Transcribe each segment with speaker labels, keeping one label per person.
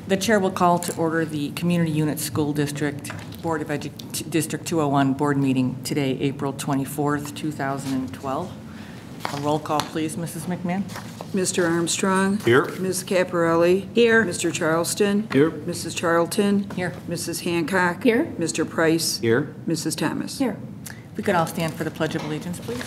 Speaker 1: The chair will call to order the Community Unit School District Board of District 201 board meeting today, April 24th, 2012. A roll call, please, Mrs. McMahon.
Speaker 2: Mr. Armstrong.
Speaker 3: Here.
Speaker 2: Ms. Caparelli.
Speaker 4: Here.
Speaker 2: Mr. Charleston.
Speaker 3: Here.
Speaker 2: Mrs. Charlton.
Speaker 1: Here.
Speaker 2: Mrs. Hancock.
Speaker 4: Here.
Speaker 2: Mr. Price.
Speaker 3: Here.
Speaker 2: Mrs. Thomas.
Speaker 4: Here.
Speaker 1: We could all stand for the Pledge of Allegiance, please.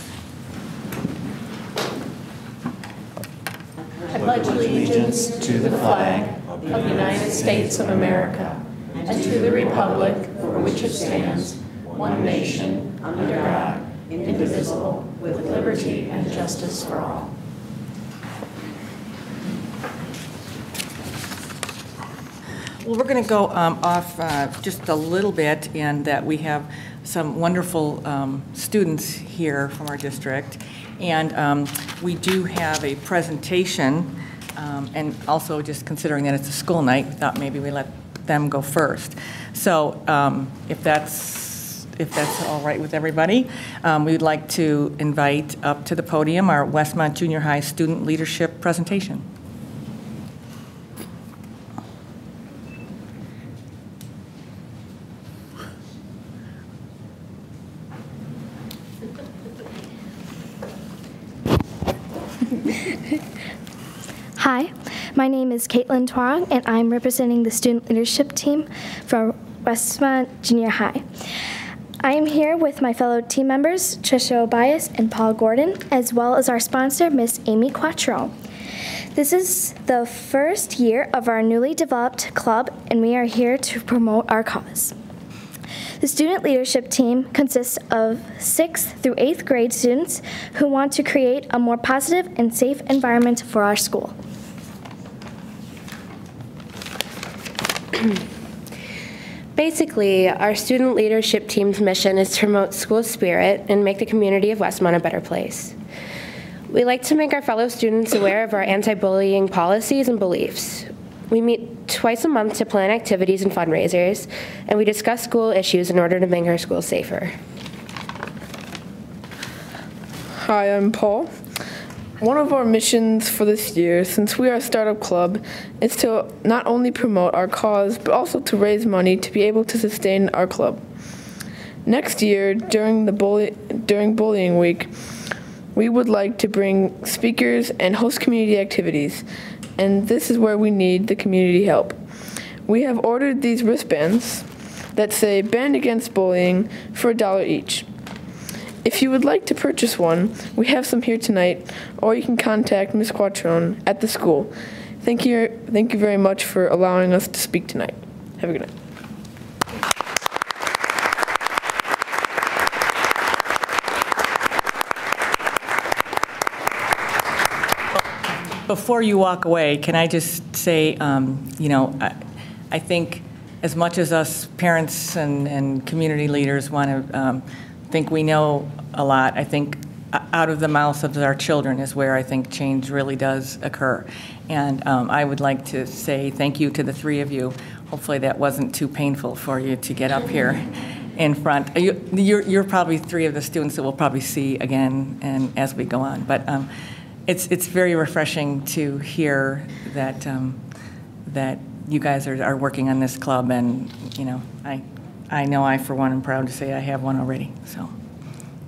Speaker 4: I pledge allegiance to the flag of the United States of America and to the republic for which it stands, one nation, under God, indivisible, with liberty and justice for all.
Speaker 1: Well, we're going to go off just a little bit, and that we have some wonderful students here from our district, and we do have a presentation, and also just considering that it's a school night, we thought maybe we let them go first. So if that's all right with everybody, we'd like to invite up to the podium our Westmont Junior High Student Leadership presentation.
Speaker 5: Hi, my name is Caitlin Twong, and I'm representing the student leadership team for Westmont Junior High. I am here with my fellow team members, Trisha Obias and Paul Gordon, as well as our sponsor, Miss Amy Quattro. This is the first year of our newly developed club, and we are here to promote our cause. The student leadership team consists of 6th through 8th grade students who want to create a more positive and safe environment for our school.
Speaker 6: Basically, our student leadership team's mission is to promote school spirit and make the community of Westmont a better place. We like to make our fellow students aware of our anti-bullying policies and beliefs. We meet twice a month to plan activities and fundraisers, and we discuss school issues in order to make our schools safer.
Speaker 7: Hi, I'm Paul. One of our missions for this year, since we are a startup club, is to not only promote our cause, but also to raise money to be able to sustain our club. Next year, during Bullying Week, we would like to bring speakers and host community activities, and this is where we need the community help. We have ordered these wristbands that say "Band Against Bullying" for $1 each. If you would like to purchase one, we have some here tonight, or you can contact Ms. Quattrone at the school. Thank you very much for allowing us to speak tonight. Have a good night.
Speaker 1: Before you walk away, can I just say, I think as much as us parents and community leaders want to think we know a lot, I think out of the mouths of our children is where I think change really does occur. And I would like to say thank you to the three of you. Hopefully that wasn't too painful for you to get up here in front. You're probably three of the students that we'll probably see again and as we go on. But it's very refreshing to hear that that you guys are working on this club, and I know I, for one, am proud to say I have one already. So,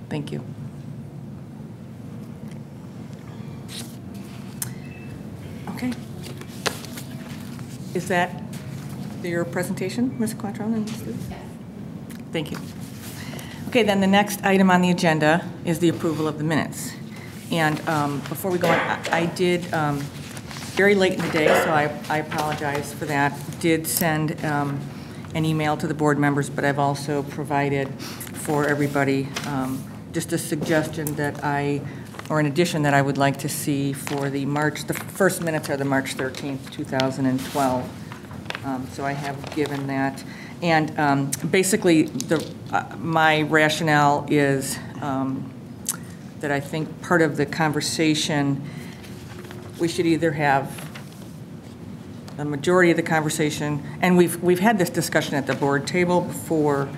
Speaker 1: thank you. Okay. Is that your presentation, Ms. Quattrone and students? Yes. Thank you. Okay, then the next item on the agenda is the approval of the minutes. And before we go on, I did, very late in the day, so I apologize for that, did send an email to the board members, but I've also provided for everybody just a suggestion that or an addition that I would like to see for the first minutes are the March 13th, 2012. So I have given that. And basically, my rationale is that I think part of the conversation, we should either have the majority of the conversation, and we've had this discussion at the board table before,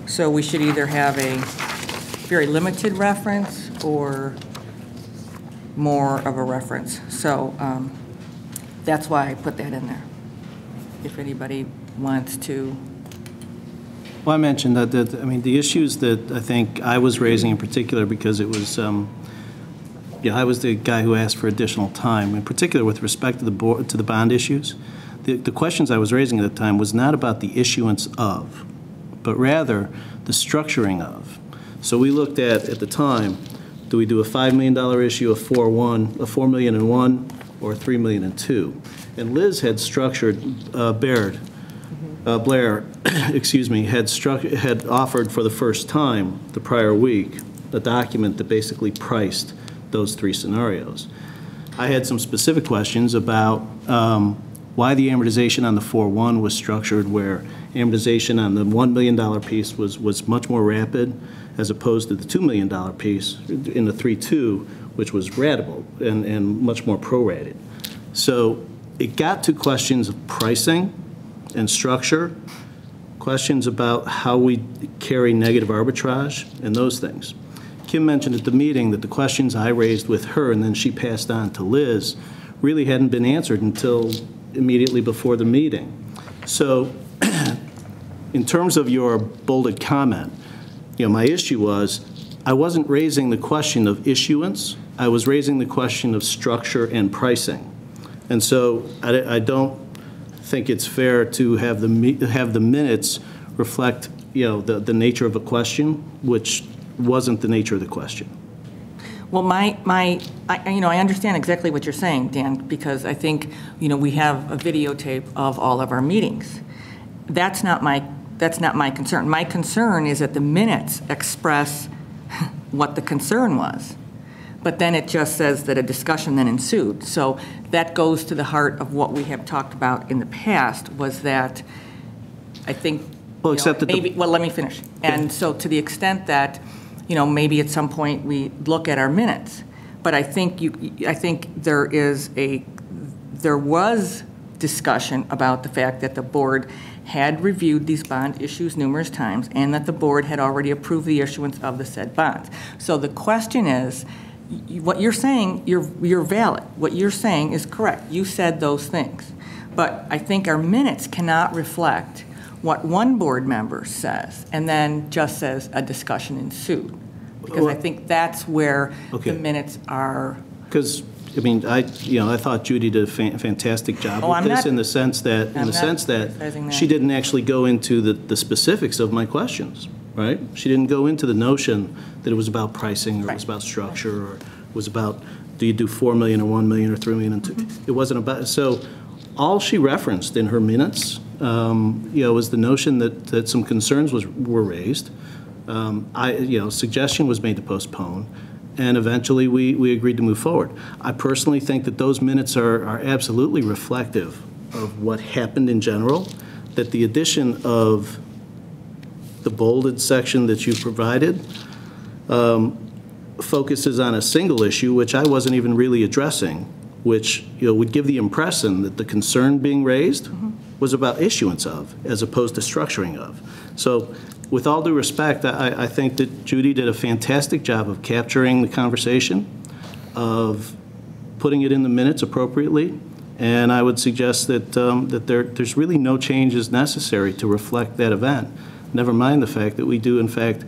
Speaker 1: so we should either have a very limited reference or more of a reference. So that's why I put that in there. If anybody wants to.
Speaker 3: Well, I mentioned that, I mean, the issues that I think I was raising in particular, because it was, I was the guy who asked for additional time, in particular with respect to the board, to the bond issues. The questions I was raising at the time was not about the issuance of, but rather the structuring of. So we looked at the time, do we do a $5 million issue, a $4 million in one, or a $3 million in two? And Liz had structured, Blair, excuse me, had offered for the first time the prior week a document that basically priced those three scenarios. I had some specific questions about why the amortization on the 4-1 was structured where amortization on the $1 million piece was much more rapid as opposed to the $2 million piece in the 3-2, which was ratable and much more prorated. So it got to questions of pricing and structure, questions about how we carry negative arbitrage, and those things. Kim mentioned at the meeting that the questions I raised with her and then she passed on to Liz really hadn't been answered until immediately before the meeting. So in terms of your bolded comment, my issue was I wasn't raising the question of issuance, I was raising the question of structure and pricing. And so I don't think it's fair to have the minutes reflect, the nature of a question, which wasn't the nature of the question.
Speaker 1: Well, I understand exactly what you're saying, Dan, because I think, we have a videotape of all of our meetings. That's not my concern. My concern is that the minutes express what the concern was. But then it just says that a discussion then ensued. So that goes to the heart of what we have talked about in the past, was that I think,
Speaker 3: well, except that
Speaker 1: maybe, well, let me finish. And so to the extent that, maybe at some point we look at our minutes, but I think there was discussion about the fact that the board had reviewed these bond issues numerous times and that the board had already approved the issuance of the said bonds. So the question is, what you're saying, you're valid. What you're saying is correct. You said those things. But I think our minutes cannot reflect what one board member says and then just says a discussion ensued. Because I think that's where the minutes are.
Speaker 3: Because, I thought Judy did a fantastic job with this in the sense that she didn't actually go into the specifics of my questions. Right? She didn't go into the notion that it was about pricing or it was about structure or it was about, do you do $4 million or $1 million or $3 million and $2? It wasn't about, so all she referenced in her minutes, was the notion that some concerns were raised. Suggestion was made to postpone, and eventually we agreed to move forward. I personally think that those minutes are absolutely reflective of what happened in general, that the addition of the bolded section that you provided focuses on a single issue, which I wasn't even really addressing, which would give the impression that the concern being raised was about issuance of, as opposed to structuring of. So with all due respect, I think that Judy did a fantastic job of capturing the conversation, of putting it in the minutes appropriately, and I would suggest that, there's really no changes necessary to reflect that event. Never mind the fact that we do, in fact,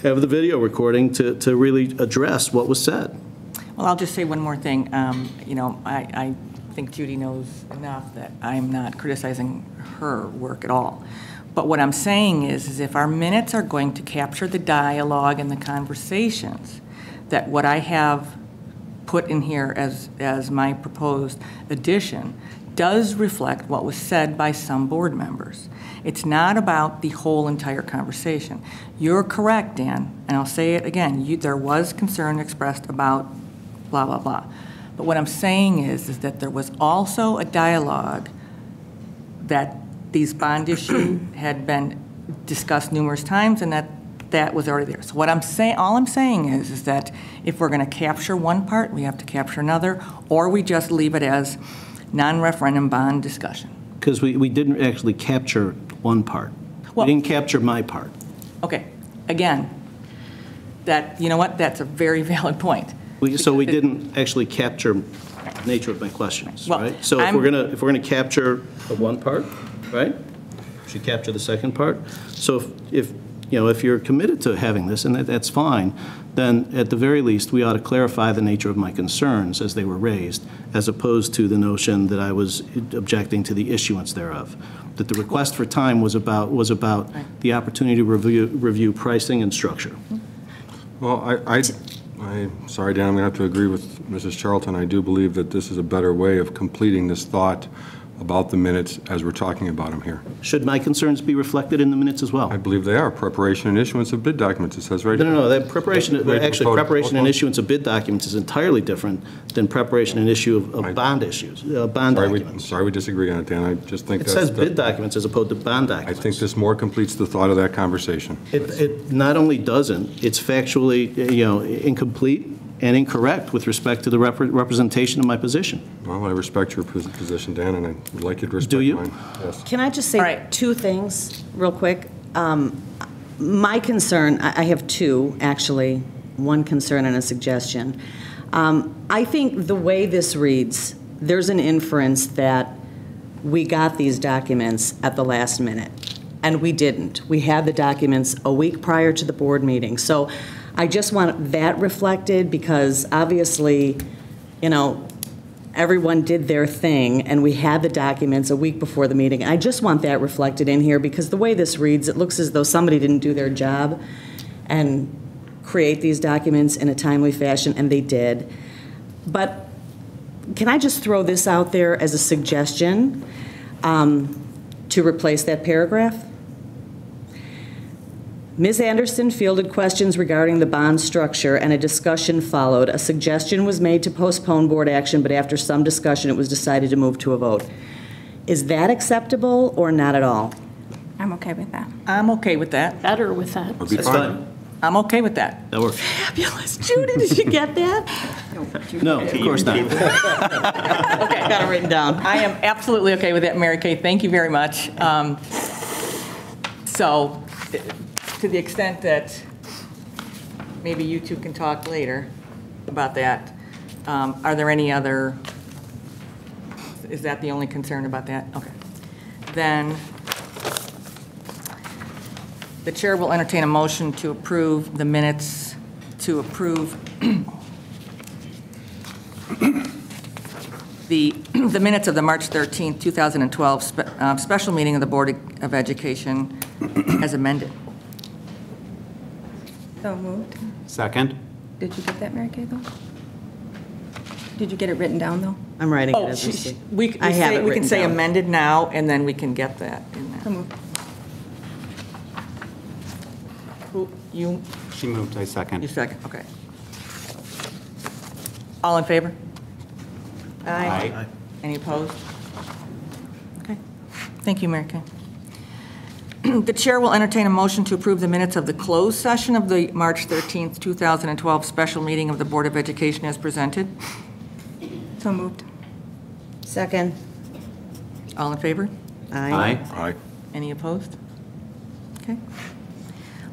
Speaker 3: have the video recording to really address what was said.
Speaker 1: Well, I'll just say one more thing. I think Judy knows enough that I'm not criticizing her work at all. But what I'm saying is if our minutes are going to capture the dialogue and the conversations, that what I have put in here as my proposed addition does reflect what was said by some board members. It's not about the whole entire conversation. You're correct, Dan, and I'll say it again. There was concern expressed about blah, blah, blah. But what I'm saying is that there was also a dialogue that these bond issue had been discussed numerous times and that was already there. So what I'm saying, all I'm saying is that if we're going to capture one part, we have to capture another, or we just leave it as non-referendum bond discussion.
Speaker 3: Because we didn't actually capture one part.
Speaker 1: Well,
Speaker 3: we didn't capture my part.
Speaker 1: Okay. Again, that, you know what, that's a very valid point.
Speaker 3: So we didn't actually capture the nature of my questions,
Speaker 1: Well,
Speaker 3: right? So if we're gonna capture the one part, right? We should capture the second part. So if you're committed to having this, and that's fine, then at the very least, we ought to clarify the nature of my concerns as they were raised, as opposed to the notion that I was objecting to the issuance thereof. That the request for time was about the opportunity to review pricing and structure.
Speaker 8: Well, I'm sorry, Dan, I'm going to have to agree with Mrs. Charlton. I do believe that this is a better way of completing this thought about the minutes as we're talking about them here.
Speaker 3: Should my concerns be reflected in the minutes as well?
Speaker 8: I believe they are. Preparation and issuance of bid documents, it says right
Speaker 3: No,
Speaker 8: here.
Speaker 3: no, that preparation,
Speaker 8: Ready to
Speaker 3: actually,
Speaker 8: vote?
Speaker 3: preparation and issuance of bid documents is entirely different than preparation and issue of bond issues, bond documents.
Speaker 8: Sorry we disagree on it, Dan. I just think
Speaker 3: It
Speaker 8: that's...
Speaker 3: says bid documents as opposed to bond
Speaker 8: I
Speaker 3: documents.
Speaker 8: think this more completes the thought of that conversation.
Speaker 3: It not only doesn't, it's factually, incomplete and incorrect with respect to the representation of my position.
Speaker 8: Well, I respect your position, Dan, and I would like you to respect
Speaker 3: Do you?
Speaker 8: mine. Yes.
Speaker 9: Can I just
Speaker 1: All
Speaker 9: say
Speaker 1: right.
Speaker 9: two things real quick? My concern, I have two, actually, one concern and a suggestion. I think the way this reads, there's an inference that we got these documents at the last minute, and we didn't. We had the documents a week prior to the board meeting. So I just want that reflected because obviously, everyone did their thing, and we had the documents a week before the meeting. I just want that reflected in here, because the way this reads, it looks as though somebody didn't do their job and create these documents in a timely fashion, and they did. But can I just throw this out there as a suggestion to replace that paragraph? Ms. Anderson fielded questions regarding the bond structure, and a discussion followed. A suggestion was made to postpone board action, but after some discussion, it was decided to move to a vote. Is that acceptable or not at all?
Speaker 10: I'm okay with that.
Speaker 1: I'm okay with that.
Speaker 4: Better with that.
Speaker 8: Would be
Speaker 3: That's
Speaker 8: fine.
Speaker 3: fine.
Speaker 1: I'm okay with that.
Speaker 3: That works.
Speaker 9: Fabulous. Judy, did you get that?
Speaker 3: No, of course not.
Speaker 9: Okay, got it written down.
Speaker 1: I am absolutely okay with that, Mary Kay. Thank you very much. So, to the extent that maybe you two can talk later about that, are there any other, is that the only concern about that? Okay. Then the chair will entertain a motion to approve the minutes, to approve the minutes of the March 13th, 2012 special meeting of the Board of Education as amended.
Speaker 10: So moved.
Speaker 11: Second.
Speaker 10: Did you get that, Mary Kay, though? Did you get it written down, though?
Speaker 9: I'm writing it
Speaker 1: Oh,
Speaker 9: as we speak.
Speaker 1: we
Speaker 9: I have it
Speaker 1: can
Speaker 9: written
Speaker 1: say
Speaker 9: down.
Speaker 1: amended now, and then we can get that in
Speaker 10: So
Speaker 1: there.
Speaker 10: moved.
Speaker 1: You
Speaker 11: She moved, I second.
Speaker 1: second, okay. All in favor?
Speaker 11: Aye.
Speaker 1: Any opposed? Okay. Thank you, Mary Kay. The chair will entertain a motion to approve the minutes of the closed session of the March 13th, 2012 special meeting of the Board of Education as presented.
Speaker 10: So moved.
Speaker 9: Second.
Speaker 1: All in favor?
Speaker 11: Aye.
Speaker 8: Aye.
Speaker 1: Any opposed? Okay.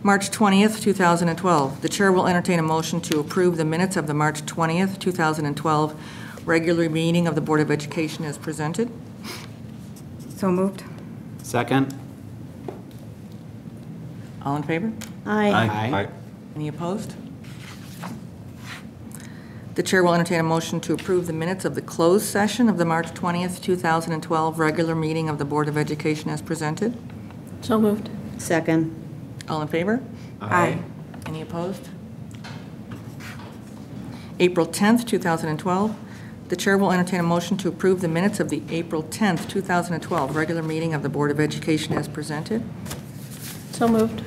Speaker 1: March 20th, 2012. The chair will entertain a motion to approve the minutes of the March 20th, 2012 regular meeting of the Board of Education as presented.
Speaker 10: So moved.
Speaker 11: Second.
Speaker 1: All in favor?
Speaker 9: Aye.
Speaker 8: Aye.
Speaker 1: Any opposed? The chair will entertain a motion to approve the minutes of the closed session of the March 20th, 2012 regular meeting of the Board of Education as presented.
Speaker 4: So moved.
Speaker 9: Second.
Speaker 1: All in favor?
Speaker 10: Aye.
Speaker 1: Any opposed? April 10th, 2012. The chair will entertain a motion to approve the minutes of the April 10th, 2012 regular meeting of the Board of Education as presented.
Speaker 4: So moved.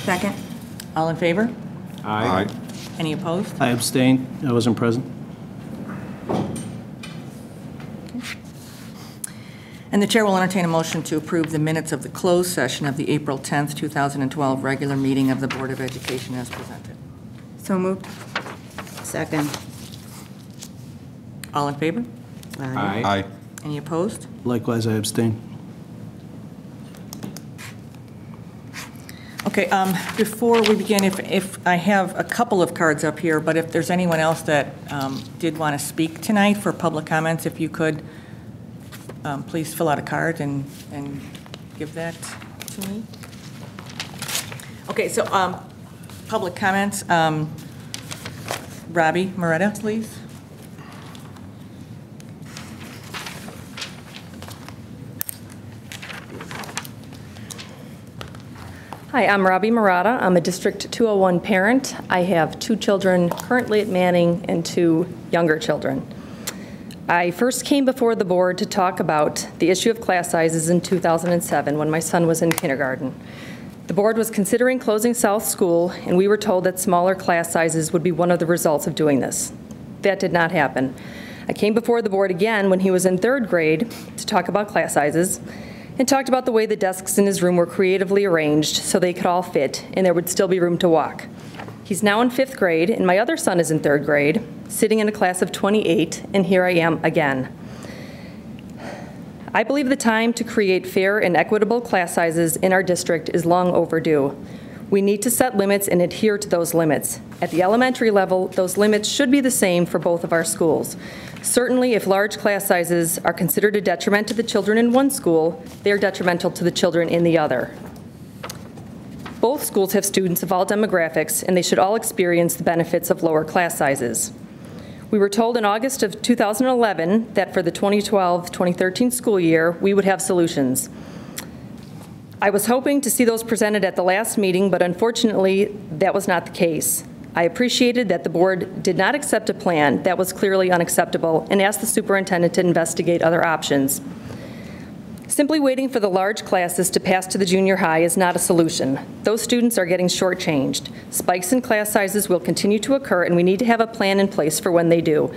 Speaker 10: Second.
Speaker 1: All in favor?
Speaker 8: Aye.
Speaker 1: Any opposed?
Speaker 3: I abstained. I wasn't present.
Speaker 1: And the chair will entertain a motion to approve the minutes of the closed session of the April 10th, 2012 regular meeting of the Board of Education as presented.
Speaker 10: So moved.
Speaker 9: Second.
Speaker 1: All in favor?
Speaker 11: Aye.
Speaker 8: Aye.
Speaker 1: Any opposed?
Speaker 3: Likewise, I abstain.
Speaker 1: Okay, before we begin, if I have a couple of cards up here, but if there's anyone else that did want to speak tonight for public comments, if you could please fill out a card and give that to me. Okay, so public comments. Robbie Moretta, please.
Speaker 12: Hi, I'm Robbie Murata. I'm a District 201 parent. I have 2 children currently at Manning and 2 younger children. I first came before the board to talk about the issue of class sizes in 2007 when my son was in kindergarten. The board was considering closing South School, and we were told that smaller class sizes would be one of the results of doing this. That did not happen. I came before the board again when he was in 3rd grade to talk about class sizes, and talked about the way the desks in his room were creatively arranged so they could all fit and there would still be room to walk. He's now in 5th grade, and my other son is in 3rd grade, sitting in a class of 28, and here I am again. I believe the time to create fair and equitable class sizes in our district is long overdue. We need to set limits and adhere to those limits. At the elementary level, those limits should be the same for both of our schools. Certainly, if large class sizes are considered a detriment to the children in one school, they are detrimental to the children in the other. Both schools have students of all demographics, and they should all experience the benefits of lower class sizes. We were told in August of 2011 that for the 2012-2013 school year, we would have solutions. I was hoping to see those presented at the last meeting, but unfortunately, that was not the case. I appreciated that the board did not accept a plan that was clearly unacceptable and asked the superintendent to investigate other options. Simply waiting for the large classes to pass to the junior high is not a solution. Those students are getting shortchanged. Spikes in class sizes will continue to occur, and we need to have a plan in place for when they do.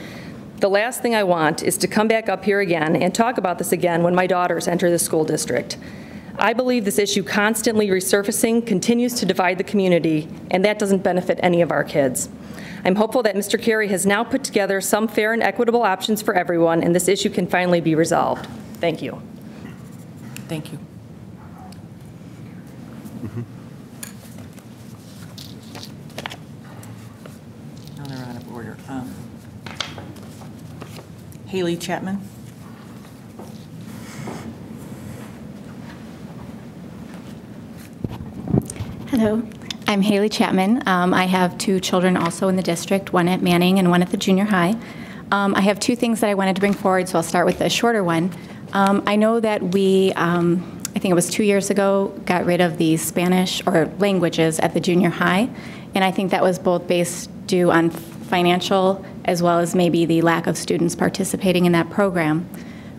Speaker 12: The last thing I want is to come back up here again and talk about this again when my daughters enter the school district. I believe this issue constantly resurfacing continues to divide the community, and that doesn't benefit any of our kids. I'm hopeful that Mr. Carey has now put together some fair and equitable options for everyone, and this issue can finally be resolved. Thank you.
Speaker 1: Thank you. Now they're out of order. Haley Chapman.
Speaker 13: Hello, I'm Haley Chapman. I have 2 children also in the district, one at Manning and one at the junior high. I have 2 things that I wanted to bring forward, so I'll start with the shorter one. I know that we, I think it was 2 years ago, got rid of the Spanish or languages at the junior high, and I think that was both based due on financial as well as maybe the lack of students participating in that program.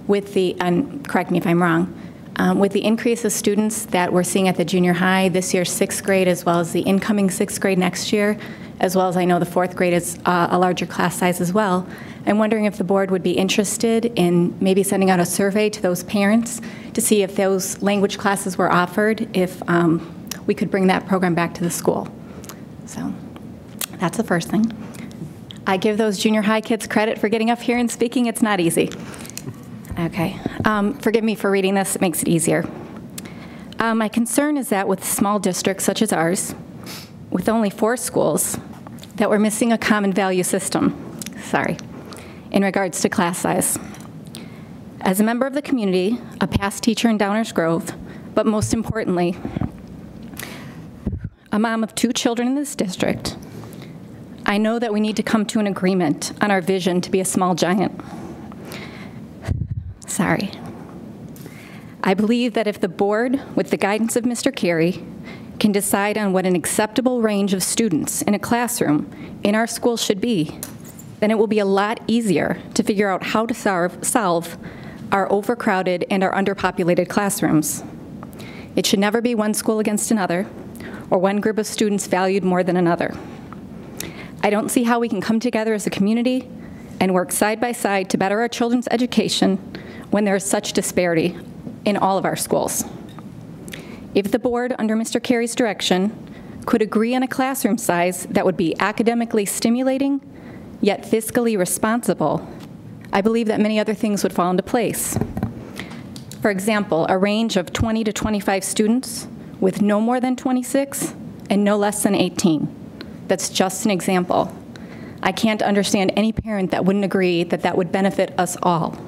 Speaker 13: With the, and correct me if I'm wrong, with the increase of students that we're seeing at the junior high this year's 6th grade, as well as the incoming 6th grade next year, as well as I know the 4th grade is a larger class size as well, I'm wondering if the board would be interested in maybe sending out a survey to those parents to see if those language classes were offered, if we could bring that program back to the school. So that's the first thing. I give those junior high kids credit for getting up here and speaking. It's not easy. Okay. Forgive me for reading this. It makes it easier. My concern is that with small districts such as ours, with only 4 schools, that we're missing a common value system, in regards to class size. As a member of the community, a past teacher in Downers Grove, but most importantly, a mom of 2 children in this district, I know that we need to come to an agreement on our vision to be a small giant. I believe that if the board, with the guidance of Mr. Carey, can decide on what an acceptable range of students in a classroom in our school should be, then it will be a lot easier to figure out how to solve our overcrowded and our underpopulated classrooms. It should never be one school against another, or one group of students valued more than another. I don't see how we can come together as a community and work side by side to better our children's education when there is such disparity in all of our schools. If the board, under Mr. Carey's direction, could agree on a classroom size that would be academically stimulating, yet fiscally responsible, I believe that many other things would fall into place. For example, a range of 20 to 25 students with no more than 26 and no less than 18. That's just an example. I can't understand any parent that wouldn't agree that that would benefit us all.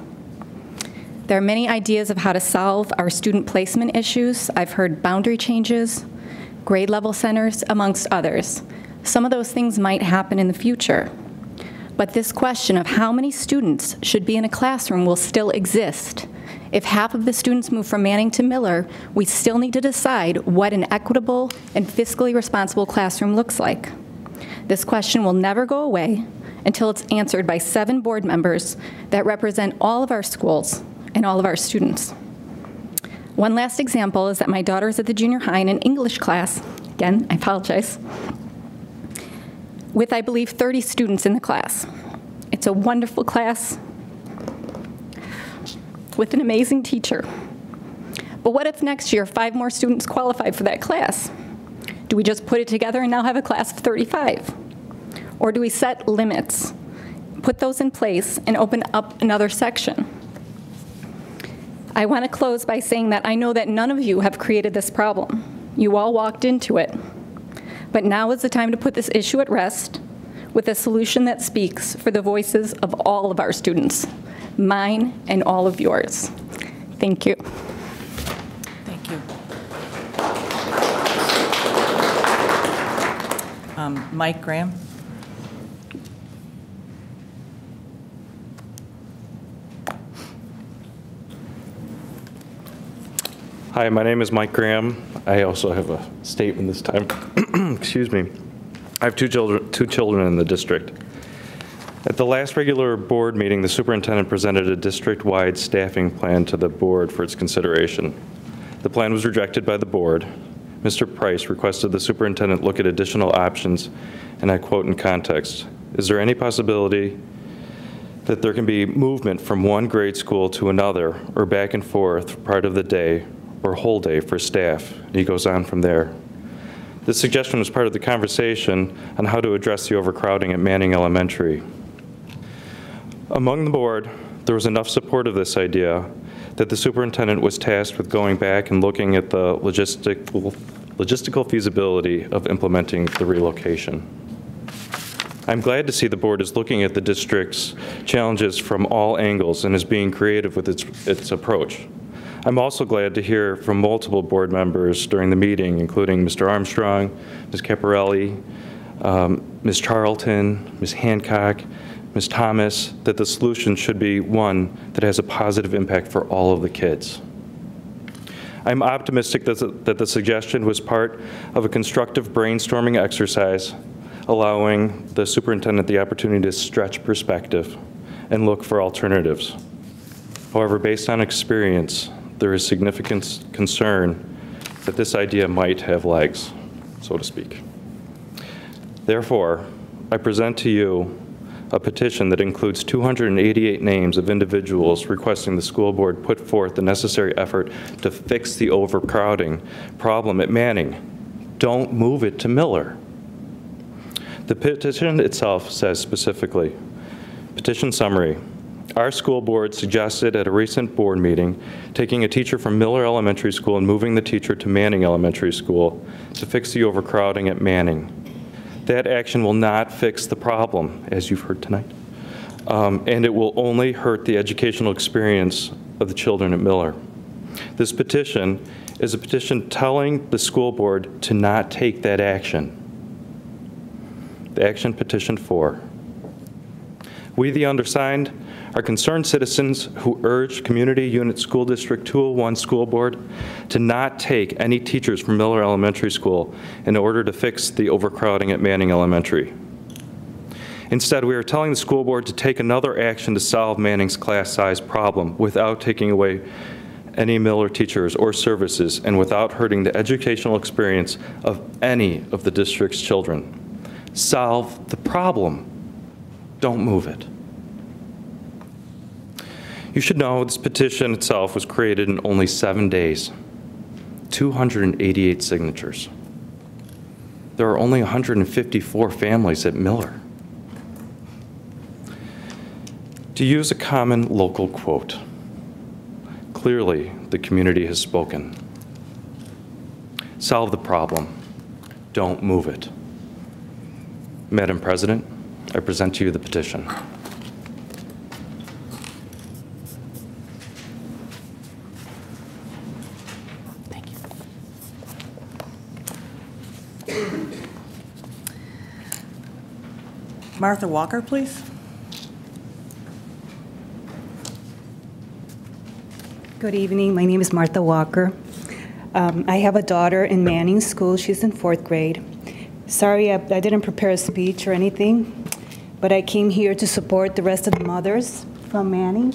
Speaker 13: There are many ideas of how to solve our student placement issues. I've heard boundary changes, grade level centers, amongst others. Some of those things might happen in the future. But this question of how many students should be in a classroom will still exist. If half of the students move from Manning to Miller, we still need to decide what an equitable and fiscally responsible classroom looks like. This question will never go away until it's answered by 7 board members that represent all of our schools and all of our students. One last example is that my daughter is at the junior high in an English class. Again, I apologize. With, I believe, 30 students in the class. It's a wonderful class with an amazing teacher. But what if next year 5 more students qualified for that class? Do we just put it together and now have a class of 35? Or do we set limits, put those in place, and open up another section? I want to close by saying that I know that none of you have created this problem. You all walked into it. But now is the time to put this issue at rest with a solution that speaks for the voices of all of our students, mine and all of yours. Thank you.
Speaker 1: Thank you. Mike Graham.
Speaker 14: Hi, my name is Mike Graham. I also have a statement this time. Excuse me. I have two children in the district. At the last regular board meeting, the superintendent presented a district-wide staffing plan to the board for its consideration. The plan was rejected by the board. Mr. Price requested the superintendent look at additional options, and I quote in context, "Is there any possibility that there can be movement from one grade school to another or back and forth part of the day or whole day for staff?" And he goes on from there. This suggestion was part of the conversation on how to address the overcrowding at Manning Elementary. Among the board, there was enough support of this idea that the superintendent was tasked with going back and looking at the logistical feasibility of implementing the relocation. I'm glad to see the board is looking at the district's challenges from all angles and is being creative with its approach. I'm also glad to hear from multiple board members during the meeting, including Mr. Armstrong, Ms. Caparelli, Ms. Charlton, Ms. Hancock, Ms. Thomas, that the solution should be one that has a positive impact for all of the kids. I'm optimistic that the suggestion was part of a constructive brainstorming exercise, allowing the superintendent the opportunity to stretch perspective and look for alternatives. However, based on experience, there is significant concern that this idea might have legs, so to speak. Therefore, I present to you a petition that includes 288 names of individuals requesting the school board put forth the necessary effort to fix the overcrowding problem at Manning. Don't move it to Miller. The petition itself says specifically, petition summary, our school board suggested at a recent board meeting taking a teacher from Miller Elementary School and moving the teacher to Manning Elementary School to fix the overcrowding at Manning. That action will not fix the problem, as you've heard tonight, and it will only hurt the educational experience of the children at Miller. This petition is a petition telling the school board to not take that action. The action petition 4. We, the undersigned, are concerned citizens who urge Community Unit School District 201 School Board to not take any teachers from Miller Elementary School in order to fix the overcrowding at Manning Elementary. Instead, we are telling the school board to take another action to solve Manning's class size problem without taking away any Miller teachers or services and without hurting the educational experience of any of the district's children. Solve the problem. Don't move it. You should know this petition itself was created in only 7 days. 288 signatures. There are only 154 families at Miller. To use a common local quote, clearly the community has spoken. Solve the problem. Don't move it. Madam President, I present to you the petition.
Speaker 1: Thank you. Martha Walker, please.
Speaker 15: Good evening. My name is Martha Walker. I have a daughter in Manning School. She's in 4th grade. Sorry, I didn't prepare a speech or anything, but I came here to support the rest of the mothers from Manning.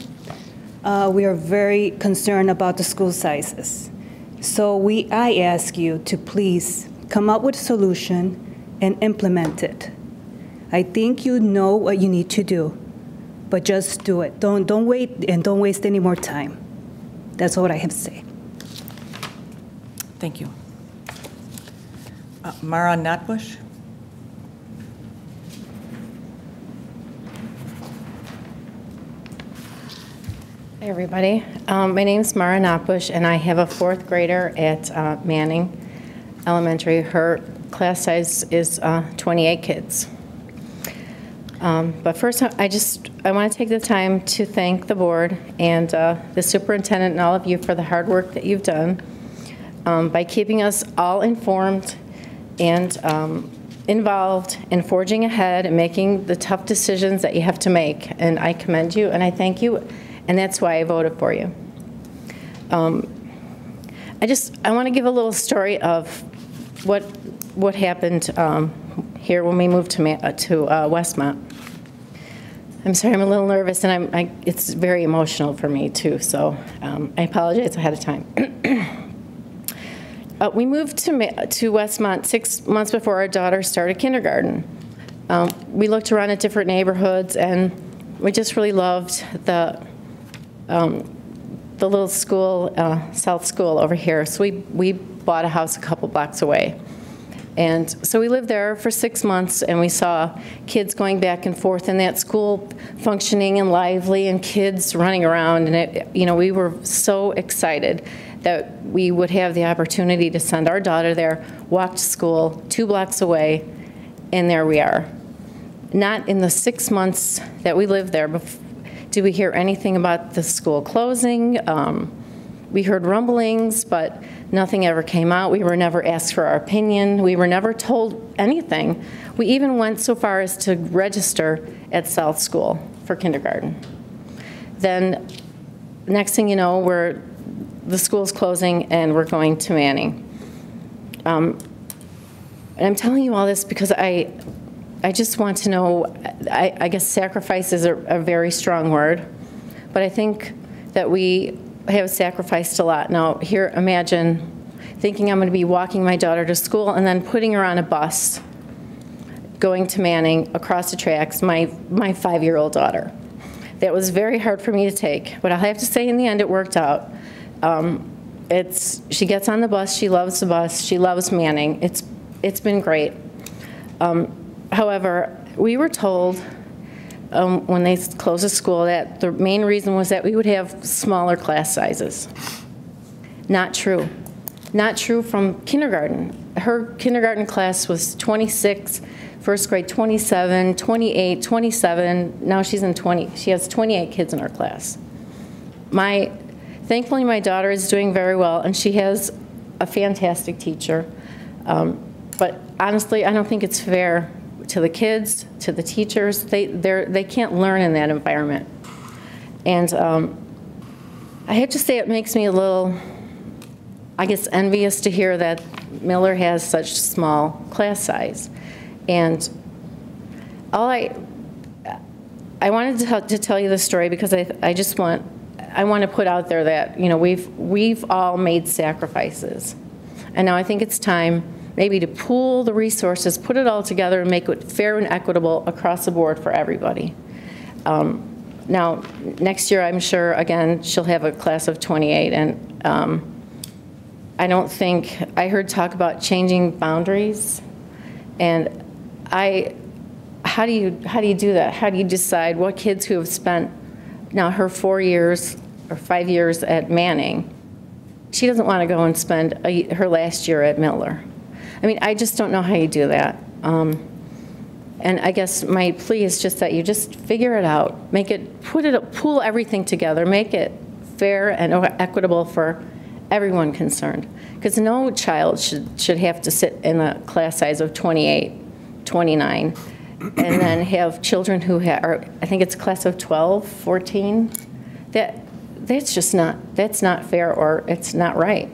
Speaker 15: We are very concerned about the school sizes. So I ask you to please come up with a solution and implement it. I think you know what you need to do, but just do it. Don't wait and don't waste any more time. That's all I have to say.
Speaker 1: Thank you. Mara Notbush.
Speaker 16: Hey, everybody. My name is Mara Notbush, and I have a 4th grader at Manning Elementary. Her class size is 28 kids. But first, I want to take the time to thank the board and the superintendent and all of you for the hard work that you've done by keeping us all informed and involved in forging ahead and making the tough decisions that you have to make. And I commend you and I thank you, and that's why I voted for you. I want to give a little story of what happened here when we moved to Westmont. I'm sorry, I'm a little nervous, and it's very emotional for me too, so I apologize ahead of time. We moved to Westmont 6 months before our daughter started kindergarten. We looked around at different neighborhoods, and we just really loved the little school, South School over here. So we bought a house a couple blocks away. And so we lived there for 6 months, and we saw kids going back and forth in that school, functioning and lively, and kids running around. And we were so excited that we would have the opportunity to send our daughter there, walk to school 2 blocks away, and there we are. Not in the 6 months that we lived there did we hear anything about the school closing. We heard rumblings, but nothing ever came out. We were never asked for our opinion. We were never told anything. We even went so far as to register at South School for kindergarten. Then, next thing you know, the school's closing and we're going to Manning. And I'm telling you all this because I just want to know, I guess sacrifice is a very strong word, but I think that we have sacrificed a lot. Now, here, imagine thinking I'm going to be walking my daughter to school and then putting her on a bus, going to Manning across the tracks, my 5-year-old daughter. That was very hard for me to take, but I'll have to say in the end it worked out. She gets on the bus, she loves the bus, she loves Manning. It's been great. However, we were told when they closed the school that the main reason was that we would have smaller class sizes. Not true. Not true from kindergarten. Her kindergarten class was 26, 1st grade 27, 28, 27. Now she's in 20. She has 28 kids in her class. Thankfully, my daughter is doing very well, and she has a fantastic teacher. But honestly, I don't think it's fair to the kids, to the teachers. They can't learn in that environment. And I have to say it makes me a little, I guess, envious to hear that Miller has such small class size. And I wanted to tell you this story because I want to put out there that we've all made sacrifices, and now I think it's time maybe to pool the resources, put it all together, and make it fair and equitable across the board for everybody. Now, next year, I'm sure, again, she'll have a class of 28, and I don't think, I heard talk about changing boundaries, and how do you do that? How do you decide what kids who have spent now her 4 years or 5 years at Manning she doesn't want to go and spend her last year at Miller. I mean, I just don't know how you do that. And I guess my plea is just that you just figure it out, pool everything together, make it fair and equitable for everyone concerned. Because no child should have to sit in a class size of 28, 29, and then have children who are, I think it's a class of 12, 14. That's just that's not fair, or it's not right.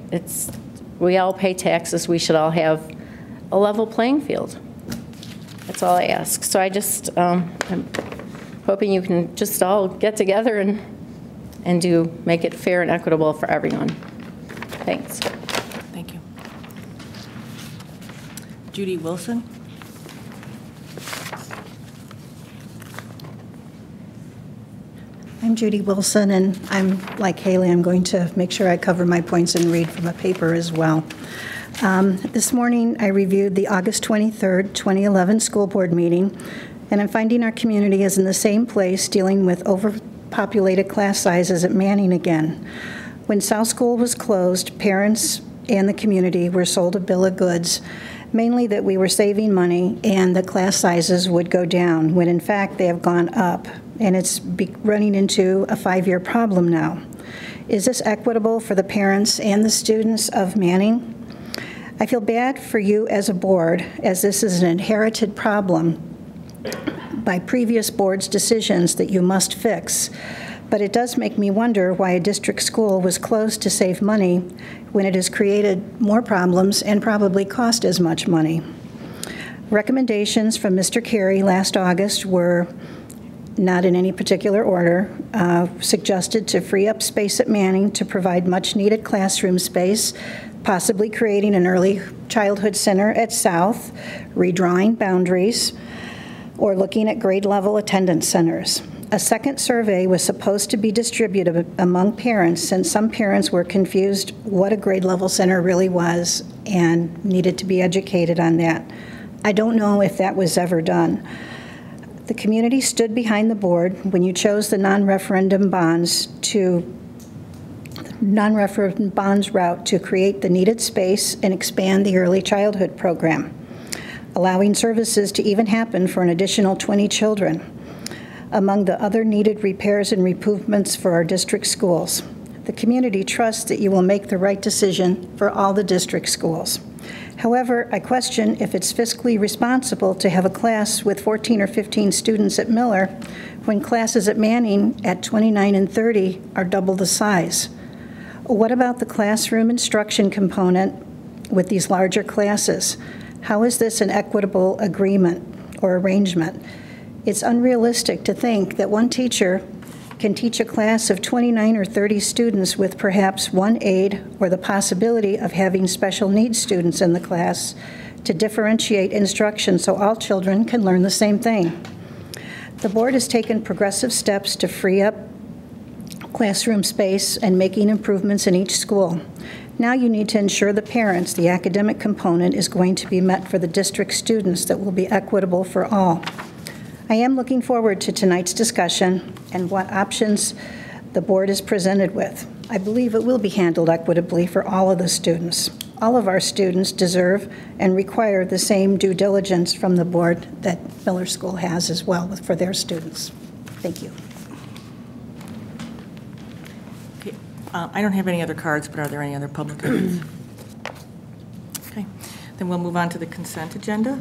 Speaker 16: We all pay taxes, we should all have a level playing field. That's all I ask. So I just, I'm hoping you can just all get together and make it fair and equitable for everyone. Thanks.
Speaker 1: Thank you. Judy Wilson.
Speaker 17: I'm Judy Wilson, and I'm like Haley. I'm going to make sure I cover my points and read from a paper as well. This morning, I reviewed the August 23rd, 2011 school board meeting, and I'm finding our community is in the same place dealing with overpopulated class sizes at Manning again. When South School was closed, parents and the community were sold a bill of goods, mainly that we were saving money and the class sizes would go down, when in fact they have gone up, and it's running into a 5-year problem now. Is this equitable for the parents and the students of Manning? I feel bad for you as a board, as this is an inherited problem by previous boards' decisions that you must fix. But it does make me wonder why a district school was closed to save money when it has created more problems and probably cost as much money. Recommendations from Mr. Carey last August were, not in any particular order, suggested to free up space at Manning to provide much-needed classroom space, possibly creating an early childhood center at South, redrawing boundaries, or looking at grade-level attendance centers. A second survey was supposed to be distributed among parents, since some parents were confused what a grade-level center really was and needed to be educated on that. I don't know if that was ever done. The community stood behind the board when you chose the non-referendum bonds route to create the needed space and expand the early childhood program, allowing services to even happen for an additional 20 children, among the other needed repairs and improvements for our district schools. The community trusts that you will make the right decision for all the district schools. However, I question if it's fiscally responsible to have a class with 14 or 15 students at Miller when classes at Manning at 29 and 30 are double the size. What about the classroom instruction component with these larger classes? How is this an equitable agreement or arrangement? It's unrealistic to think that one teacher can teach a class of 29 or 30 students with perhaps one aide or the possibility of having special needs students in the class to differentiate instruction so all children can learn the same thing. The board has taken progressive steps to free up classroom space and making improvements in each school. Now you need to ensure the parents the academic component is going to be met for the district students that will be equitable for all. I am looking forward to tonight's discussion and what options the board is presented with. I believe it will be handled equitably for all of the students. All of our students deserve and require the same due diligence from the board that Miller School has as well for their students. Thank you.
Speaker 1: Okay. I don't have any other cards, but are there any other public comments? Okay. Then we'll move on to the consent agenda.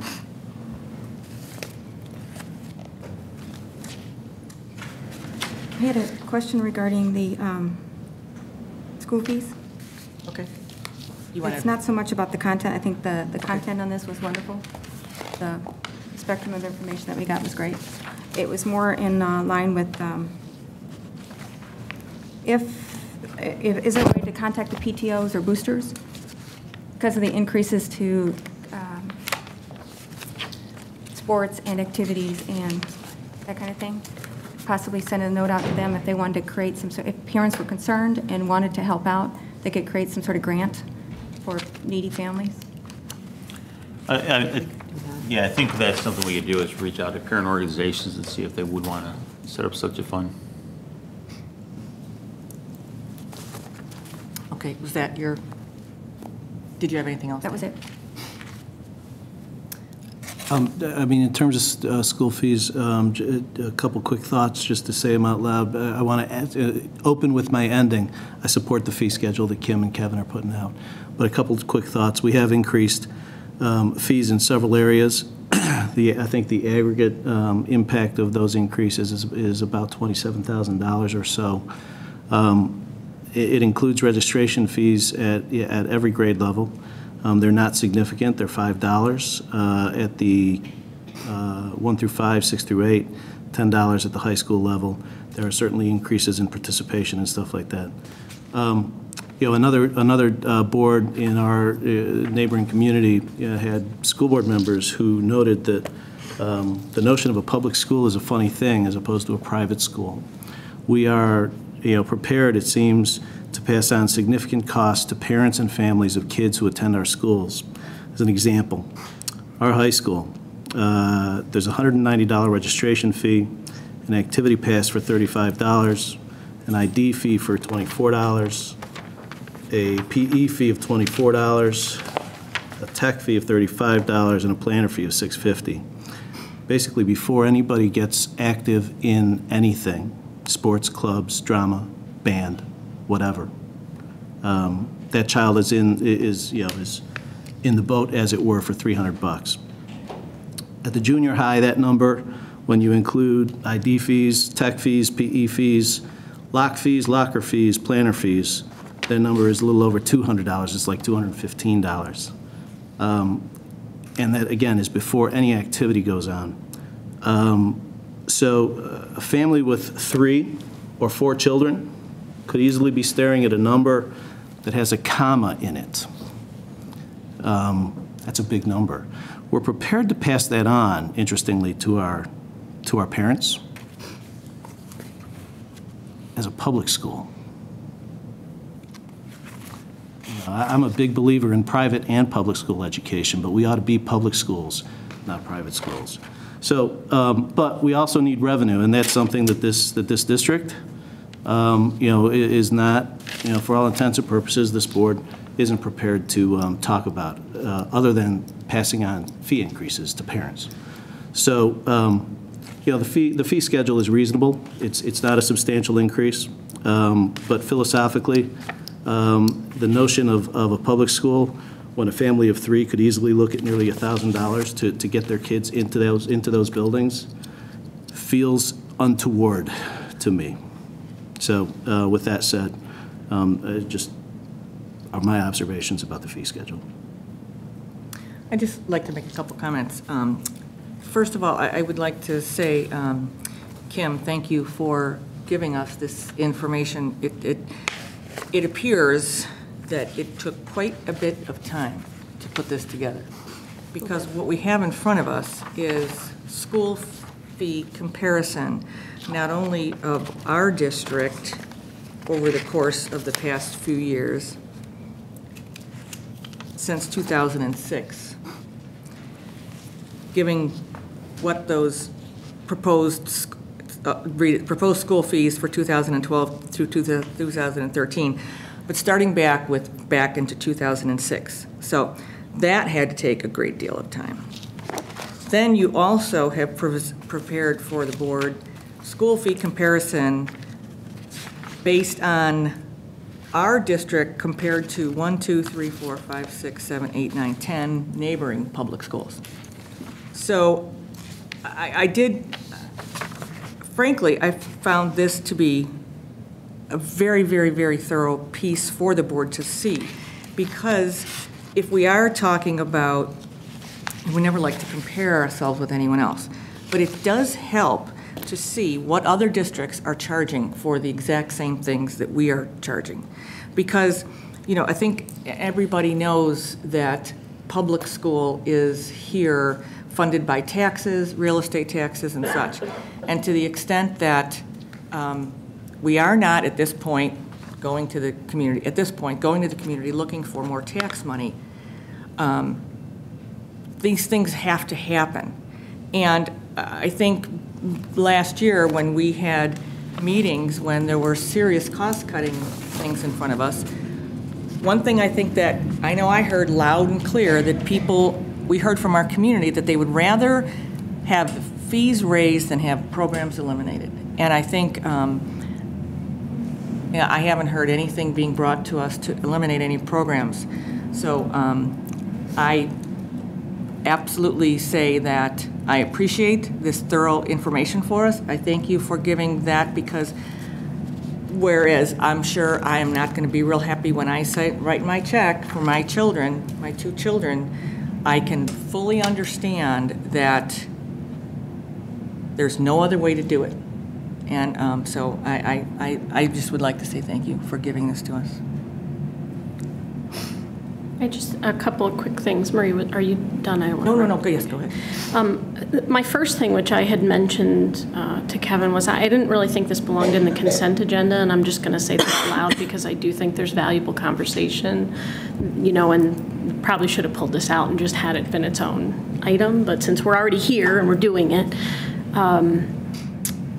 Speaker 10: I had a question regarding the school fees.
Speaker 1: Okay.
Speaker 10: It's not so much about the content. I think the content on this was wonderful. The spectrum of information that we got was great. It was more in line with is there a way to contact the PTOs or boosters because of the increases to sports and activities and that kind of thing? Possibly send a note out to them if they wanted to create some sort, if parents were concerned and wanted to help out, they could create some sort of grant for needy families.
Speaker 11: Yeah, I think that's something we could do is reach out to parent organizations and see if they would want to set up such a fund.
Speaker 1: Okay, was that your, did you have anything else?
Speaker 10: That was it.
Speaker 3: I mean, in terms of school fees, a couple quick thoughts just to say them out loud. I want to open with my ending. I support the fee schedule that Kim and Kevin are putting out. But a couple of quick thoughts. We have increased fees in several areas. I think the aggregate impact of those increases is about $27,000 or so. It includes registration fees at every grade level. They're not significant. They're $5 at the 1 through 5, 6 through 8, $10 at the high school level. There are certainly increases in participation and stuff like that. You know, another board in our neighboring community had school board members who noted that the notion of a public school is a funny thing as opposed to a private school. We are, prepared, it seems, to pass on significant costs to parents and families of kids who attend our schools. As an example, our high school, there's a $190 registration fee, an activity pass for $35, an ID fee for $24, a PE fee of $24, a tech fee of $35, and a planner fee of $650. Basically, before anybody gets active in anything, sports, clubs, drama, band, whatever, that child is in the boat, as it were, for $300. At the junior high, that number, when you include ID fees, tech fees, PE fees, locker fees, planner fees, that number is a little over $200. It's like $215. And that, again, is before any activity goes on. So a family with 3 or 4 children could easily be staring at a number that has a comma in it. That's a big number. We're prepared to pass that on, interestingly, to our parents as a public school. I'm a big believer in private and public school education, but we ought to be public schools, not private schools. So, but we also need revenue, and that's something that this district, is not, for all intents and purposes, this board isn't prepared to talk about, other than passing on fee increases to parents. So, the fee schedule is reasonable. It's not a substantial increase, but philosophically, the notion of a public school, when a family of 3 could easily look at nearly $1,000 to get their kids into those buildings, feels untoward to me. So with that said, just are my observations about the fee schedule.
Speaker 1: I'd just like to make a couple comments. First of all, I would like to say, Kim, thank you for giving us this information. It appears that it took quite a bit of time to put this together, because what we have in front of us is school fee comparison, not only of our district over the course of the past few years, since 2006, giving what those proposed school fees for 2012 through 2013, but starting back into 2006. So that had to take a great deal of time. Then you also have prepared for the board school fee comparison based on our district compared to 1, 2, 3, 4, 5, 6, 7, 8, 9, 10 neighboring public schools. So frankly, I found this to be a very, very, very thorough piece for the board to see, because if we are talking about, we never like to compare ourselves with anyone else, but it does help to see what other districts are charging for the exact same things that we are charging. Because, I think everybody knows that public school is here funded by taxes, real estate taxes and such. And to the extent that we are not at this point going to the community looking for more tax money, these things have to happen. And I think last year when we had meetings when there were serious cost-cutting things in front of us, one thing I think that, I know I heard loud and clear that we heard from our community that they would rather have fees raised than have programs eliminated. And I think, I haven't heard anything being brought to us to eliminate any programs. So I absolutely say that I appreciate this thorough information for us. I thank you for giving that, because whereas I'm sure I am not going to be real happy when I write my check for my children, my 2 children, I can fully understand that there's no other way to do it. And so I just would like to say thank you for giving this to us.
Speaker 18: Just a couple of quick things. Marie, are you done?
Speaker 1: No. Yes, go ahead.
Speaker 18: My first thing, which I had mentioned to Kevin, was I didn't really think this belonged in the consent agenda, and I'm just going to say this aloud because I do think there's valuable conversation, and probably should have pulled this out and just had it been its own item. But since we're already here and we're doing it,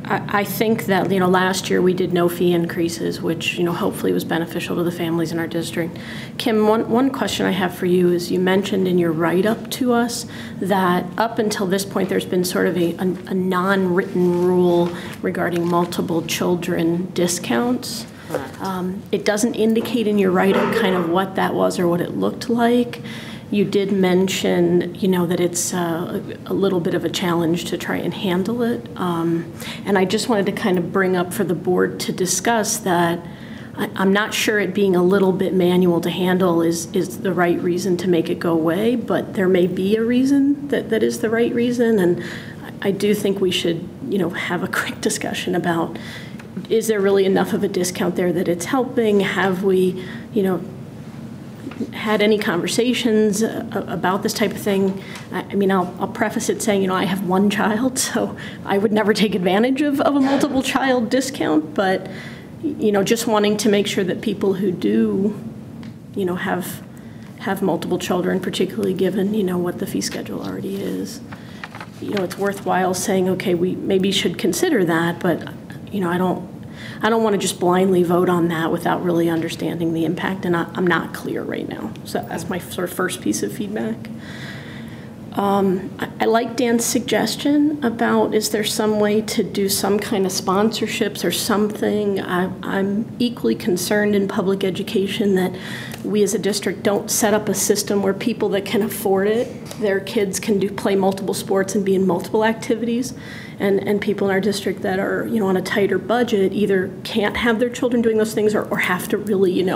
Speaker 18: I think that, last year we did no fee increases, which, hopefully was beneficial to the families in our district. Kim, one question I have for you is you mentioned in your write-up to us that up until this point there's been sort of a non-written rule regarding multiple children discounts. It doesn't indicate in your write-up kind of what that was or what it looked like. You did mention, that it's a little bit of a challenge to try and handle it. And I just wanted to kind of bring up for the board to discuss that I'm not sure it being a little bit manual to handle is the right reason to make it go away, but there may be a reason that is the right reason. And I do think we should, have a quick discussion about, is there really enough of a discount there that it's helping? Have we, had any conversations about this type of thing? I mean, I'll preface it saying, I have 1 child, so I would never take advantage of a multiple child discount, but, just wanting to make sure that people who do, have multiple children, particularly given, what the fee schedule already is, it's worthwhile saying, okay, we maybe should consider that, but, I don't want to just blindly vote on that without really understanding the impact, and I'm not clear right now. So that's my sort of first piece of feedback. I like Dan's suggestion about, is there some way to do some kind of sponsorships or something? I'm equally concerned in public education that we as a district don't set up a system where people that can afford it, their kids can play multiple sports and be in multiple activities. And people in our district that are, on a tighter budget either can't have their children doing those things or have to really,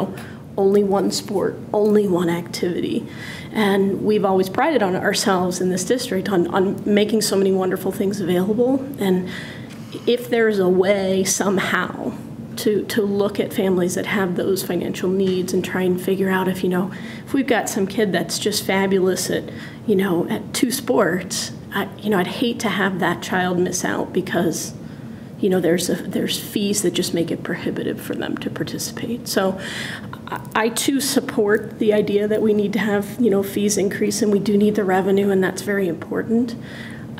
Speaker 18: only one sport, only one activity. And we've always prided on ourselves in this district on making so many wonderful things available. And if there's a way somehow to look at families that have those financial needs and try and figure out if we've got some kid that's just fabulous at 2 sports, I'd hate to have that child miss out because there's fees that just make it prohibitive for them to participate. So I too support the idea that we need to have fees increase, and we do need the revenue, and that's very important.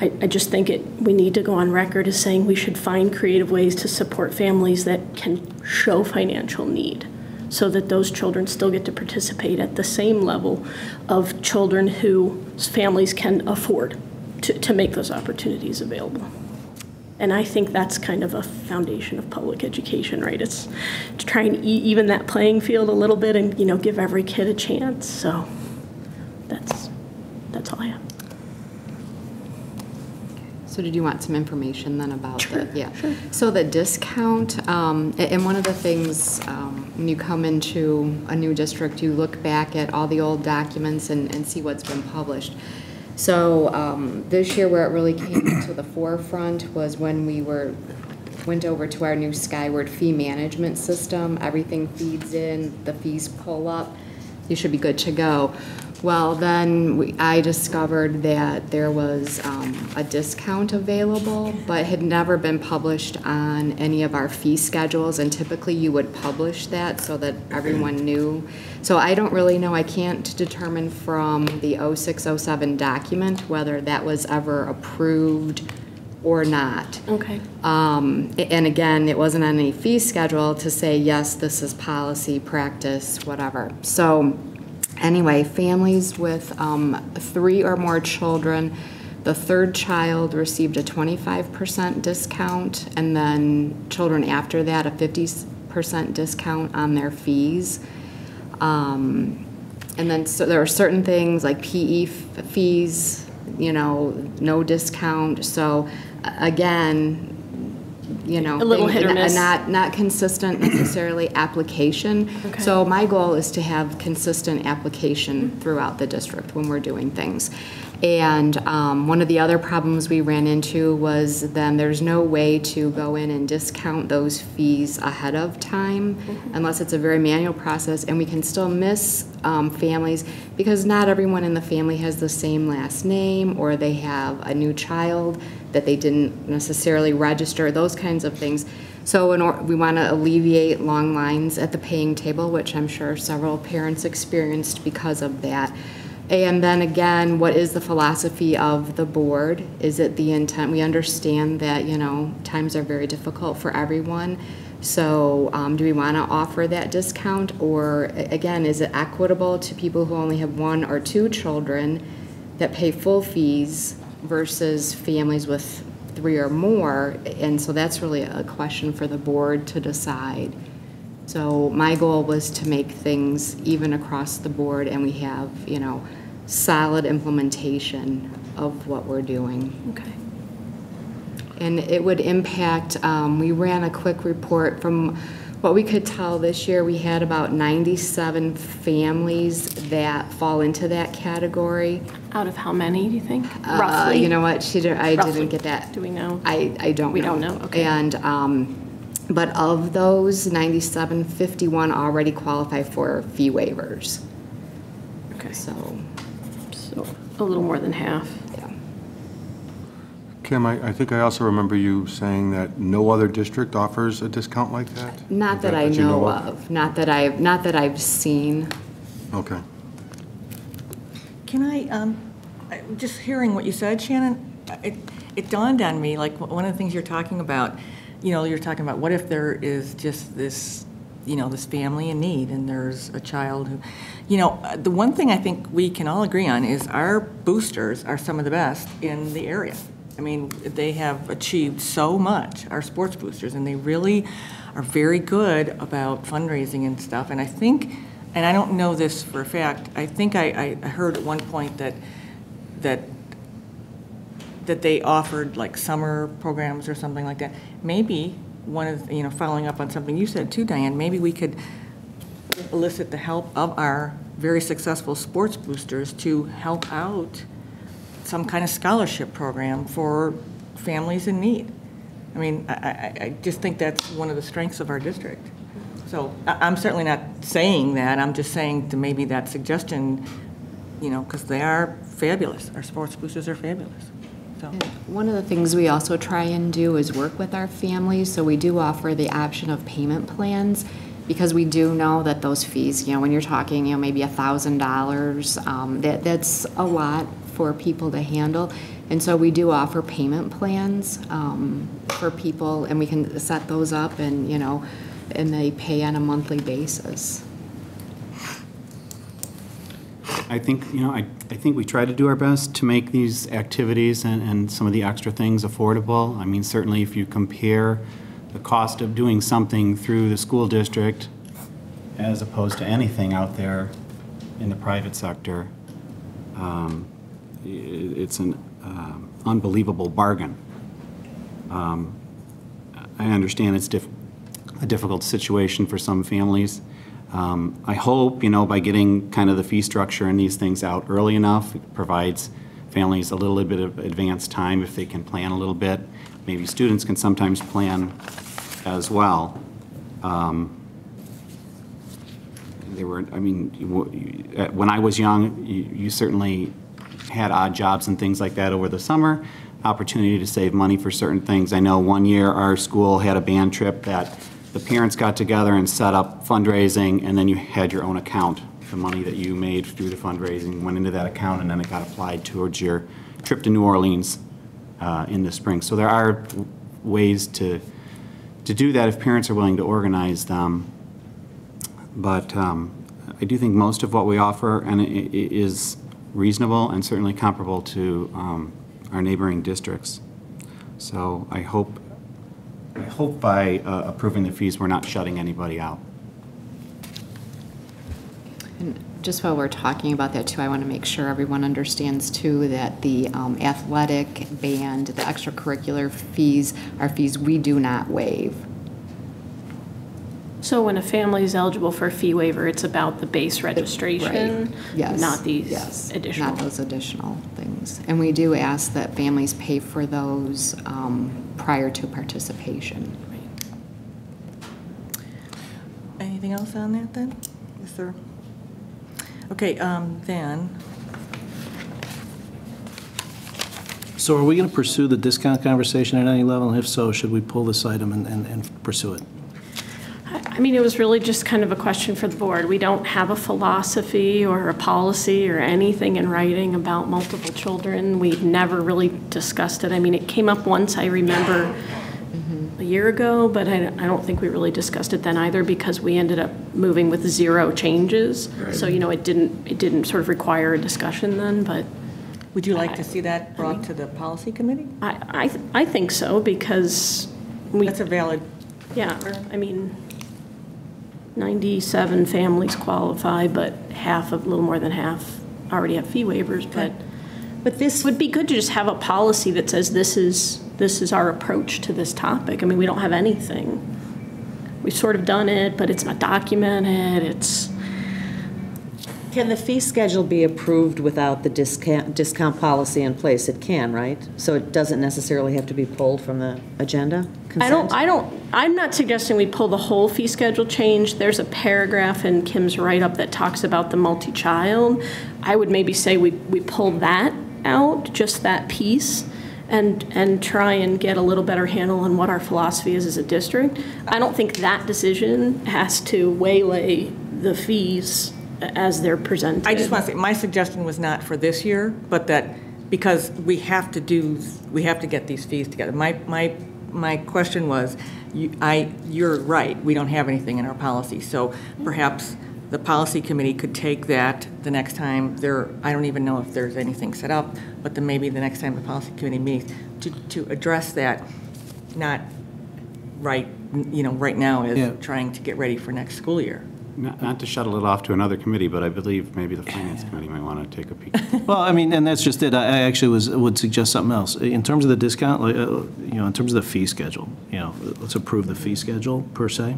Speaker 18: I just think we need to go on record as saying we should find creative ways to support families that can show financial need so that those children still get to participate at the same level of children whose families can afford to make those opportunities available. And I think that's kind of a foundation of public education, right? It's to try and even that playing field a little bit and, give every kid a chance. So that's all I have.
Speaker 19: So did you want some information then about
Speaker 18: Sure,
Speaker 19: the,
Speaker 18: sure.
Speaker 19: So the discount, and one of the things, when you come into a new district, you look back at all the old documents and see what's been published. So this year where it really came to the forefront was when we went over to our new Skyward fee management system. Everything feeds in, the fees pull up, you should be good to go. Well, then I discovered that there was a discount available, but had never been published on any of our fee schedules, and typically you would publish that so that everyone knew. So I don't really know, I can't determine from the 06-07 document whether that was ever approved or not.
Speaker 18: Okay.
Speaker 19: And again, it wasn't on any fee schedule to say, yes, this is policy, practice, whatever. So anyway, families with 3 or more children, the third child received a 25% discount, and then children after that, a 50% discount on their fees. And then so there are certain things like PE fees, you know, no discount. So again, you know,
Speaker 18: a little hit or miss.
Speaker 19: Not consistent necessarily application.
Speaker 18: Okay.
Speaker 19: So my goal is to have consistent application throughout the district when we're doing things. And one of the other problems we ran into was then there's no way to go in and discount those fees ahead of time unless it's a very manual process, and we can still miss families because not everyone in the family has the same last name, or they have a new child that they didn't necessarily register, those kinds of things. So we want to alleviate long lines at the paying table, which I'm sure several parents experienced because of that. And then again, what is the philosophy of the board? Is it the intent? We understand that, you know, times are very difficult for everyone. So do we want to offer that discount? Or again, is it equitable to people who only have 1 or 2 children that pay full fees versus families with 3 or more? And so that's really a question for the board to decide. So my goal was to make things even across the board, and we have, you know, solid implementation of what we're doing.
Speaker 18: Okay.
Speaker 19: And it would impact, we ran a quick report. From what we could tell this year, we had about 97 families that fall into that category.
Speaker 18: Out of how many, do you think? Roughly?
Speaker 19: You know what, I
Speaker 18: Roughly.
Speaker 19: didn't get that.
Speaker 18: Do we know?
Speaker 19: I don't know.
Speaker 18: We don't know, okay.
Speaker 19: And, but of those 97, 51 already qualify for fee waivers.
Speaker 18: Okay.
Speaker 19: So
Speaker 18: a little more than half.
Speaker 19: Yeah.
Speaker 8: Kim, I think I also remember you saying that no other district offers a discount like that?
Speaker 19: Not that I
Speaker 8: you
Speaker 19: know of. Not that I've seen.
Speaker 8: Okay.
Speaker 1: Can just hearing what you said, Shannon, it dawned on me, like one of the things you're talking about, you know, you're talking about what if there is just this, you know, this family in need and there's a child who, you know, the one thing I think we can all agree on is our boosters are some of the best in the area. I mean, they have achieved so much, our sports boosters, and they really are very good about fundraising and stuff. And I think, and I don't know this for a fact, I think I heard at one point that they offered like summer programs or something like that. Maybe one of, you know, following up on something you said too, Diane, maybe we could elicit the help of our very successful sports boosters to help out some kind of scholarship program for families in need. I mean, I just think that's one of the strengths of our district. So I'm certainly not saying that, I'm just saying to maybe that suggestion, you know, because they are fabulous. Our sports boosters are fabulous. So.
Speaker 19: One of the things we also try and do is work with our families, so we do offer the option of payment plans, because we do know that those fees, you know, when you're talking, you know, maybe $1,000, that's a lot for people to handle. And so we do offer payment plans for people, and we can set those up, and, you know, and they pay on a monthly basis.
Speaker 20: I think, you know, I think we try to do our best to make these activities and some of the extra things affordable. I mean, certainly if you compare the cost of doing something through the school district as opposed to anything out there in the private sector, it's an unbelievable bargain. I understand it's a difficult situation for some families. I hope, you know, by getting kind of the fee structure and these things out early enough, it provides families a little bit of advanced time if they can plan a little bit. Maybe students can sometimes plan as well. When I was young, you certainly had odd jobs and things like that over the summer, opportunity to save money for certain things. I know one year our school had a band trip that the parents got together and set up fundraising, and then you had your own account. The money that you made through the fundraising went into that account, and then it got applied towards your trip to New Orleans in the spring. So there are ways to do that if parents are willing to organize them. But I do think most of what we offer is reasonable and certainly comparable to our neighboring districts. So I hope by approving the fees, we're not shutting anybody out.
Speaker 19: And just while we're talking about that too, I want to make sure everyone understands too that the athletic, band, the extracurricular fees are fees we do not waive.
Speaker 18: So when a family is eligible for a fee waiver, it's about the base registration,
Speaker 19: Right. Yes.
Speaker 18: not these
Speaker 19: Yes.
Speaker 18: additional.
Speaker 19: Not those additional things. And we do ask that families pay for those prior to participation.
Speaker 1: Anything else on that then? Yes, sir. Okay, then,
Speaker 3: So are we going to pursue the discount conversation at any level? And if so, should we pull this item and pursue it?
Speaker 18: I mean, it was really just kind of a question for the board. We don't have a philosophy or a policy or anything in writing about multiple children. We've never really discussed it. I mean, it came up once, I remember, a year ago, but I don't think we really discussed it then either because we ended up moving with 0 changes.
Speaker 1: Right.
Speaker 18: So, you know, it didn't sort of require a discussion then, but.
Speaker 1: would you like to see that brought to the policy committee?
Speaker 18: I think so because
Speaker 1: That's a valid.
Speaker 18: Yeah, I mean, 97 families qualify, but a little more than half already have fee waivers. But this would be good to just have a policy that says this is our approach to this topic. I mean, we don't have anything. We've sort of done it, but it's not documented.
Speaker 9: Can the fee schedule be approved without the discount policy in place? It can, right? So it doesn't necessarily have to be pulled from the agenda? Consent?
Speaker 18: I'm not suggesting we pull the whole fee schedule change. There's a paragraph in Kim's write-up that talks about the multi-child. I would maybe say we pull that out, just that piece, and try and get a little better handle on what our philosophy is as a district. I don't think that decision has to waylay the fees as they're presented.
Speaker 1: I just want to say, my suggestion was not for this year, but that because we have to get these fees together. My question was, you're right, we don't have anything in our policy, so perhaps the policy committee could take that the next time I don't even know if there's anything set up, but then maybe the next time the policy committee meets to address that, not right now is trying to get ready for next school year.
Speaker 20: Not to shuttle it off to another committee, but I believe maybe the Finance Committee might want to take a peek.
Speaker 3: Well, I mean, and that's just it. I actually would suggest something else. In terms of the discount, in terms of the fee schedule, let's approve the fee schedule per se.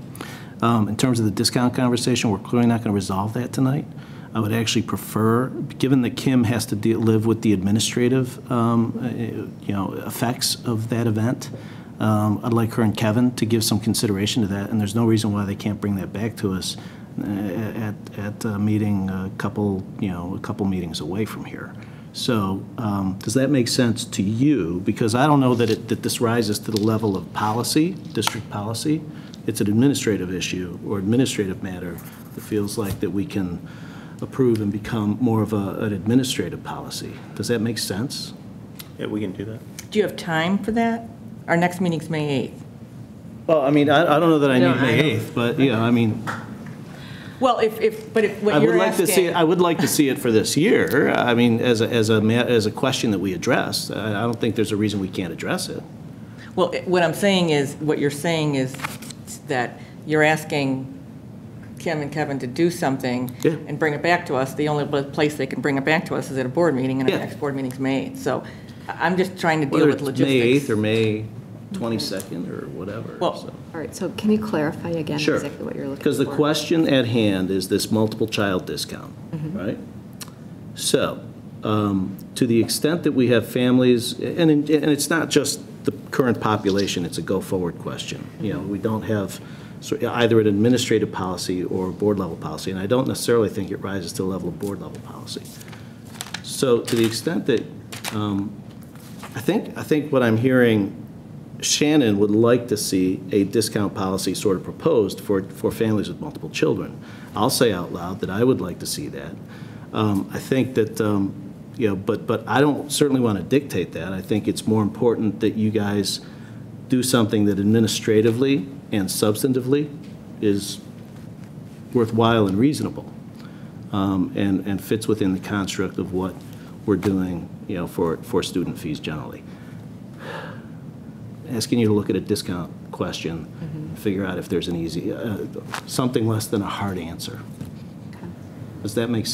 Speaker 3: In terms of the discount conversation, we're clearly not going to resolve that tonight. I would actually prefer, given that Kim has to live with the administrative, effects of that event, I'd like her and Kevin to give some consideration to that, and there's no reason why they can't bring that back to us at a meeting a couple meetings away from here. So does that make sense to you? Because I don't know that this rises to the level of policy, district policy. It's an administrative issue or administrative matter that feels like that we can approve and become more of an administrative policy. Does that make sense?
Speaker 11: Yeah, we can do that.
Speaker 1: Do you have time for that? Our next meeting's May 8th.
Speaker 3: Well, I mean, I don't know that I need May 8th, but I mean.
Speaker 1: Well, what you're asking.
Speaker 3: I would like to see it for this year. I mean, as a question that we address. I don't think there's a reason we can't address it.
Speaker 1: Well, what I'm saying is, what you're saying is that you're asking Kim and Kevin to do something and bring it back to us. The only place they can bring it back to us is at a board meeting, and our next board meeting's May 8th. So I'm just trying to deal with logistics.
Speaker 3: May 8th or May 22nd or whatever.
Speaker 19: All right, so can you clarify again exactly what you're looking for?
Speaker 3: Because the question at hand is this multiple child discount, right? So to the extent that we have families, and it's not just the current population, it's a go-forward question. We don't have either an administrative policy or a board-level policy, and I don't necessarily think it rises to the level of board-level policy. So to the extent that I think what I'm hearing, Shannon would like to see a discount policy sort of proposed for families with multiple children. I'll say out loud that I would like to see that. I think that But I don't certainly want to dictate that. I think it's more important that you guys do something that administratively and substantively is worthwhile and reasonable, and fits within the construct of what we're doing, for student fees generally. Asking you to look at a discount question, figure out if there's an easy, something less than a hard answer. Does that make,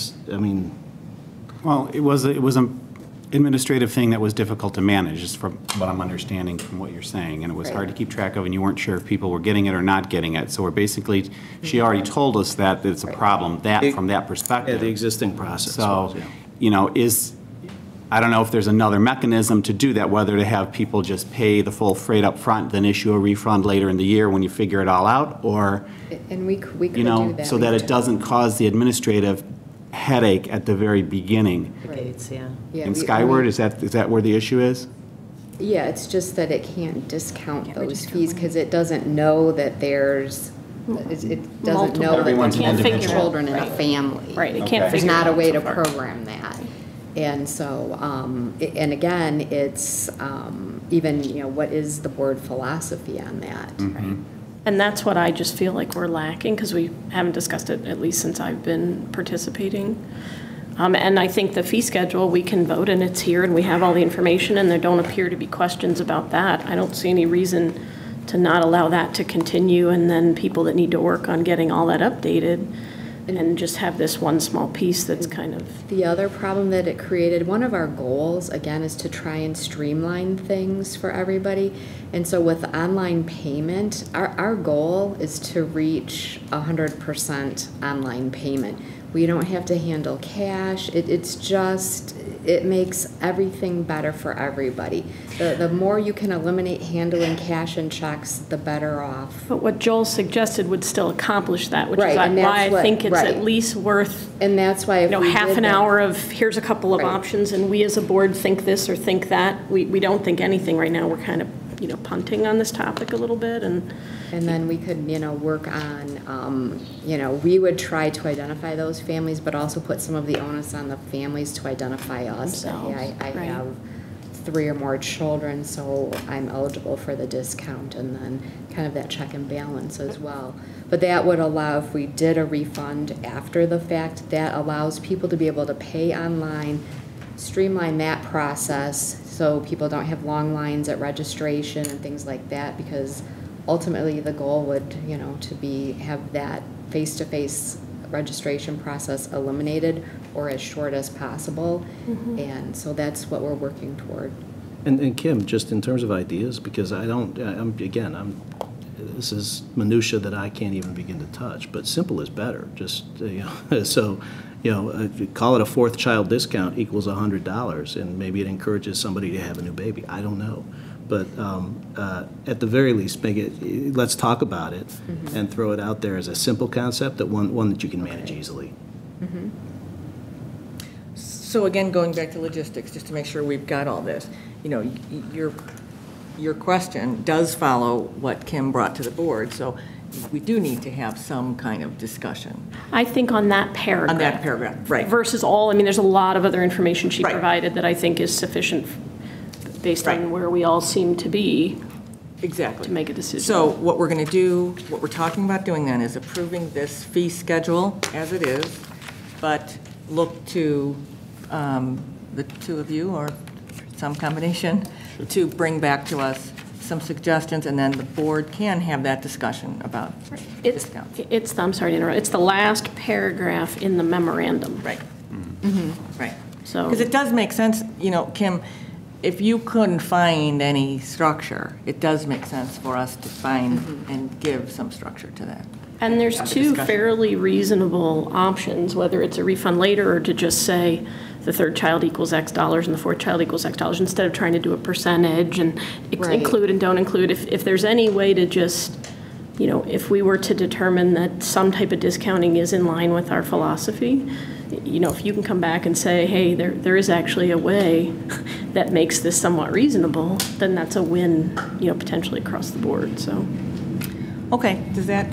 Speaker 20: Well, it was an administrative thing that was difficult to manage, just from what I'm understanding from what you're saying, and it was hard to keep track of, and you weren't sure if people were getting it or not getting it. So we're basically, she already told us that it's a problem from that perspective.
Speaker 3: Yeah, the existing process.
Speaker 20: So, I don't know if there's another mechanism to do that, whether to have people just pay the full freight up front, then issue a refund later in the year when you figure it all out, or,
Speaker 19: And we could do that.
Speaker 20: so that it doesn't cause the administrative headache at the very beginning.
Speaker 9: Gates, yeah.
Speaker 20: In Skyward, is that where the issue is?
Speaker 19: Yeah, it's just that it can't discount those fees because it doesn't know that there's, it doesn't know that
Speaker 20: Everyone's
Speaker 19: there's multiple
Speaker 20: individual.
Speaker 19: children in a family.
Speaker 18: Right, it can't
Speaker 19: There's
Speaker 18: figure
Speaker 19: not
Speaker 18: it
Speaker 19: a
Speaker 18: out
Speaker 19: way
Speaker 18: so
Speaker 19: to
Speaker 18: far.
Speaker 19: program that. And so, and again, it's even, what is the board philosophy on that?
Speaker 20: Mm-hmm.
Speaker 18: And that's what I just feel like we're lacking, because we haven't discussed it, at least since I've been participating. And I think the fee schedule, we can vote and it's here and we have all the information and there don't appear to be questions about that. I don't see any reason to not allow that to continue, and then people that need to work on getting all that updated and just have this one small piece that's kind of.
Speaker 19: The other problem that it created, one of our goals, again, is to try and streamline things for everybody. And so with online payment, our goal is to reach 100% online payment. We don't have to handle cash. It makes everything better for everybody. The more you can eliminate handling cash and checks, the better off.
Speaker 18: But what Joel suggested would still accomplish that, which
Speaker 19: Right,
Speaker 18: is
Speaker 19: and
Speaker 18: why
Speaker 19: that's
Speaker 18: I think it's
Speaker 19: right.
Speaker 18: at least worth,
Speaker 19: And that's why if we
Speaker 18: half
Speaker 19: did
Speaker 18: an
Speaker 19: that-
Speaker 18: hour of, here's a couple of options, and we as a board think this or think that. We don't think anything right now. We're kind of, punting on this topic a little bit, and
Speaker 19: then we could, work on, we would try to identify those families, but also put some of the onus on the families to identify us. That, hey, I
Speaker 18: Right.
Speaker 19: have 3 or more children, so I'm eligible for the discount, and then kind of that check and balance as well. But that would allow, if we did a refund after the fact, that allows people to be able to pay online, streamline that process so people don't have long lines at registration and things like that, because ultimately the goal would, to have that face-to-face registration process eliminated or as short as possible. And so that's what we're working toward.
Speaker 3: And Kim, just in terms of ideas, because this is minutia that I can't even begin to touch, but simple is better. Just, call it a 4th child discount equals $100, and maybe it encourages somebody to have a new baby. I don't know. But at the very least, let's talk about it and throw it out there as a simple concept, one that you can manage easily.
Speaker 1: So again, going back to logistics, just to make sure we've got all this, your question does follow what Kim brought to the board, so we do need to have some kind of discussion.
Speaker 18: I think on that paragraph.
Speaker 1: On that paragraph, right.
Speaker 18: Versus there's a lot of other information she provided that I think is sufficient based on where we all seem to be.
Speaker 1: Exactly.
Speaker 18: To make a decision.
Speaker 1: So what we're going to do, what we're talking about doing then is approving this fee schedule as it is, but look to the two of you or some combination to bring back to us some suggestions, and then the board can have that discussion about discounts.
Speaker 18: I'm sorry to interrupt. It's the last paragraph in the memorandum.
Speaker 1: Right. Right.
Speaker 18: So.
Speaker 1: Because it does make sense, Kim, if you couldn't find any structure, it does make sense for us to find and give some structure to that.
Speaker 18: And there's
Speaker 1: Have a
Speaker 18: two
Speaker 1: discussion.
Speaker 18: fairly reasonable options, whether it's a refund later or to just say the 3rd child equals X dollars and the 4th child equals X dollars, instead of trying to do a percentage and include and don't include. If there's any way to just, if we were to determine that some type of discounting is in line with our philosophy, if you can come back and say, hey, there is actually a way that makes this somewhat reasonable, then that's a win, potentially across the board, so.
Speaker 1: Okay, does that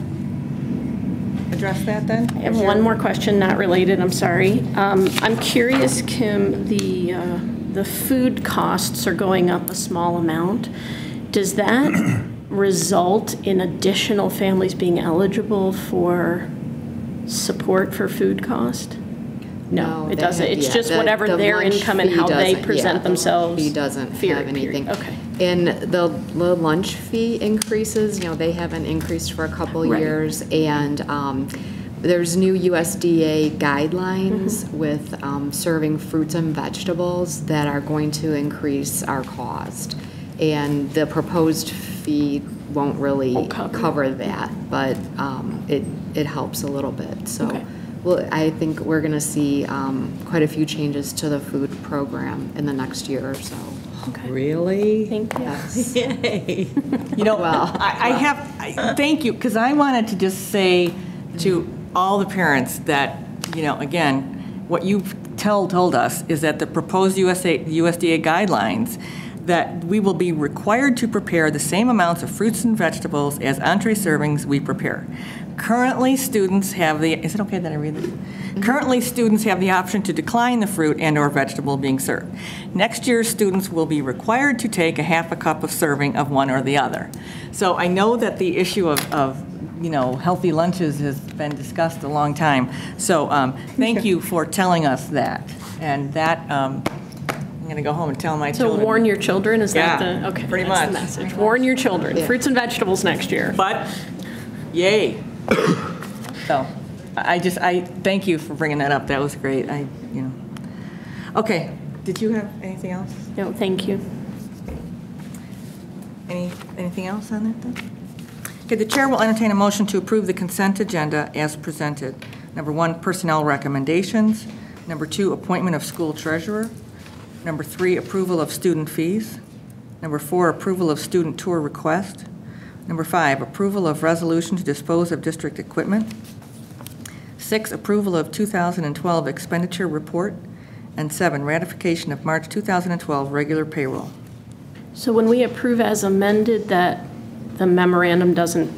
Speaker 1: address that then?
Speaker 18: I have one more question, not related, I'm sorry. I'm curious, Kim, the food costs are going up a small amount. Does that result in additional families being eligible for support for food cost? No, it doesn't. It's just whatever their income and how they present themselves.
Speaker 19: He doesn't have anything.
Speaker 18: Okay.
Speaker 19: And the lunch fee increases, they haven't increased for a couple years, and there's new USDA guidelines with serving fruits and vegetables that are going to increase our cost. And the proposed fee won't really cover that, but it helps a little bit. So. Well, I think we're going to see quite a few changes to the food program in the next year or so.
Speaker 9: Okay. Really?
Speaker 18: Thank you.
Speaker 9: Yes. Yay.
Speaker 1: Thank you, because I wanted to just say to all the parents that, again, what you've told us is that the proposed USDA guidelines that we will be required to prepare the same amounts of fruits and vegetables as entree servings we prepare. Currently, students have the, is it okay that I read this? Currently, students have the option to decline the fruit and or vegetable being served. Next year, students will be required to take a half a cup of serving of one or the other. So I know that the issue of healthy lunches has been discussed a long time. So thank you for telling us that. And that, I'm going to go home and tell my children.
Speaker 18: So warn your children, is that
Speaker 1: Yeah,
Speaker 18: okay?
Speaker 1: pretty
Speaker 18: That's
Speaker 1: much.
Speaker 18: the message. Warn your children.
Speaker 1: Yeah.
Speaker 18: Fruits and vegetables next year.
Speaker 1: But, yay. So, I thank you for bringing that up. That was great. Okay. Did you have anything else?
Speaker 18: No, thank you.
Speaker 1: Anything else on that then? Okay, the chair will entertain a motion to approve the consent agenda as presented. Number 1, personnel recommendations. Number 2, appointment of school treasurer. Number 3, approval of student fees. Number 4, approval of student tour request. Number 5, approval of resolution to dispose of district equipment. 6, approval of 2012 expenditure report. And 7, ratification of March 2012 regular payroll.
Speaker 18: So when we approve as amended, that the memorandum doesn't,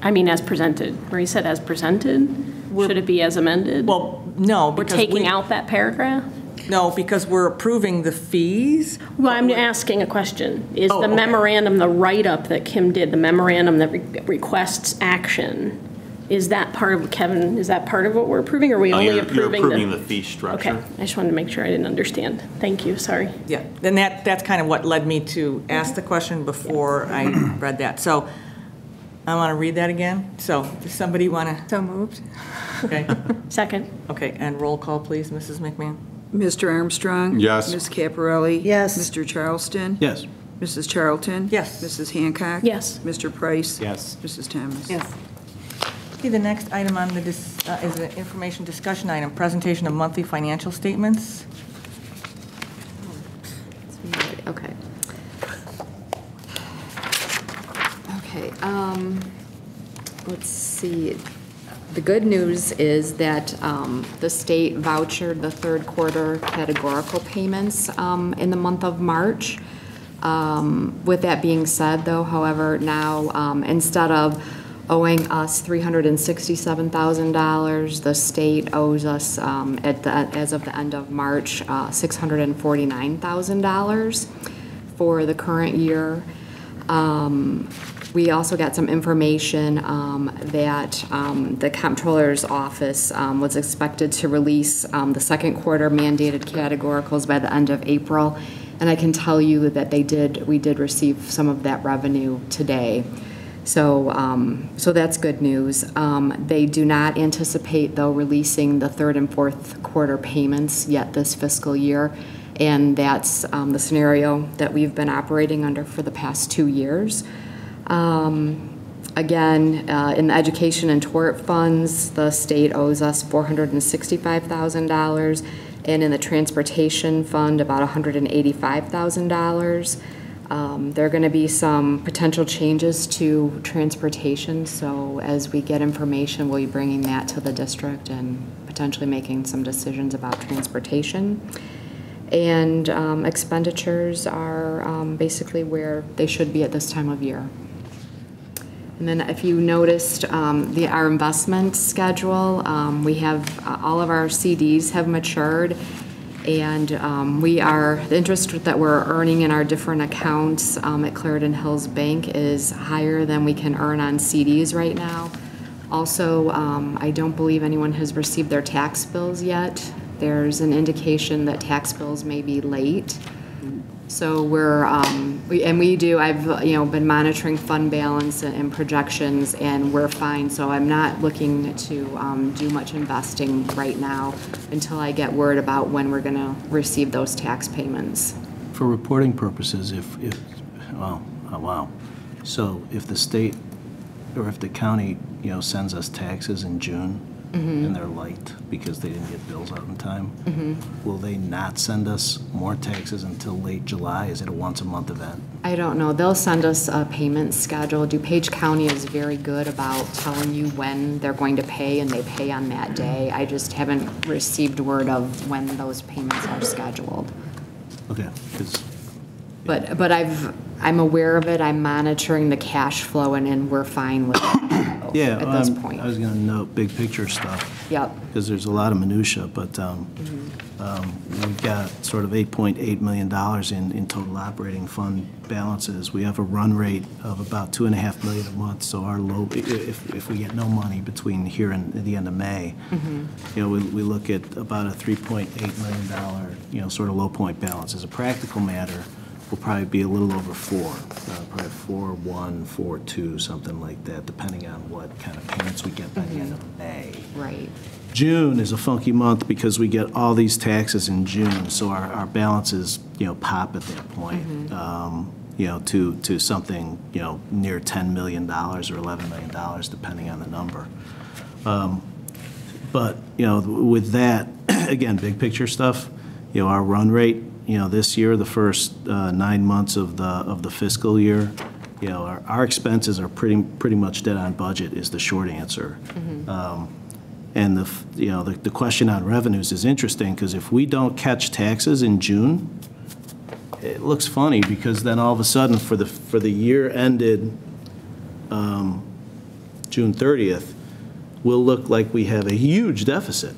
Speaker 18: as presented, where he said as presented, should it be as amended?
Speaker 1: Well, no.
Speaker 18: We're taking out that paragraph?
Speaker 1: No, because we're approving the fees.
Speaker 18: Well, I'm asking a question. Is the memorandum, the write-up that Kim did, the memorandum that requests action, is that part of, Kevin, is that part of what we're approving, or are we only approving
Speaker 11: You're approving the fee structure.
Speaker 18: Okay, I just wanted to make sure I didn't understand. Thank you, sorry.
Speaker 1: Yeah, then that's kind of what led me to ask the question before I read that. So I want to read that again. So does somebody want to?
Speaker 10: So moved.
Speaker 1: Okay.
Speaker 18: Second.
Speaker 1: Okay, and roll call, please, Mrs. McMahon.
Speaker 2: Mr. Armstrong?
Speaker 8: Yes.
Speaker 2: Ms. Caparelli?
Speaker 17: Yes.
Speaker 2: Mr. Charleston?
Speaker 3: Yes.
Speaker 2: Mrs. Charlton?
Speaker 1: Yes.
Speaker 2: Mrs. Hancock?
Speaker 18: Yes.
Speaker 2: Mr. Price?
Speaker 20: Yes.
Speaker 2: Mrs. Thomas?
Speaker 1: Yes. Okay, the next item on the is an information discussion item, presentation of monthly financial statements.
Speaker 19: Okay. Okay, let's see. The good news is that the state vouchered the third quarter categorical payments in the month of March. With that being said, though, however, now instead of owing us $367,000, the state owes us, as of the end of March, $649,000 for the current year. We also got some information that the comptroller's office was expected to release the second quarter mandated categoricals by the end of April, and I can tell you that we did receive some of that revenue today. So that's good news. They do not anticipate, though, releasing the third and fourth quarter payments yet this fiscal year, and that's the scenario that we've been operating under for the past 2 years. Again, in the education and tort funds, the state owes us $465,000, and in the transportation fund, about $185,000. There are going to be some potential changes to transportation, so as we get information, we'll be bringing that to the district and potentially making some decisions about transportation. And expenditures are basically where they should be at this time of year. And then if you noticed our investment schedule, we have all of our CDs have matured, and the interest that we're earning in our different accounts at Clarendon Hills Bank is higher than we can earn on CDs right now. Also, I don't believe anyone has received their tax bills yet. There's an indication that tax bills may be late. So I've been monitoring fund balance and projections, and we're fine. So I'm not looking to do much investing right now until I get word about when we're going to receive those tax payments.
Speaker 3: For reporting purposes, so if the state or if the county, sends us taxes in June, and they're light because they didn't get bills out in time, will they not send us more taxes until late July? Is it a once-a-month event?
Speaker 19: I don't know. They'll send us a payment schedule. DuPage County is very good about telling you when they're going to pay, and they pay on that day. I just haven't received word of when those payments are scheduled.
Speaker 3: Okay.
Speaker 19: But I'm aware of it. I'm monitoring the cash flow, and we're fine with it at this point.
Speaker 3: I was going to note big picture stuff.
Speaker 19: Yep.
Speaker 3: Because there's a lot of minutia, but we've got sort of $8.8 million in total operating fund balances. We have a run rate of about $2.5 million a month. So our low, if we get no money between here and the end of May, we look at about a $3.8 million, sort of low point balance. As a practical matter, will probably be a little over 4, probably 4.1, 4.2, something like that, depending on what kind of payments we get by the end of May.
Speaker 19: Right.
Speaker 3: June is a funky month because we get all these taxes in June, so our balances, pop at that point, to something, near $10 million or $11 million, depending on the number. But, with that, again, big picture stuff, our run rate, this year, the first 9 months of the fiscal year, our expenses are pretty much dead on budget is the short answer. And the question on revenues is interesting because if we don't catch taxes in June, it looks funny because then all of a sudden for the year ended June 30th, we'll look like we have a huge deficit.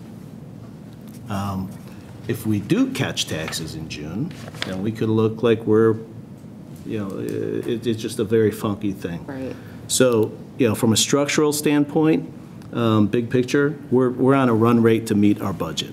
Speaker 3: If we do catch taxes in June, then we could look like we're, it's just a very funky thing.
Speaker 19: Right.
Speaker 3: So, from a structural standpoint, big picture, we're on a run rate to meet our budget.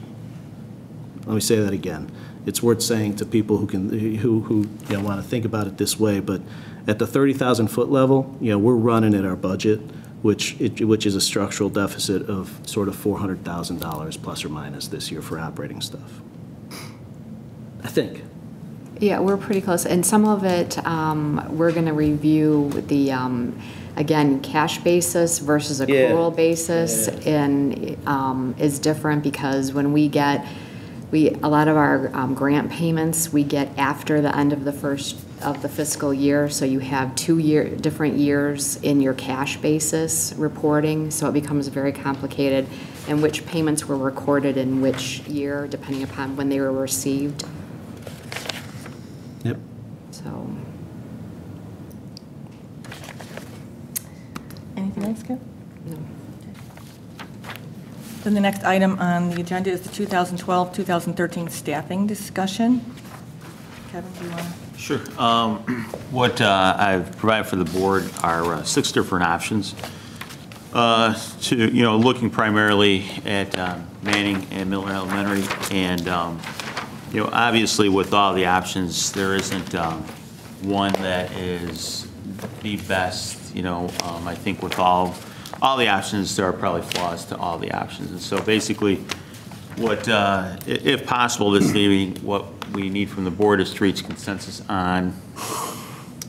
Speaker 3: Let me say that again. It's worth saying to people who want to think about it this way, but at the 30,000-foot level, we're running at our budget, which is a structural deficit of sort of $400,000 plus or minus this year for operating stuff. I think.
Speaker 19: Yeah, we're pretty close. And some of it, we're going to review the, again, cash basis versus accrual basis, and is different because when we get, a lot of our grant payments, we get after the end of the first of the fiscal year, so you have different years in your cash basis reporting, so it becomes very complicated, and which payments were recorded in which year, depending upon when they were received.
Speaker 3: Yep.
Speaker 19: So.
Speaker 1: Anything else, Kev?
Speaker 19: No.
Speaker 1: Then the next item on the agenda is the 2012-2013 staffing discussion. Kevin, do you want to?
Speaker 11: Sure. What I've provided for the board are 6 different options to, looking primarily at Manning and Milton Elementary. And, obviously with all the options, there isn't one that is the best. I think with all the options, there are probably flaws to all the options. And so basically, what, if possible, this evening, what we need from the board is to reach consensus on,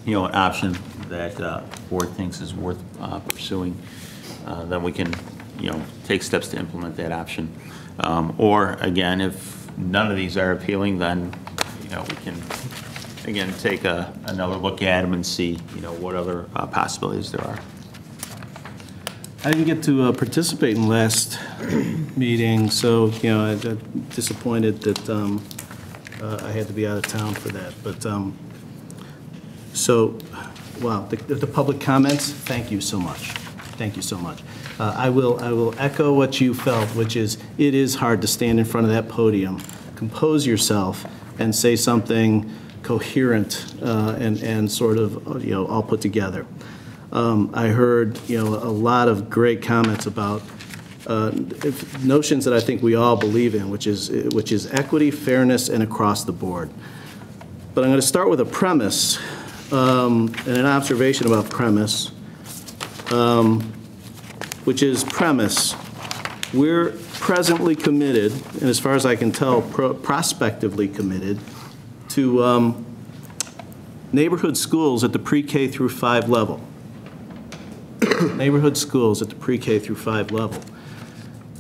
Speaker 11: an option that the board thinks is worth pursuing. Then we can, take steps to implement that option. Or again, if none of these are appealing, then, we can, again, take another look at them and see, what other possibilities there are.
Speaker 3: I didn't get to participate in last meeting, so, I'm disappointed that I had to be out of town for that. But so wow, the public comments, thank you so much. Thank you so much. I will echo what you felt, which is it is hard to stand in front of that podium, compose yourself, and say something coherent and sort of, all put together. I heard, a lot of great comments about notions that I think we all believe in, which is equity, fairness, and across the board. But I'm going to start with a premise and an observation about premise, which is premise. We're presently committed, and as far as I can tell, prospectively committed to neighborhood schools at the pre-K through 5 level. Neighborhood schools at the pre-K through 5 level.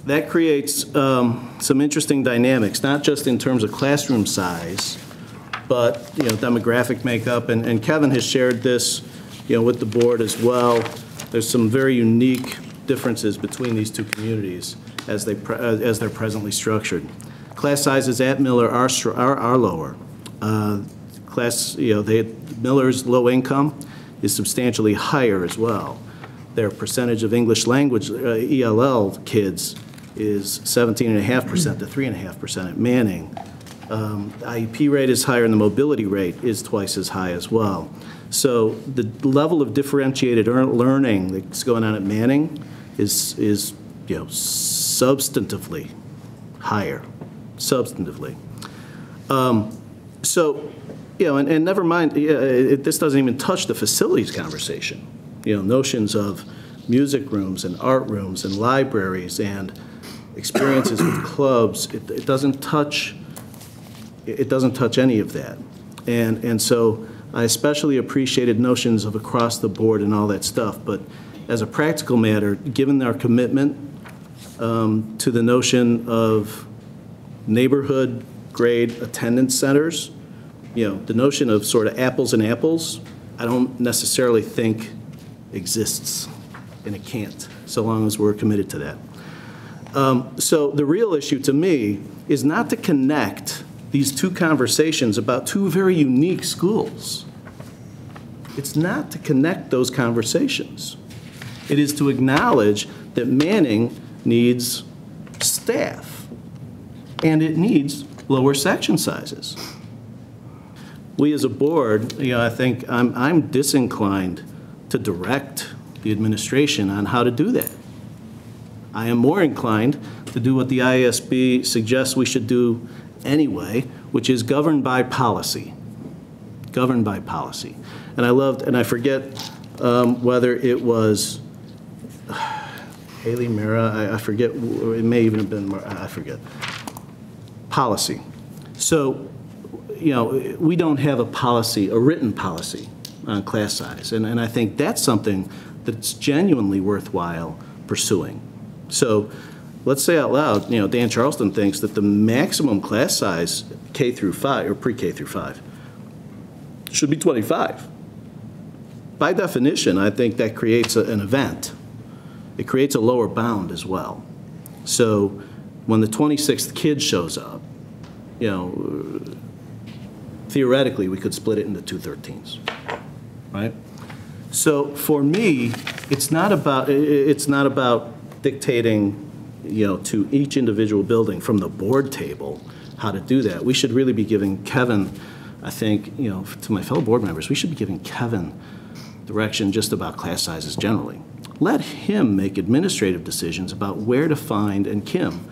Speaker 3: That creates some interesting dynamics, not just in terms of classroom size, but demographic makeup. And Kevin has shared this with the board as well. There's some very unique differences between these two communities as they're presently structured. Class sizes at Miller are lower. Miller's low income is substantially higher as well. Their percentage of English language ELL kids is 17.5% to 3.5% at Manning. IEP rate is higher and the mobility rate is twice as high as well. So the level of differentiated learning that's going on at Manning is substantively higher, substantively. And never mind, this doesn't even touch the facilities conversation. Notions of music rooms and art rooms and libraries and experiences with clubs. It doesn't touch any of that. And so I especially appreciated notions of across the board and all that stuff. But as a practical matter, given our commitment to the notion of neighborhood grade attendance centers, the notion of sort of apples and apples, I don't necessarily think exists, and it can't, so long as we're committed to that. So the real issue to me is not to connect these two conversations about two very unique schools. It's not to connect those conversations. It is to acknowledge that Manning needs staff, and it needs lower section sizes. We as a board, I think I'm disinclined to direct the administration on how to do that. I am more inclined to do what the IASB suggests we should do anyway, which is govern by policy. Govern by policy. And I forget whether it was Haley Mira, I forget, it may even have been, I forget. Policy. So, we don't have a written policy on class size. And I think that's something that's genuinely worthwhile pursuing. So let's say out loud, Dan Charleston thinks that the maximum class size K through 5, or pre-K through 5, should be 25. By definition, I think that creates an event. It creates a lower bound as well. So when the 26th kid shows up, theoretically, we could split it into 2 13s, right? So for me, it's not about dictating, to each individual building from the board table how to do that. We should really be giving Kevin, I think, to my fellow board members, we should be giving Kevin direction just about class sizes generally. Let him make administrative decisions about where to find, and Kim,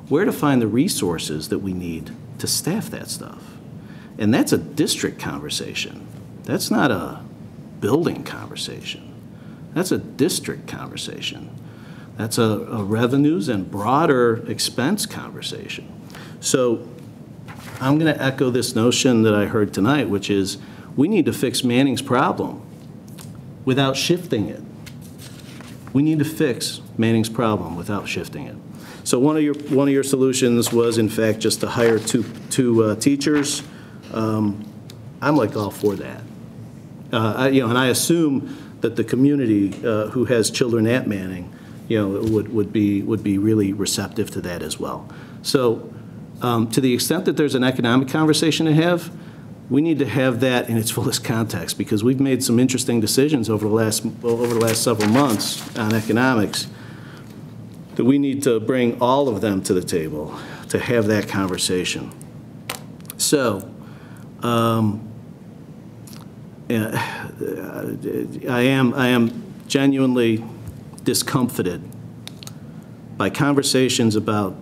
Speaker 3: where to find the resources that we need to staff that stuff. And that's a district conversation. That's not a building conversation. That's a district conversation. That's a revenues and broader expense conversation. So I'm going to echo this notion that I heard tonight, which is we need to fix Manning's problem without shifting it. We need to fix Manning's problem without shifting it. So one of your solutions was, in fact, just to hire two teachers. I'm like all for that. And I assume that the community who has children at Manning, would be really receptive to that as well. So to the extent that there's an economic conversation to have, we need to have that in its fullest context, because we've made some interesting decisions over the last several months on economics that we need to bring all of them to the table to have that conversation. So, I am genuinely discomfited by conversations about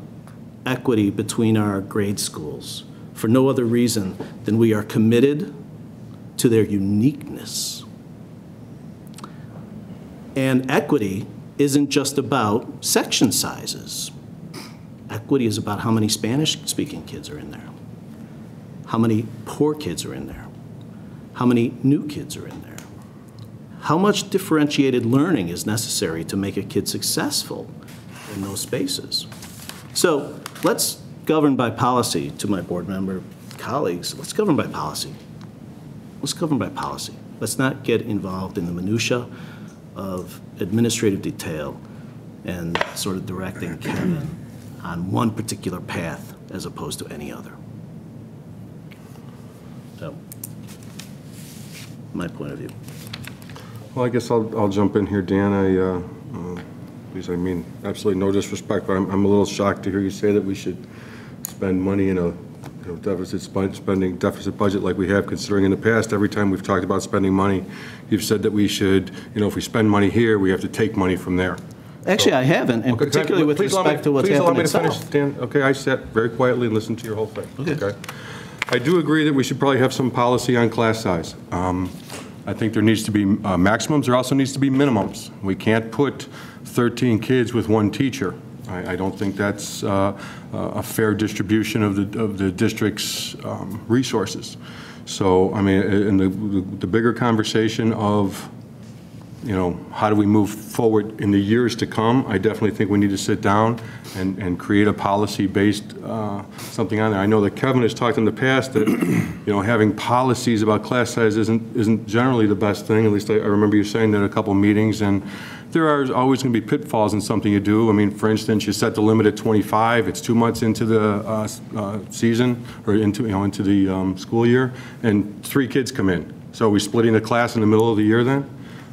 Speaker 3: equity between our grade schools for no other reason than we are committed to their uniqueness. And equity isn't just about section sizes. Equity is about how many Spanish-speaking kids are in there, how many poor kids are in there, how many new kids are in there, how much differentiated learning is necessary to make a kid successful in those spaces. So let's govern by policy. To my board member colleagues, let's govern by policy. Let's govern by policy. Let's not get involved in the minutia of administrative detail and sort of directing Kevin on one particular path as opposed to any other. So, my point of view.
Speaker 8: Well, I guess I'll jump in here, Dan. Please, I mean, absolutely no disrespect, but I'm a little shocked to hear you say that we should spend money in a deficit budget like we have, considering in the past, every time we've talked about spending money, you've said that we should, if we spend money here, we have to take money from there.
Speaker 3: Actually, I haven't, and particularly with respect to what's happening
Speaker 8: Please allow me to finish, Dan. Okay, I sat very quietly and listened to your whole thing. Okay. I do agree that we should probably have some policy on class size. I think there needs to be maximums. There also needs to be minimums. We can't put 13 kids with one teacher. I don't think that's a fair distribution of the district's resources. So, I mean, in the bigger conversation of, how do we move forward in the years to come, I definitely think we need to sit down and create a policy-based something on there. I know that Kevin has talked in the past that, having policies about class size isn't generally the best thing. At least I remember you saying that at a couple meetings, and there are always going to be pitfalls in something you do. I mean, for instance, you set the limit at 25. It's 2 months into the season, or into the school year, and 3 kids come in. So are we splitting the class in the middle of the year then?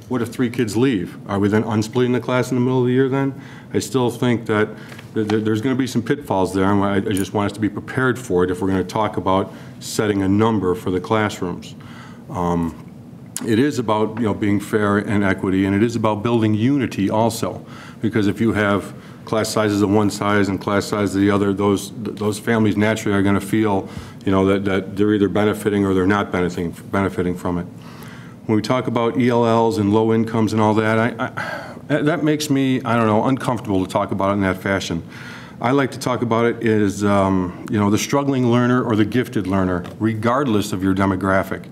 Speaker 8: What if 3 kids leave? Are we then unsplitting the class in the middle of the year then? I still think that there's going to be some pitfalls there, and I just want us to be prepared for it if we're going to talk about setting a number for the classrooms. It is about being fair and equity, and it is about building unity also, because if you have class sizes of one size and class sizes of the other, those families naturally are going to feel that they're either benefiting or they're not benefiting from it. When we talk about ELLs and low incomes and all that, that makes me, uncomfortable to talk about it in that fashion. I like to talk about it as, the struggling learner or the gifted learner, regardless of your demographic.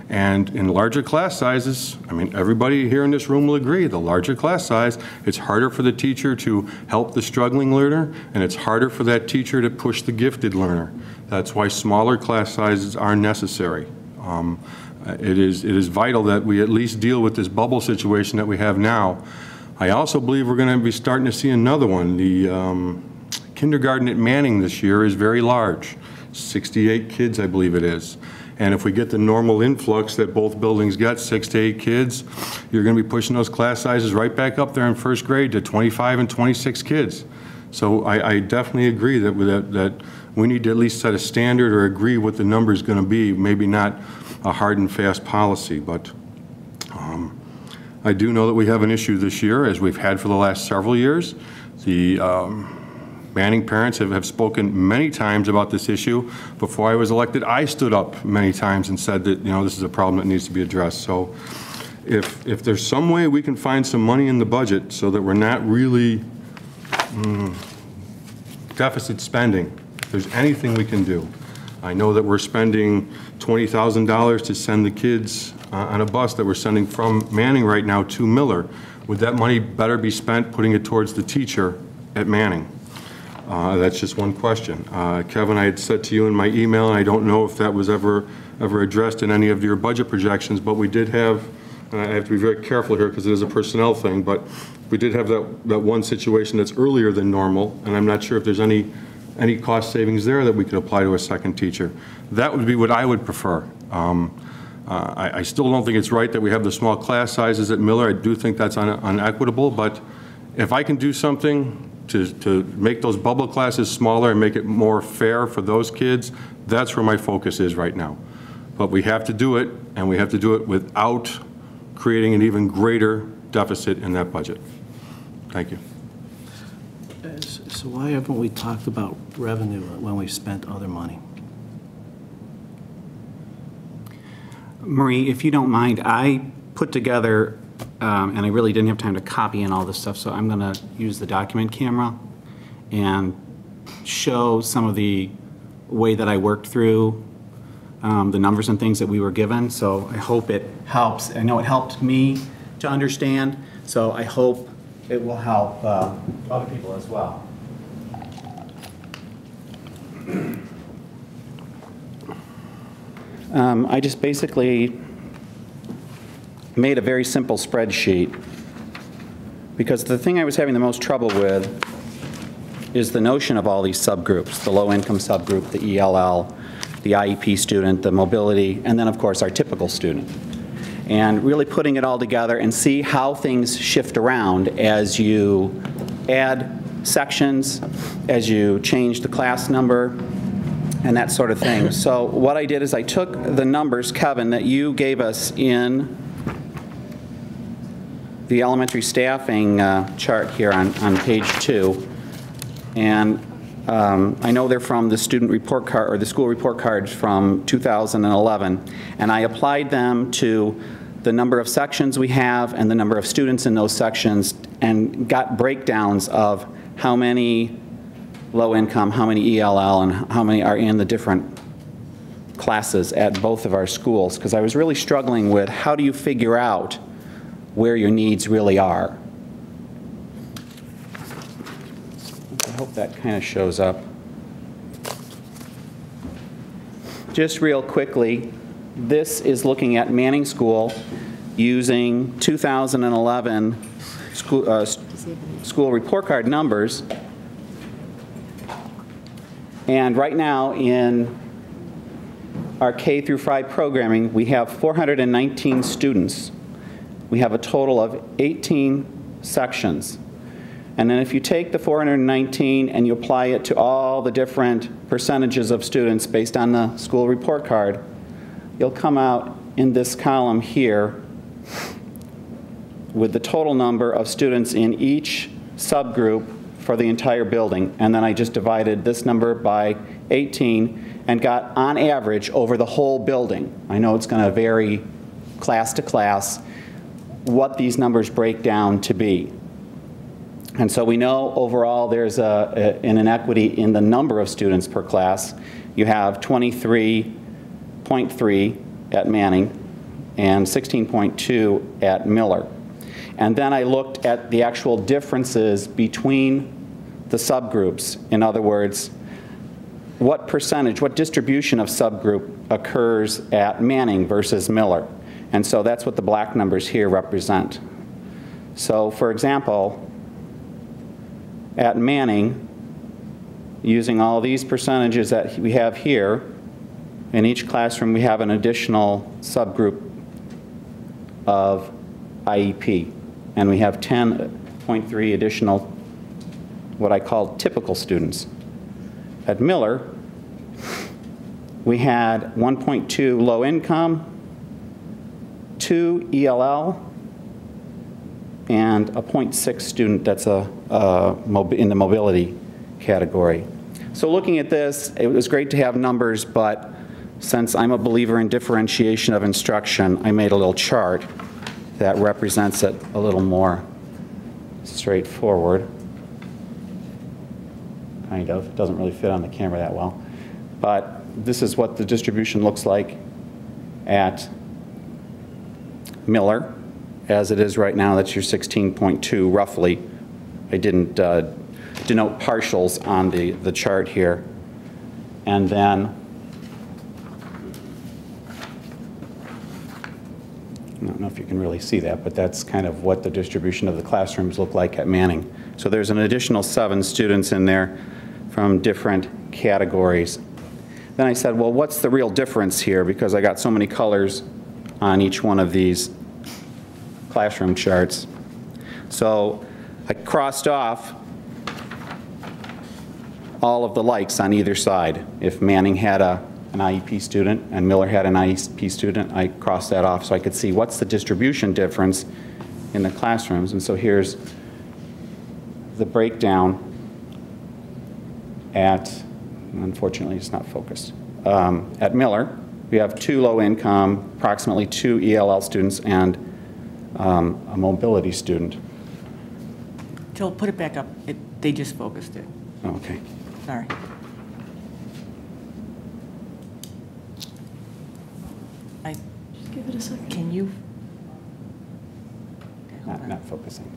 Speaker 8: And in larger class sizes, I mean, everybody here in this room will agree, the larger class size, it's harder for the teacher to help the struggling learner, and it's harder for that teacher to push the gifted learner. That's why smaller class sizes are necessary. It is vital that we at least deal with this bubble situation that we have now. I also believe we're going to be starting to see another one. The kindergarten at Manning this year is very large, 68 kids, I believe it is. And if we get the normal influx that both buildings get, 6 to 8 kids, you're going to be pushing those class sizes right back up there in first grade to 25 and 26 kids. So I definitely agree that we need to at least set a standard or agree what the number is going to be, maybe not a hard and fast policy, but I do know that we have an issue this year, as we've had for the last several years. The Manning parents have spoken many times about this issue. Before I was elected, I stood up many times and said that, this is a problem that needs to be addressed. So if there's some way we can find some money in the budget so that we're not really deficit spending, if there's anything we can do. I know that we're spending $20,000 to send the kids on a bus that we're sending from Manning right now to Miller. Would that money better be spent putting it towards the teacher at Manning? That's just one question. Kevin, I had said to you in my email, and I don't know if that was ever addressed in any of your budget projections, but we did have, and I have to be very careful here because it is a personnel thing, but we did have that one situation that's earlier than normal, and I'm not sure if there's any cost savings there that we could apply to a second teacher. That would be what I would prefer, I still don't think it's right that we have the small class sizes at Miller. I do think that's unequitable, but if I can do something to make those bubble classes smaller and make it more fair for those kids, that's where my focus is right now. But we have to do it, and we have to do it without creating an even greater deficit in that budget. Thank you.
Speaker 3: So why haven't we talked about revenue when we've spent other money?
Speaker 20: Marie, if you don't mind, I put together, and I really didn't have time to copy in all this stuff, so I'm going to use the document camera and show some of the way that I worked through the numbers and things that we were given. So I hope it helps. I know it helped me to understand, so I hope it will help other people as well. I just basically made a very simple spreadsheet because the thing I was having the most trouble with is the notion of all these subgroups, the low-income subgroup, the ELL, the IEP student, the mobility, and then, of course, our typical student. And really putting it all together and see how things shift around as you add sections, as you change the class number, and that sort of thing. So what I did is I took the numbers, Kevin, that you gave us in the elementary staffing chart here on page 2, and I know they're from the student report card, or the school report cards from 2011, and I applied them to the number of sections we have and the number of students in those sections, and got breakdowns of how many low income, how many ELL, and how many are in the different classes at both of our schools, because I was really struggling with how do you figure out where your needs really are. I hope that kind of shows up. Just real quickly, this is looking at Manning School using 2011 school report card numbers. And right now in our K through 5 programming, we have 419 students. We have a total of 18 sections. And then if you take the 419 and you apply it to all the different percentages of students based on the school report card, you'll come out in this column here with the total number of students in each subgroup for the entire building. And then I just divided this number by 18 and got, on average, over the whole building. I know it's going to vary class to class what these numbers break down to be. And so we know overall there's an inequity in the number of students per class. You have 23.3 at Manning and 16.2 at Miller. And then I looked at the actual differences between the subgroups. In other words, what percentage, what distribution of subgroup occurs at Manning versus Miller. And so that's what the black numbers here represent. So for example, at Manning, using all these percentages that we have here, in each classroom we have an additional subgroup of IEP. And we have 10.3 additional what I call typical students. At Miller, we had 1.2 low income, 2 ELL, and a 0.6 student that's in the mobility category. So looking at this, it was great to have numbers, but since I'm a believer in differentiation of instruction, I made a little chart that represents it a little more straightforward. Kind of. It doesn't really fit on the camera that well. But this is what the distribution looks like at Miller, as it is right now. That's your 16.2 roughly. I didn't denote partials on the chart here. And then I don't know if you can really see that, but that's kind of what the distribution of the classrooms look like at Manning. So there's an additional 7 students in there from different categories. then I said, well, what's the real difference here? Because I got so many colors on each one of these classroom charts. So I crossed off all of the likes on either side. If Manning had an IEP student and Miller had an IEP student, I crossed that off so I could see what's the distribution difference in the classrooms. And so here's the breakdown at, unfortunately it's not focused, at Miller. We have 2 low income, approximately 2 ELL students, and a mobility student.
Speaker 1: Joel, put it back up. They just focused it.
Speaker 20: Okay.
Speaker 1: Sorry.
Speaker 18: Just give it a second.
Speaker 1: Can you?
Speaker 20: Not focusing.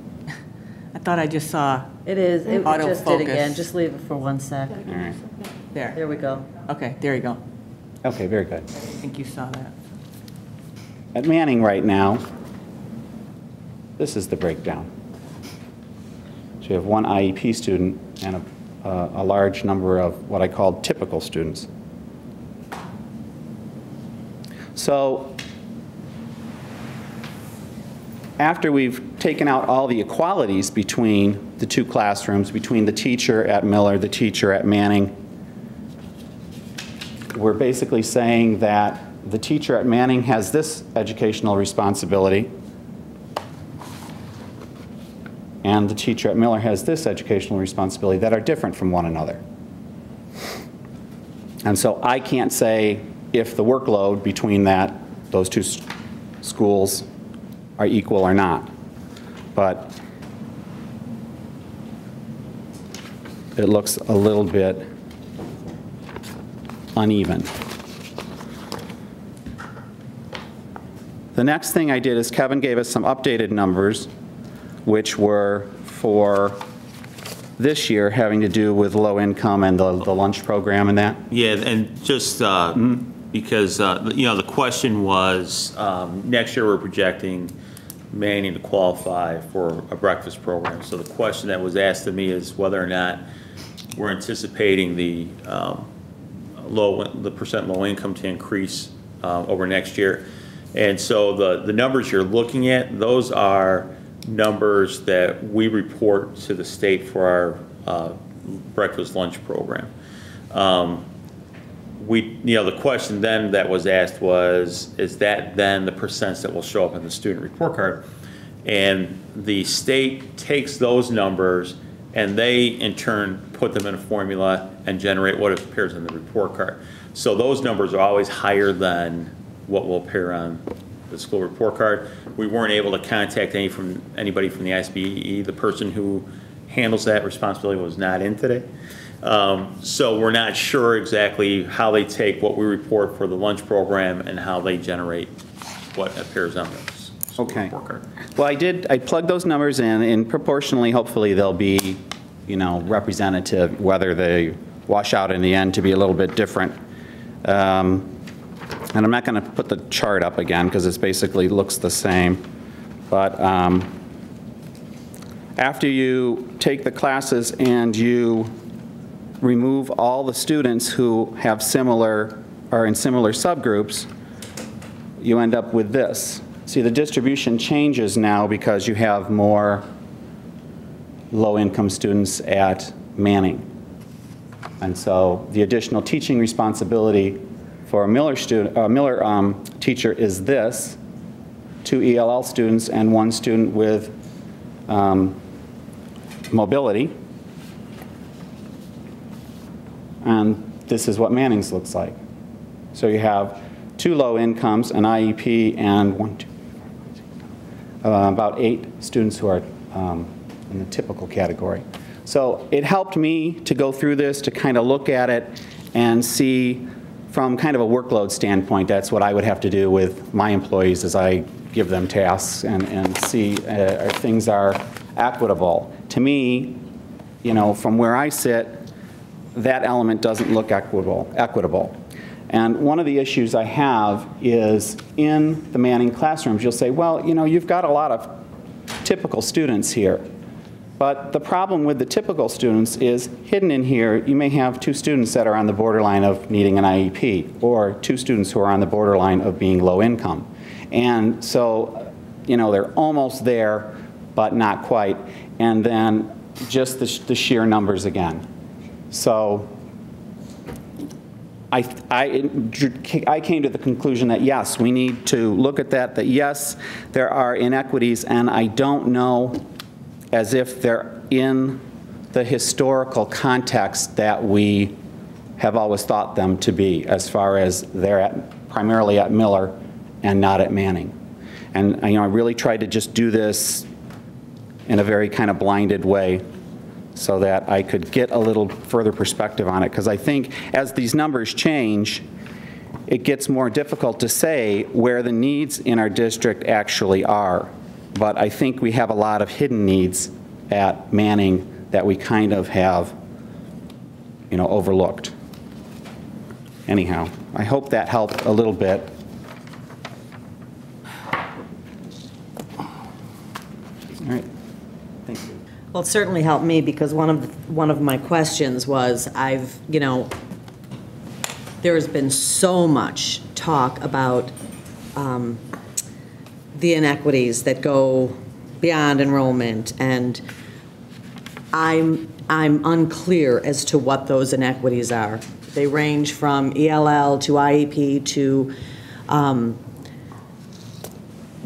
Speaker 1: I thought I just saw.
Speaker 9: It is. It just did
Speaker 1: autofocus.
Speaker 9: again. Just leave it for 1 sec.
Speaker 20: All right.
Speaker 1: There.
Speaker 9: There we go.
Speaker 1: Okay, there you go.
Speaker 20: Okay, very good.
Speaker 1: I think you saw that.
Speaker 20: At Manning right now, this is the breakdown. So you have 1 IEP student and a large number of what I call typical students. So after we've taken out all the equalities between the 2 classrooms, between the teacher at Miller, the teacher at Manning, we're basically saying that the teacher at Manning has this educational responsibility, and the teacher at Miller has this educational responsibility that are different from one another. And so I can't say if the workload between those 2 schools are equal or not, but it looks a little bit uneven. The next thing I did is Kevin gave us some updated numbers, which were for this year having to do with low income and the lunch program and that.
Speaker 11: Yeah, and just because, the question was, next year we're projecting Manning to qualify for a breakfast program. So the question that was asked of me is whether or not we're anticipating the percent low income to increase over next year. And so the numbers you're looking at, those are numbers that we report to the state for our breakfast lunch program. The question then that was asked was, is that then the percents that will show up in the student report card? And the state takes those numbers and they in turn put them in a formula and generate what appears in the report card. So those numbers are always higher than what will appear on the school report card. We weren't able to contact anybody from the ISBE. The person who handles that responsibility was not in today. So we're not sure exactly how they take what we report for the lunch program and how they generate what appears on the school report card.
Speaker 20: Well, I plugged those numbers in, and proportionally, hopefully, they'll be, representative, whether they wash out in the end to be a little bit different. And I'm not going to put the chart up again because it basically looks the same. But after you take the classes and you remove all the students who are in similar subgroups, you end up with this. See, the distribution changes now because you have more low-income students at Manning. And so the additional teaching responsibility for a Miller teacher is this: 2 ELL students and 1 student with mobility. And this is what Manning's looks like. So you have 2 low incomes, an IEP, and about 8 students who are in the typical category. So it helped me to go through this, to kind of look at it and see from kind of a workload standpoint. That's what I would have to do with my employees as I give them tasks and see if things are equitable. To me, from where I sit, that element doesn't look equitable. And one of the issues I have is in the Manning classrooms, you'll say, well, you've got a lot of typical students here. But the problem with the typical students is hidden in here, you may have 2 students that are on the borderline of needing an IEP, or 2 students who are on the borderline of being low income. And so, you know, they're almost there, but not quite. And then just the sheer numbers again. So I came to the conclusion that yes, we need to look at that yes, there are inequities, and I don't know as if they're in the historical context that we have always thought them to be, as far as they're primarily at Miller and not at Manning. And you know, I really tried to just do this in a very kind of blinded way so that I could get a little further perspective on it, because I think as these numbers change, it gets more difficult to say where the needs in our district actually are. But I think we have a lot of hidden needs at Manning that we kind of have, you know, overlooked. Anyhow, I hope that helped a little bit. All right, thank you.
Speaker 9: Well, it certainly helped me, because one of my questions was, you know, there has been so much talk about the inequities that go beyond enrollment, and I'm unclear as to what those inequities are. They range from ELL to IEP to,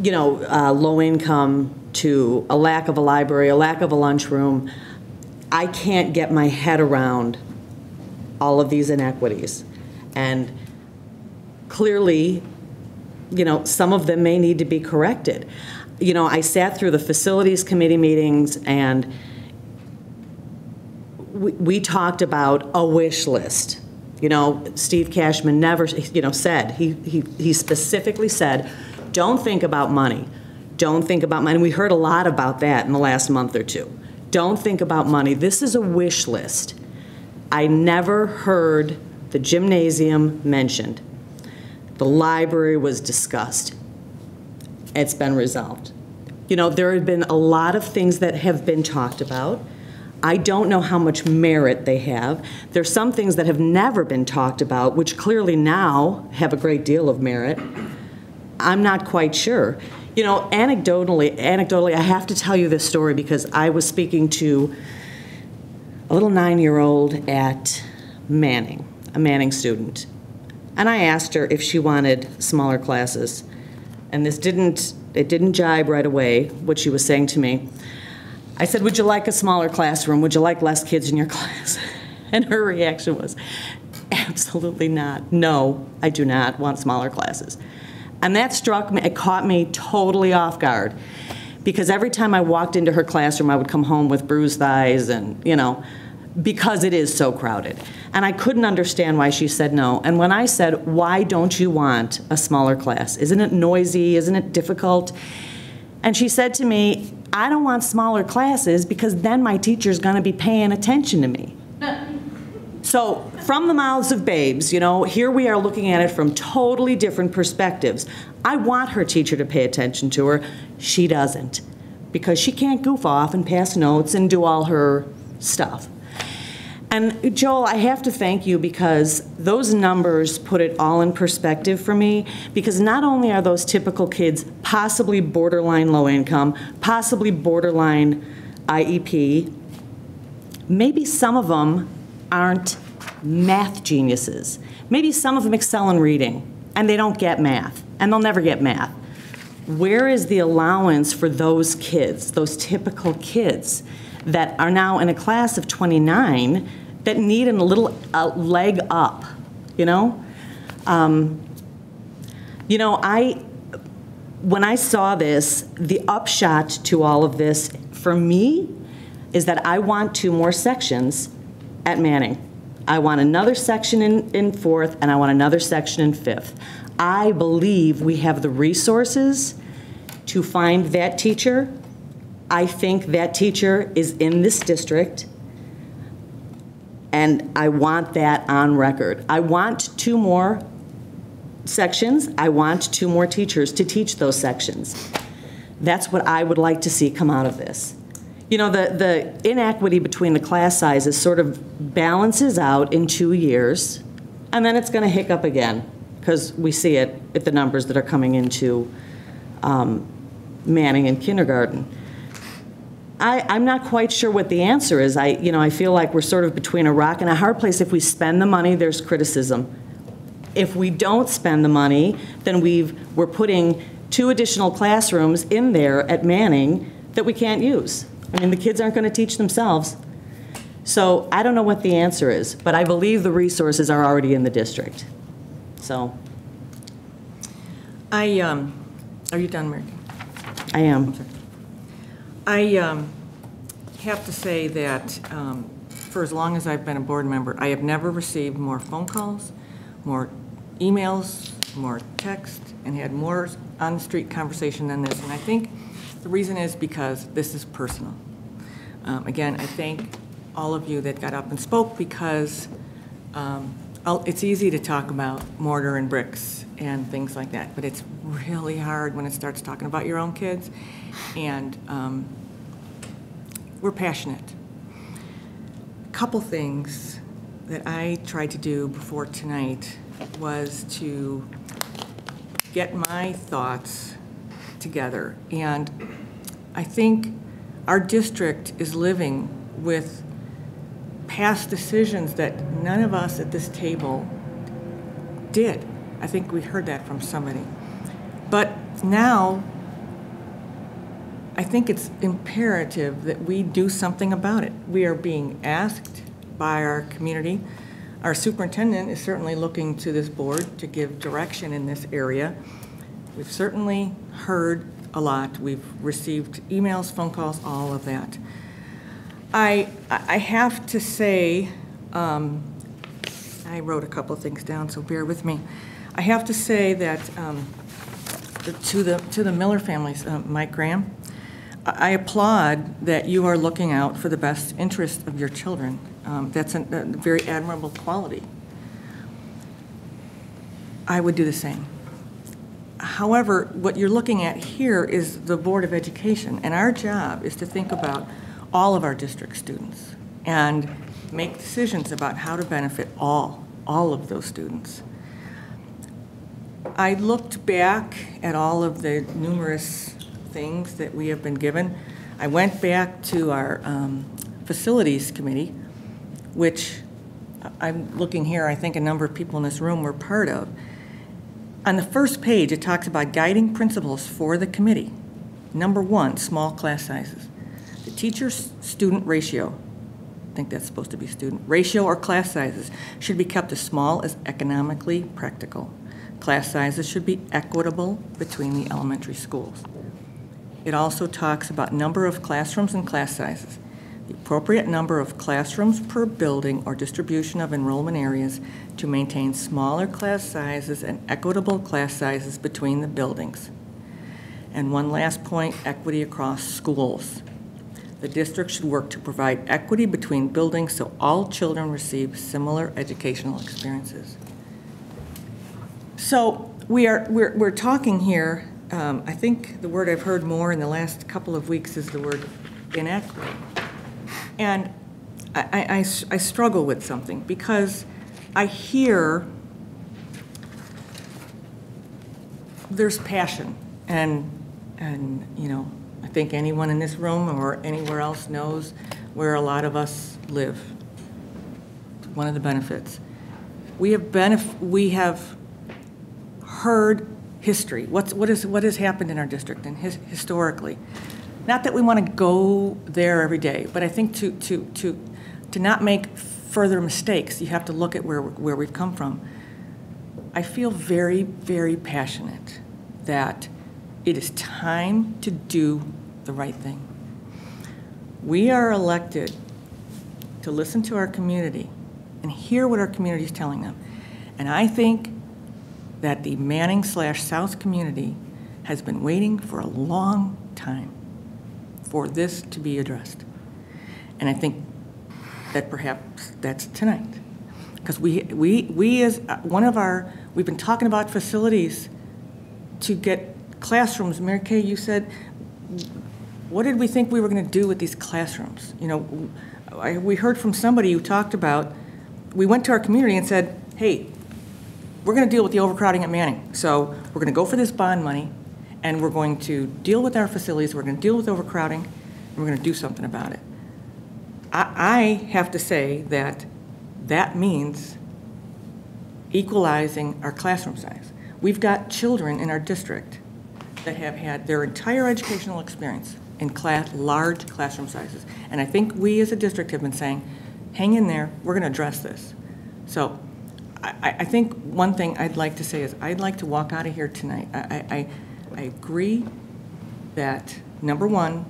Speaker 9: you know, low income, to a lack of a library, a lack of a lunchroom. I can't get my head around all of these inequities. And clearly, you know, some of them may need to be corrected. You know, I sat through the facilities committee meetings, and we talked about a wish list. You know, Steve Cashman never, you know, said, he specifically said, don't think about money. Don't think about money. We heard a lot about that in the last month or two. Don't think about money. This is a wish list. I never heard the gymnasium mentioned. The library was discussed. It's been resolved. You know, there have been a lot of things that have been talked about. I don't know how much merit they have. There's some things that have never been talked about, which clearly now have a great deal of merit. I'm not quite sure. You know, anecdotally, I have to tell you this story, because I was speaking to a little 9-year-old at Manning, a Manning student, and I asked her if she wanted smaller classes, and it didn't jibe right away, what she was saying to me. I said, would you like a smaller classroom? Would you like less kids in your class? And her reaction was, absolutely not. No, I do not want smaller classes. And that struck me, it caught me totally off guard, because every time I walked into her classroom, I would come home with bruised thighs, and, you know, because it is so crowded. And I couldn't understand why she said no. And when I said, why don't you want a smaller class? Isn't it noisy? Isn't it difficult? And she said to me, I don't want smaller classes because then my teacher's going to be paying attention to me. So from the mouths of babes, you know, here we are looking at it from totally different perspectives. I want her teacher to pay attention to her. She doesn't, because she can't goof off and pass notes and do all her stuff. And Joel, I have to thank you, because those numbers put it all in perspective for me, because not only are those typical kids possibly borderline low income, possibly borderline IEP, maybe some of them aren't math geniuses. Maybe some of them excel in reading, and they don't get math, and they'll never get math. Where is the allowance for those kids, those typical kids that are now in a class of 29 that need a little leg up, you know? You know, when I saw this, the upshot to all of this for me is that I want 2 more sections at Manning. I want another section in 4th, and I want another section in 5th. I believe we have the resources to find that teacher. I think that teacher is in this district, and I want that on record. I want 2 more sections. I want 2 more teachers to teach those sections. That's what I would like to see come out of this. You know, the inequity between the class sizes sort of balances out in 2 years, and then it's going to hiccup again, because we see it at the numbers that are coming into Manning and kindergarten. I'm not quite sure what the answer is. I feel like we're sort of between a rock and a hard place. If we spend the money, there's criticism. If we don't spend the money, then we're putting 2 additional classrooms in there at Manning that we can't use. I mean, the kids aren't going to teach themselves. So I don't know what the answer is, but I believe the resources are already in the district. So.
Speaker 1: Are you done, Mary?
Speaker 9: I am.
Speaker 1: I have to say that for as long as I've been a board member, I have never received more phone calls, more emails, more text, and had more on-the-street conversation than this. And I think the reason is because this is personal. Again, I thank all of you that got up and spoke because it's easy to talk about mortar and bricks and things like that, but it's really hard when it starts talking about your own kids. And we're passionate. A couple things that I tried to do before tonight was to get my thoughts together. And I think our district is living with past decisions that none of us at this table did. I think we heard that from somebody. But now, I think it's imperative that we do something about it. We are being asked by our community. Our superintendent is certainly looking to this board to give direction in this area. We've certainly heard a lot. We've received emails, phone calls, all of that. I have to say, I wrote a couple of things down, so bear with me. I have to say that to the Miller families, Mike Graham, I applaud that you are looking out for the best interest of your children. That's a very admirable quality. I would do the same. However, what you're looking at here is the Board of Education, and our job is to think about all of our district students and make decisions about how to benefit all of those students. I looked back at all of the numerous things that we have been given. I went back to our facilities committee, which I'm looking here, I think a number of people in this room were part of. On the first page, it talks about guiding principles for the committee. Number 1, small class sizes. The teacher-student ratio, I think that's supposed to be student, ratio or class sizes should be kept as small as economically practical. Class sizes should be equitable between the elementary schools. It also talks about number of classrooms and class sizes. The appropriate number of classrooms per building or distribution of enrollment areas to maintain smaller class sizes and equitable class sizes between the buildings. And one last point, equity across schools. The district should work to provide equity between buildings so all children receive similar educational experiences. So we're talking here, I think the word I've heard more in the last couple of weeks is the word inequity. And I struggle with something because I hear there's passion and you know, I think anyone in this room or anywhere else knows where a lot of us live. One of the benefits. We have heard history. What has happened in our district and historically. Not that we want to go there every day, but I think to not make further mistakes, you have to look at where we've come from. I feel very, very passionate that it is time to do the right thing. We are elected to listen to our community and hear what our community is telling them. And I think that the Manning/South community has been waiting for a long time for this to be addressed. And I think that perhaps that's tonight. Because we as we've been talking about facilities to get classrooms. Mary Kay, you said what did we think we were going to do with these classrooms? You know, we heard from somebody who talked about, we went to our community and said, hey, we're going to deal with the overcrowding at Manning. So we're going to go for this bond money, and we're going to deal with our facilities, we're going to deal with overcrowding, and we're going to do something about it. I have to say that that means equalizing our classroom size. We've got children in our district that have had their entire educational experience in large classroom sizes. And I think we as a district have been saying, hang in there, we're going to address this. So I think one thing I'd like to say is I'd like to walk out of here tonight. I agree that, number one,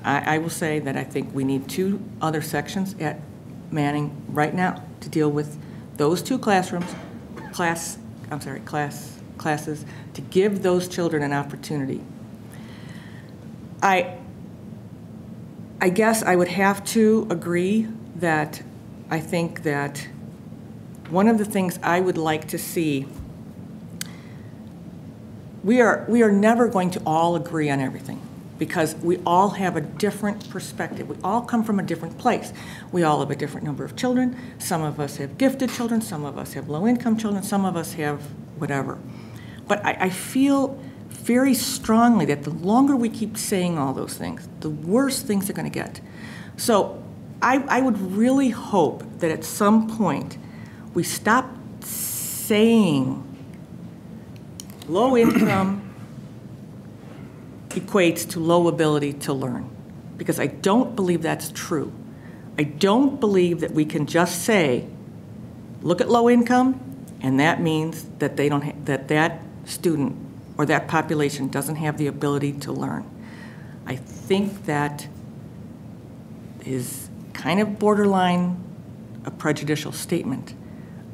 Speaker 1: I will say that I think we need 2 other sections at Manning right now to deal with those 2 classes, to give those children an opportunity. I guess I would have to agree that I think that one of the things I would like to see, we are never going to all agree on everything, because we all have a different perspective. We all come from a different place. We all have a different number of children. Some of us have gifted children, some of us have low-income children, some of us have whatever. But I feel very strongly that the longer we keep saying all those things, the worse things are going to get. So I would really hope that at some point we stop saying low income equates to low ability to learn, because I don't believe that's true. I don't believe that we can just say, look at low income, and that means that they don't that student or that population doesn't have the ability to learn. I think that is kind of borderline a prejudicial statement.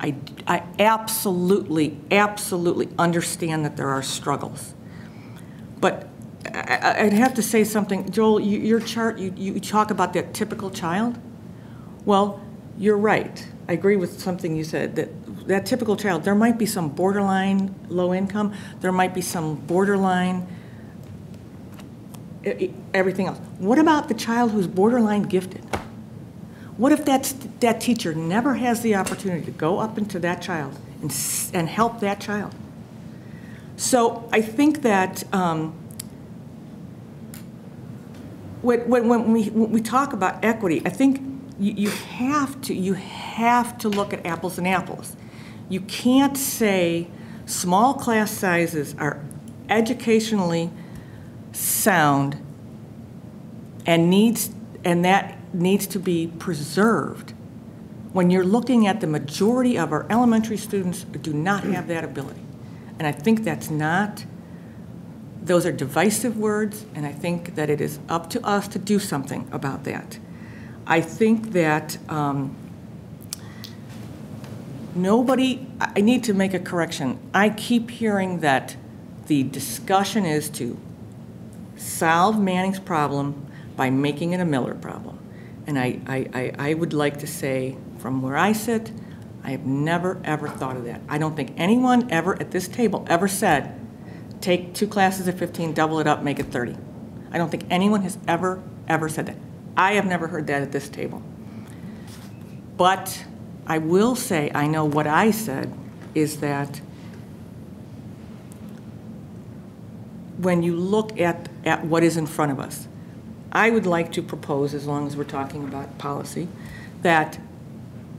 Speaker 1: I absolutely understand that there are struggles. But I'd have to say something. Joel, your chart, you talk about that typical child. Well, you're right. I agree with something you said, that typical child, there might be some borderline low income, there might be some borderline everything else. What about the child who's borderline gifted? What if that teacher never has the opportunity to go up into that child and help that child? So I think that when we talk about equity, I think you have to look at apples and apples. You can't say small class sizes are educationally sound and that needs to be preserved when you're looking at the majority of our elementary students do not have that ability. And I think those are divisive words, and I think that it is up to us to do something about that. I think that I need to make a correction. I keep hearing that the discussion is to solve Manning's problem by making it a Miller problem. And I would like to say, from where I sit, I have never, ever thought of that. I don't think anyone ever at this table ever said, take 2 classes at 15, double it up, make it 30. I don't think anyone has ever said that. I have never heard that at this table. But I will say, I know what I said is that when you look at what is in front of us, I would like to propose, as long as we're talking about policy, that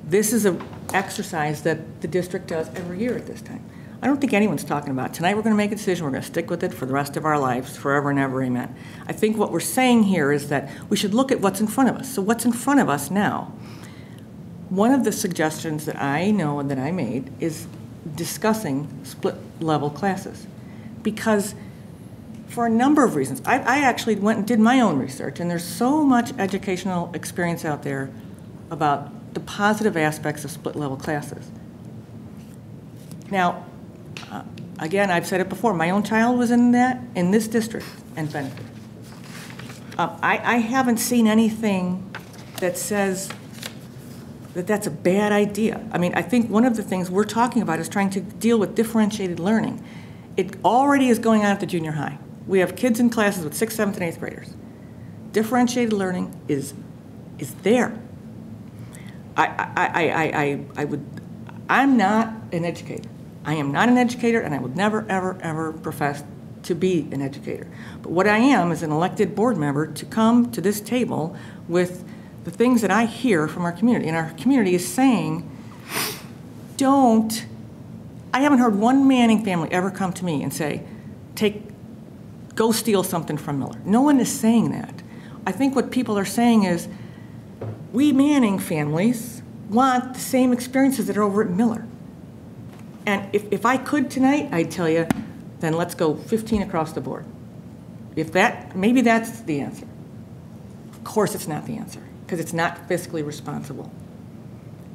Speaker 1: this is an exercise that the district does every year at this time. I don't think anyone's talking about, tonight we're going to make a decision, we're going to stick with it for the rest of our lives, forever and ever, amen. I think what we're saying here is that we should look at what's in front of us. So what's in front of us now? One of the suggestions that I know and that I made is discussing split-level classes. Because for a number of reasons, I actually went and did my own research, and there's so much educational experience out there about the positive aspects of split-level classes. Now, again, I've said it before, my own child was in this district and benefited. I haven't seen anything that says that that's a bad idea. I mean, I think one of the things we're talking about is trying to deal with differentiated learning. It already is going on at the junior high. We have kids in classes with 6th, 7th, and 8th graders. differentiated learning is there. I'm not an educator. I am not an educator, and I would never, ever, ever profess to be an educator. But what I am is an elected board member to come to this table with the things that I hear from our community. And our community is saying, I haven't heard one Manning family ever come to me and say, go steal something from Miller. No one is saying that. I think what people are saying is, we Manning families want the same experiences that are over at Miller. And if I could tonight, I'd tell you, then let's go 15 across the board. Maybe that's the answer. Of course it's not the answer, because it's not fiscally responsible.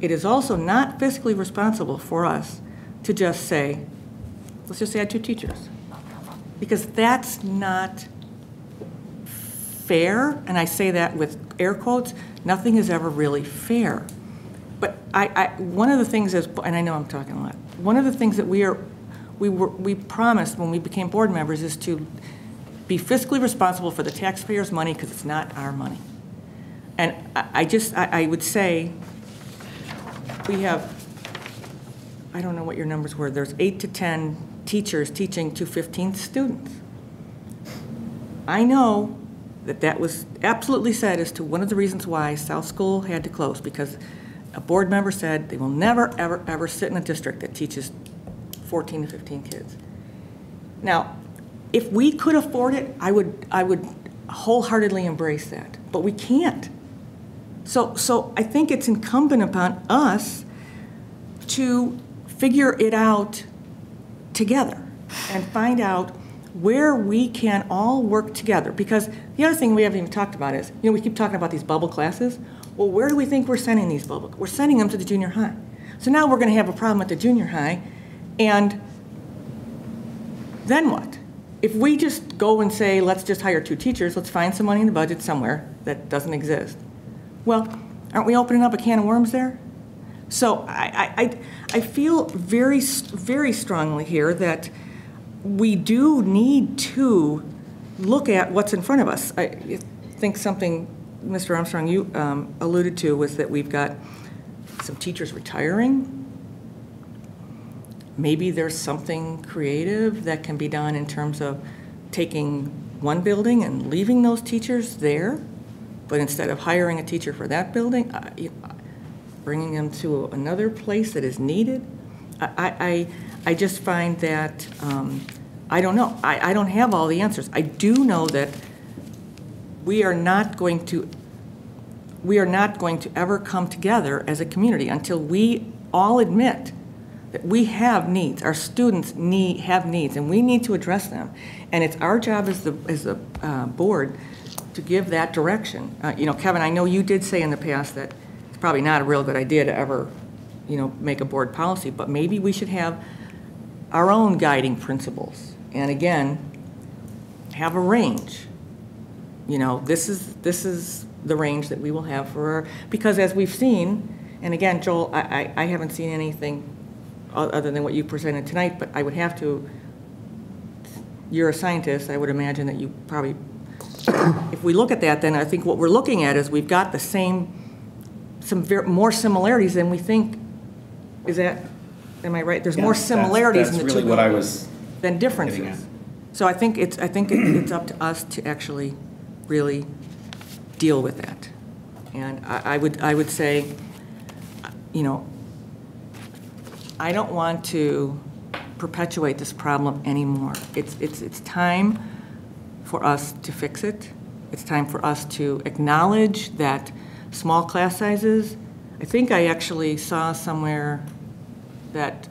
Speaker 1: It is also not fiscally responsible for us to just say, let's just add 2 teachers. Because that's not fair, and I say that with air quotes. Nothing is ever really fair. But one of the things is, and I know I'm talking a lot, one of the things that we promised when we became board members is to be fiscally responsible for the taxpayers' money, because it's not our money. And I would say we have, I don't know what your numbers were, there's 8 to 10 teachers teaching to 15 students. I know that was absolutely said as to one of the reasons why South School had to close, because a board member said they will never, ever, ever sit in a district that teaches 14 to 15 kids. Now, if we could afford it, I would wholeheartedly embrace that, but we can't. So I think it's incumbent upon us to figure it out together and find out where we can all work together. Because the other thing we haven't even talked about is, we keep talking about these bubble classes. Well, where do we think we're sending these bubble? We're sending them to the junior high. So now we're going to have a problem at the junior high, and then what? If we just go and say, let's just hire 2 teachers, let's find some money in the budget somewhere that doesn't exist. Well, aren't we opening up a can of worms there? So I feel very, very strongly here that we do need to look at what's in front of us. I think something, Mr. Armstrong, you alluded to was that we've got some teachers retiring. Maybe there's something creative that can be done in terms of taking one building and leaving those teachers there, but instead of hiring a teacher for that building, bringing them to another place that is needed. I just find that, I don't know. I don't have all the answers. I do know that we are not going to ever come together as a community until we all admit that we have needs. Our students have needs, and we need to address them. And it's our job as the board to give that direction. Kevin, I know you did say in the past that it's probably not a real good idea to ever, make a board policy, but maybe we should have our own guiding principles. And again, have a range. This is the range that we will have for because as we've seen, and again, Joel, I haven't seen anything other than what you presented tonight, but I would have to, you're a scientist, I would imagine that you probably, if we look at that, then I think what we're looking at is we've got some more similarities than we think. Am I right? There's more similarities in the two.
Speaker 20: That's really what I was
Speaker 1: than differences. So I think it's up to us to actually really deal with that. And I would say, I don't want to perpetuate this problem anymore. It's time for us to fix it. It's time for us to acknowledge that small class sizes. I think I actually saw somewhere that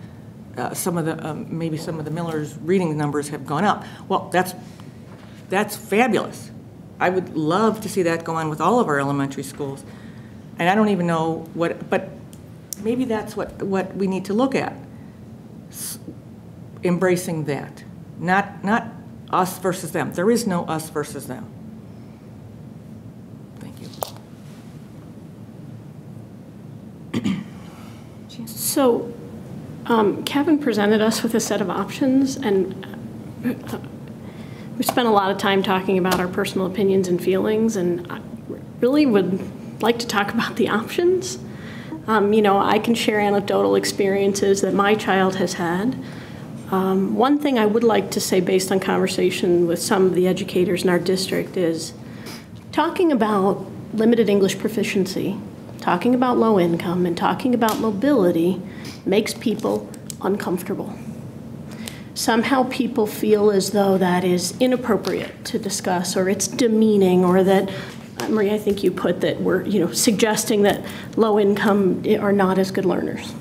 Speaker 1: maybe some of the Miller's reading numbers have gone up. Well, that's fabulous. I would love to see that go on with all of our elementary schools. And I don't even know but maybe that's what we need to look at. Embracing that. Not us versus them. There is no us versus them. Thank you.
Speaker 18: So Kevin presented us with a set of options, and We spent a lot of time talking about our personal opinions and feelings, and I really would like to talk about the options. I can share anecdotal experiences that my child has had. One thing I would like to say based on conversation with some of the educators in our district is talking about limited English proficiency, talking about low income, and talking about mobility makes people uncomfortable. Somehow people feel as though that is inappropriate to discuss, or it's demeaning, or that, Marie, I think you put that we're suggesting that low income are not as good learners.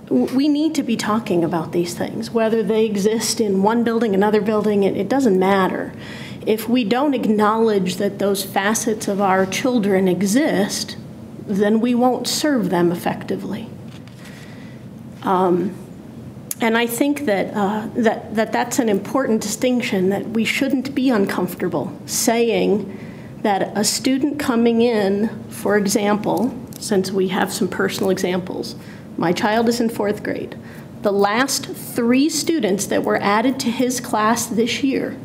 Speaker 18: We need to be talking about these things, whether they exist in one building, another building, it doesn't matter. If we don't acknowledge that those facets of our children exist, then we won't serve them effectively. And I think that's an important distinction, that we shouldn't be uncomfortable saying that a student coming in, for example, since we have some personal examples, my child is in 4th grade. The last 3 students that were added to his class this year,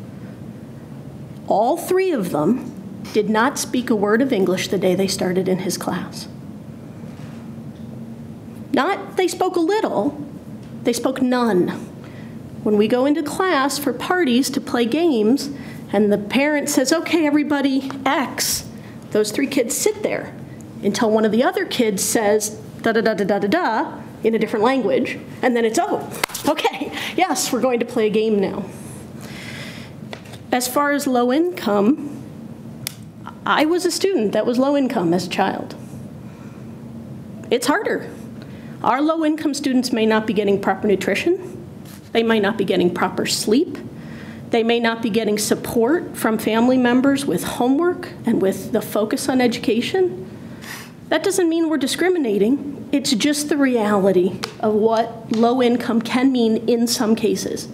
Speaker 18: all 3 of them did not speak a word of English the day they started in his class. Not they spoke a little, they spoke none. When we go into class for parties to play games, and the parent says, okay, everybody, X, those 3 kids sit there until one of the other kids says, da-da-da-da-da-da-da, in a different language, and then it's, oh, okay, yes, we're going to play a game now. As far as low income, I was a student that was low income as a child. It's harder. Our low income students may not be getting proper nutrition. They might not be getting proper sleep. They may not be getting support from family members with homework and with the focus on education. That doesn't mean we're discriminating. It's just the reality of what low income can mean in some cases.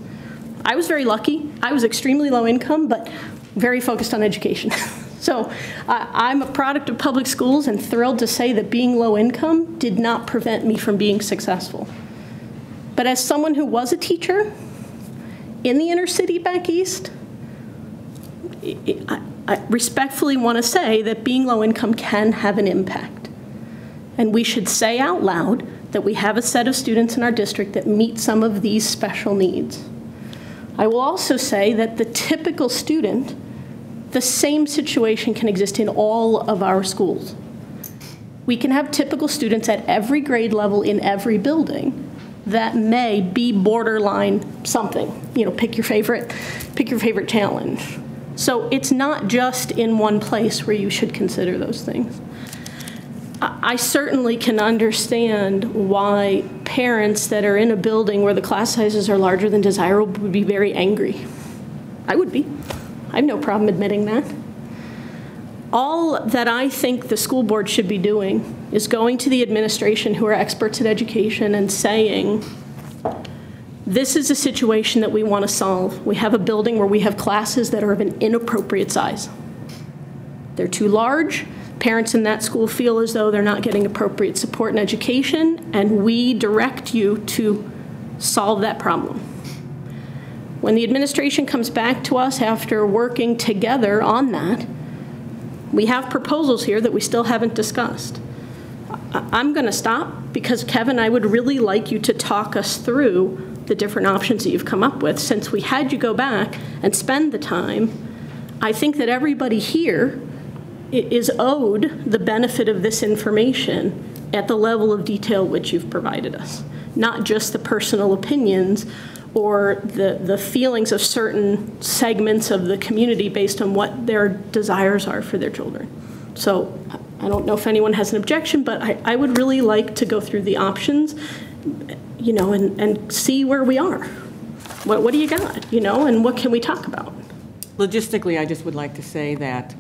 Speaker 18: I was very lucky. I was extremely low income, but very focused on education. So I'm a product of public schools and thrilled to say that being low income did not prevent me from being successful. But as someone who was a teacher in the inner city back east, I respectfully want to say that being low income can have an impact. And we should say out loud that we have a set of students in our district that meet some of these special needs. I will also say that the typical student, the same situation can exist in all of our schools. We can have typical students at every grade level in every building that may be borderline something. Pick your favorite challenge. So it's not just in one place where you should consider those things. I certainly can understand why parents that are in a building where the class sizes are larger than desirable would be very angry. I would be. I have no problem admitting that. All that I think the school board should be doing is going to the administration, who are experts at education, and saying, this is a situation that we want to solve. We have a building where we have classes that are of an inappropriate size. They're too large. Parents in that school feel as though they're not getting appropriate support and education, and we direct you to solve that problem. When the administration comes back to us after working together on that, we have proposals here that we still haven't discussed. I'm going to stop because, Kevin, I would really like you to talk us through the different options that you've come up with. Since we had you go back and spend the time, I think that everybody here is owed the benefit of this information at the level of detail which you've provided us, not just the personal opinions or the feelings of certain segments of the community based on what their desires are for their children. So I don't know if anyone has an objection, but I would really like to go through the options, and see where we are. What do you got, and what can we talk about?
Speaker 1: Logistically, I just would like to say that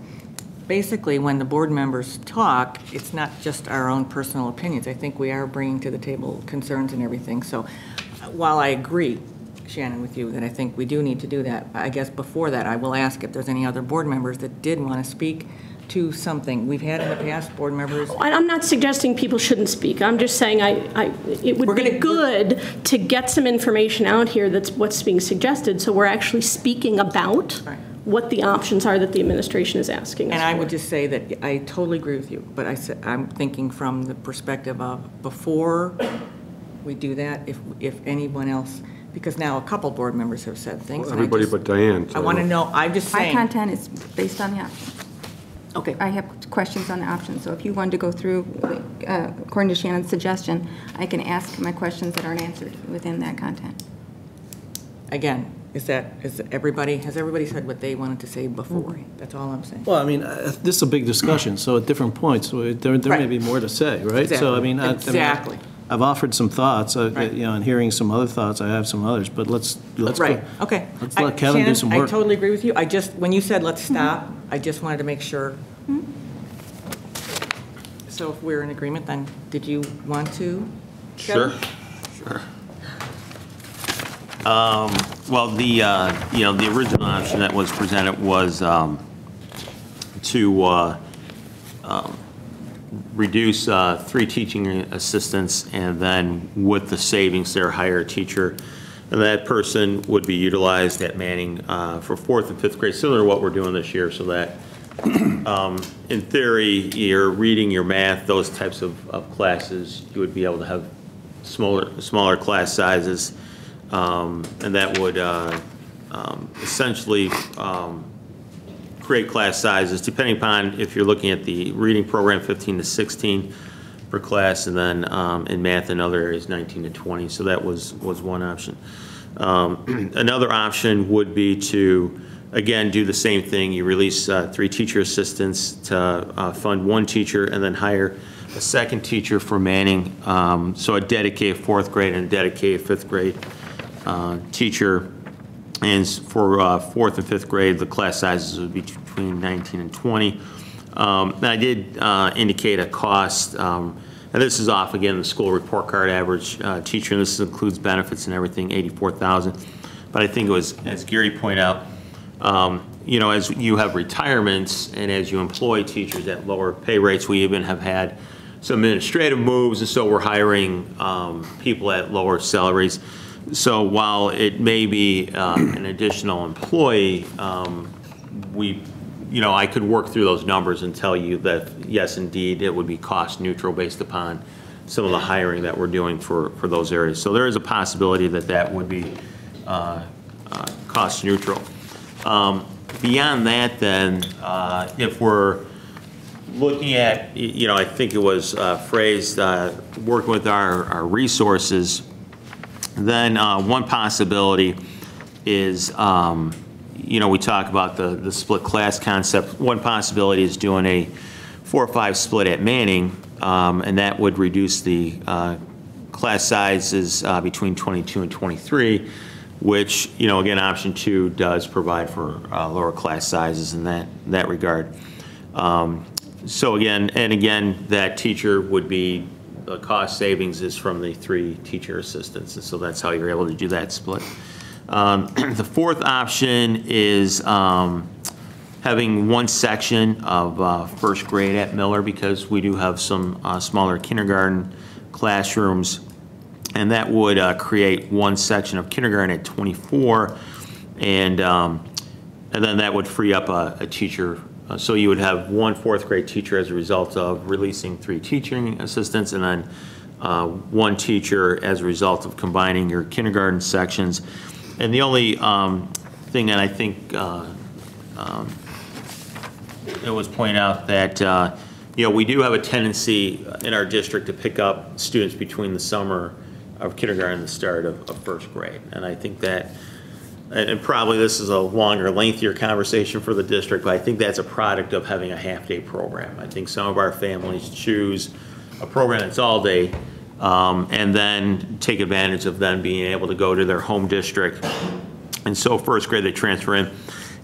Speaker 1: basically when the board members talk, it's not just our own personal opinions. I think we are bringing to the table concerns and everything. So while I agree, Shannon, with you that I think we do need to do that, I guess before that I will ask if there's any other board members that did want to speak to something. We've had in the past board members.
Speaker 18: I'm not suggesting people shouldn't speak. I'm just saying it would be good to get some information out here that's what's being suggested, so we're actually speaking about what the options are that the administration is asking us
Speaker 1: And I
Speaker 18: for.
Speaker 1: would just say that I totally agree with you, but I'm thinking from the perspective of before we do that, if anyone else, because now a couple board members have said things. and I
Speaker 8: Everybody
Speaker 1: just-
Speaker 8: but Diane.
Speaker 1: I want to know, I'm just
Speaker 10: My
Speaker 1: saying.
Speaker 10: content is based on the options.
Speaker 1: Okay.
Speaker 10: I have questions on the options, so if you wanted to go through, according to Shannon's suggestion, I can ask my questions that aren't answered within that content.
Speaker 1: Again, has everybody said what they wanted to say before? That's all I'm saying.
Speaker 3: Well, I mean, this is a big discussion, so at different points, there may be more to say, right? So, I mean,
Speaker 1: Exactly.
Speaker 3: I've offered some thoughts, and hearing some other thoughts, I have some others, but let's
Speaker 1: Right,
Speaker 3: go.
Speaker 1: okay.
Speaker 3: Let's let Kevin do some
Speaker 1: Shannon,
Speaker 3: work.
Speaker 1: I totally agree with you. When you said let's stop, I just wanted to make sure. So if we're in agreement, then did you want to?
Speaker 11: Sure. Well, the original option that was presented was to reduce 3 teaching assistants, and then with the savings there, hire a teacher. And that person would be utilized at Manning for 4th and 5th grade, similar to what we're doing this year, so that in theory, your reading, your math, those types of classes, you would be able to have smaller class sizes, and that would essentially create class sizes, depending upon if you're looking at the reading program, 15 to 16 per class, and then in math and other areas, 19 to 20. So that was one option. Another option would be to, again, do the same thing. You release 3 teacher assistants to fund 1 teacher, and then hire a second teacher for Manning. So a dedicated 4th grade and a dedicated 5th grade teacher. And for 4th and 5th grade, the class sizes would be between 19 and 20. And I did indicate a cost, and this is off, again, the school report card average teacher, and this includes benefits and everything, $84,000. But I think it was, as Gary pointed out, as you have retirements and as you employ teachers at lower pay rates, we even have had some administrative moves, and so we're hiring people at lower salaries. So while it may be an additional employee, I could work through those numbers and tell you that, yes, indeed, it would be cost neutral based upon some of the hiring that we're doing for those areas. So there is a possibility that that would be cost neutral. Beyond that, then, if we're looking at, I think it was phrased, working with our resources, then one possibility is, we talk about the split class concept. One possibility is doing a 4-5 split at Manning, and that would reduce the class sizes between 22 and 23, which, again, option 2 does provide for lower class sizes in that regard. So again, that teacher would be, the cost savings is from the 3 teacher assistants, and so that's how you're able to do that split. The 4th option is having 1 section of 1st grade at Miller, because we do have some smaller kindergarten classrooms, and that would create 1 section of kindergarten at 24, and then that would free up a teacher. So you would have 1 4th grade teacher as a result of releasing 3 teaching assistants, and then 1 teacher as a result of combining your kindergarten sections. And the only thing that I think it was pointed out that we do have a tendency in our district to pick up students between the summer of kindergarten and the start of 1st grade, and I think that. And probably this is a longer, lengthier conversation for the district, but I think that's a product of having a half-day program. I think some of our families choose a program that's all day, and then take advantage of them being able to go to their home district. And so 1st grade, they transfer in.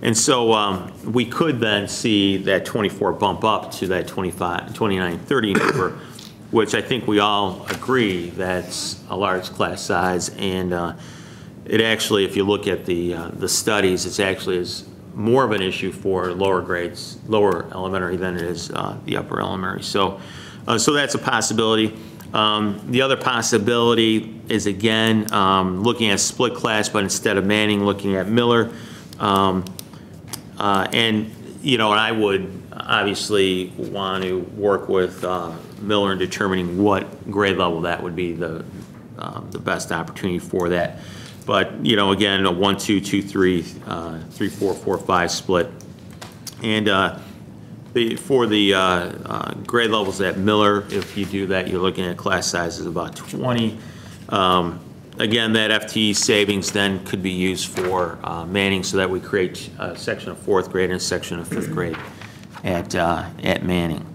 Speaker 11: And so we could then see that 24 bump up to that 25, 29, 30 number, which I think we all agree that's a large class size. And it actually, if you look at the studies, it's actually is more of an issue for lower grades, lower elementary than it is the upper elementary. So, so that's a possibility. The other possibility is, again, looking at split class, but instead of Manning, looking at Miller. And, you know, and I would obviously want to work with Miller in determining what grade level that would be the best opportunity for that. But, you know, again, a 1, 2, 2, 3, 3, 4, 4, 5 split. And for the grade levels at Miller, if you do that, you're looking at class sizes of about 20. Again, that FTE savings then could be used for Manning, so that we create a section of 4th grade and a section of 5th grade at Manning.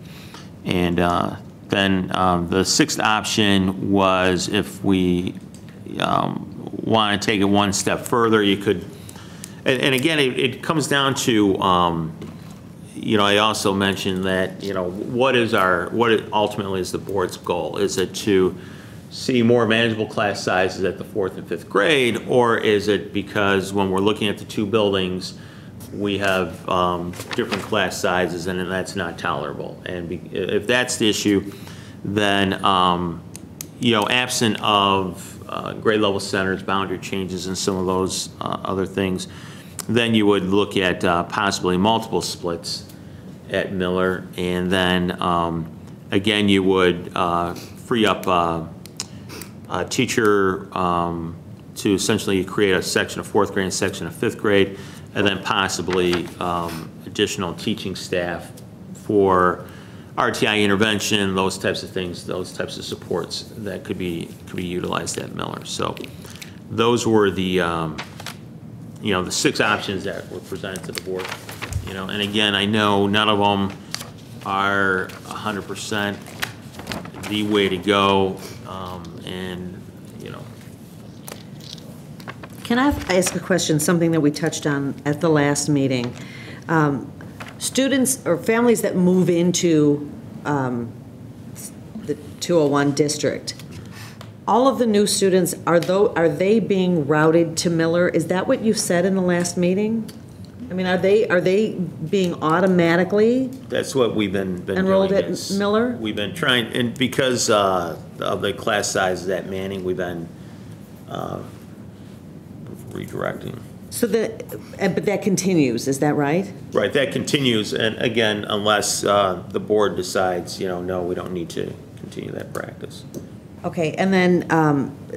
Speaker 11: And then the 6th option was, if we want to take it one step further, you could, and again, it comes down to, you know, I also mentioned that, you know, what ultimately is the board's goal? Is it to see more manageable class sizes at the 4th and 5th grade, or is it because when we're looking at the 2 buildings, we have different class sizes and that's not tolerable? And if that's the issue, then, you know, absent of grade level centers, boundary changes, and some of those other things, then you would look at possibly multiple splits at Miller, and then again, you would free up a teacher to essentially create a section of 4th grade and a section of 5th grade, and then possibly additional teaching staff for RTI intervention, those types of things, those types of supports that could be utilized at Miller. So those were the you know, the 6 options that were presented to the board. You know, and again, I know none of them are 100% the way to go, and you know.
Speaker 9: Can I ask a question, something that we touched on at the last meeting? Students or families that move into the 201 district, all of the new students, are they being routed to Miller? Is that what you said in the last meeting? I mean, are they being automatically?
Speaker 11: That's what we've been
Speaker 9: enrolled
Speaker 11: doing,
Speaker 9: at Miller?
Speaker 11: We've been trying, and because of the class sizes at Manning, we've been redirecting.
Speaker 9: So but that continues, is that right?
Speaker 11: Right, that continues, and again, unless the board decides, you know, no, we don't need to continue that practice.
Speaker 9: Okay, and then,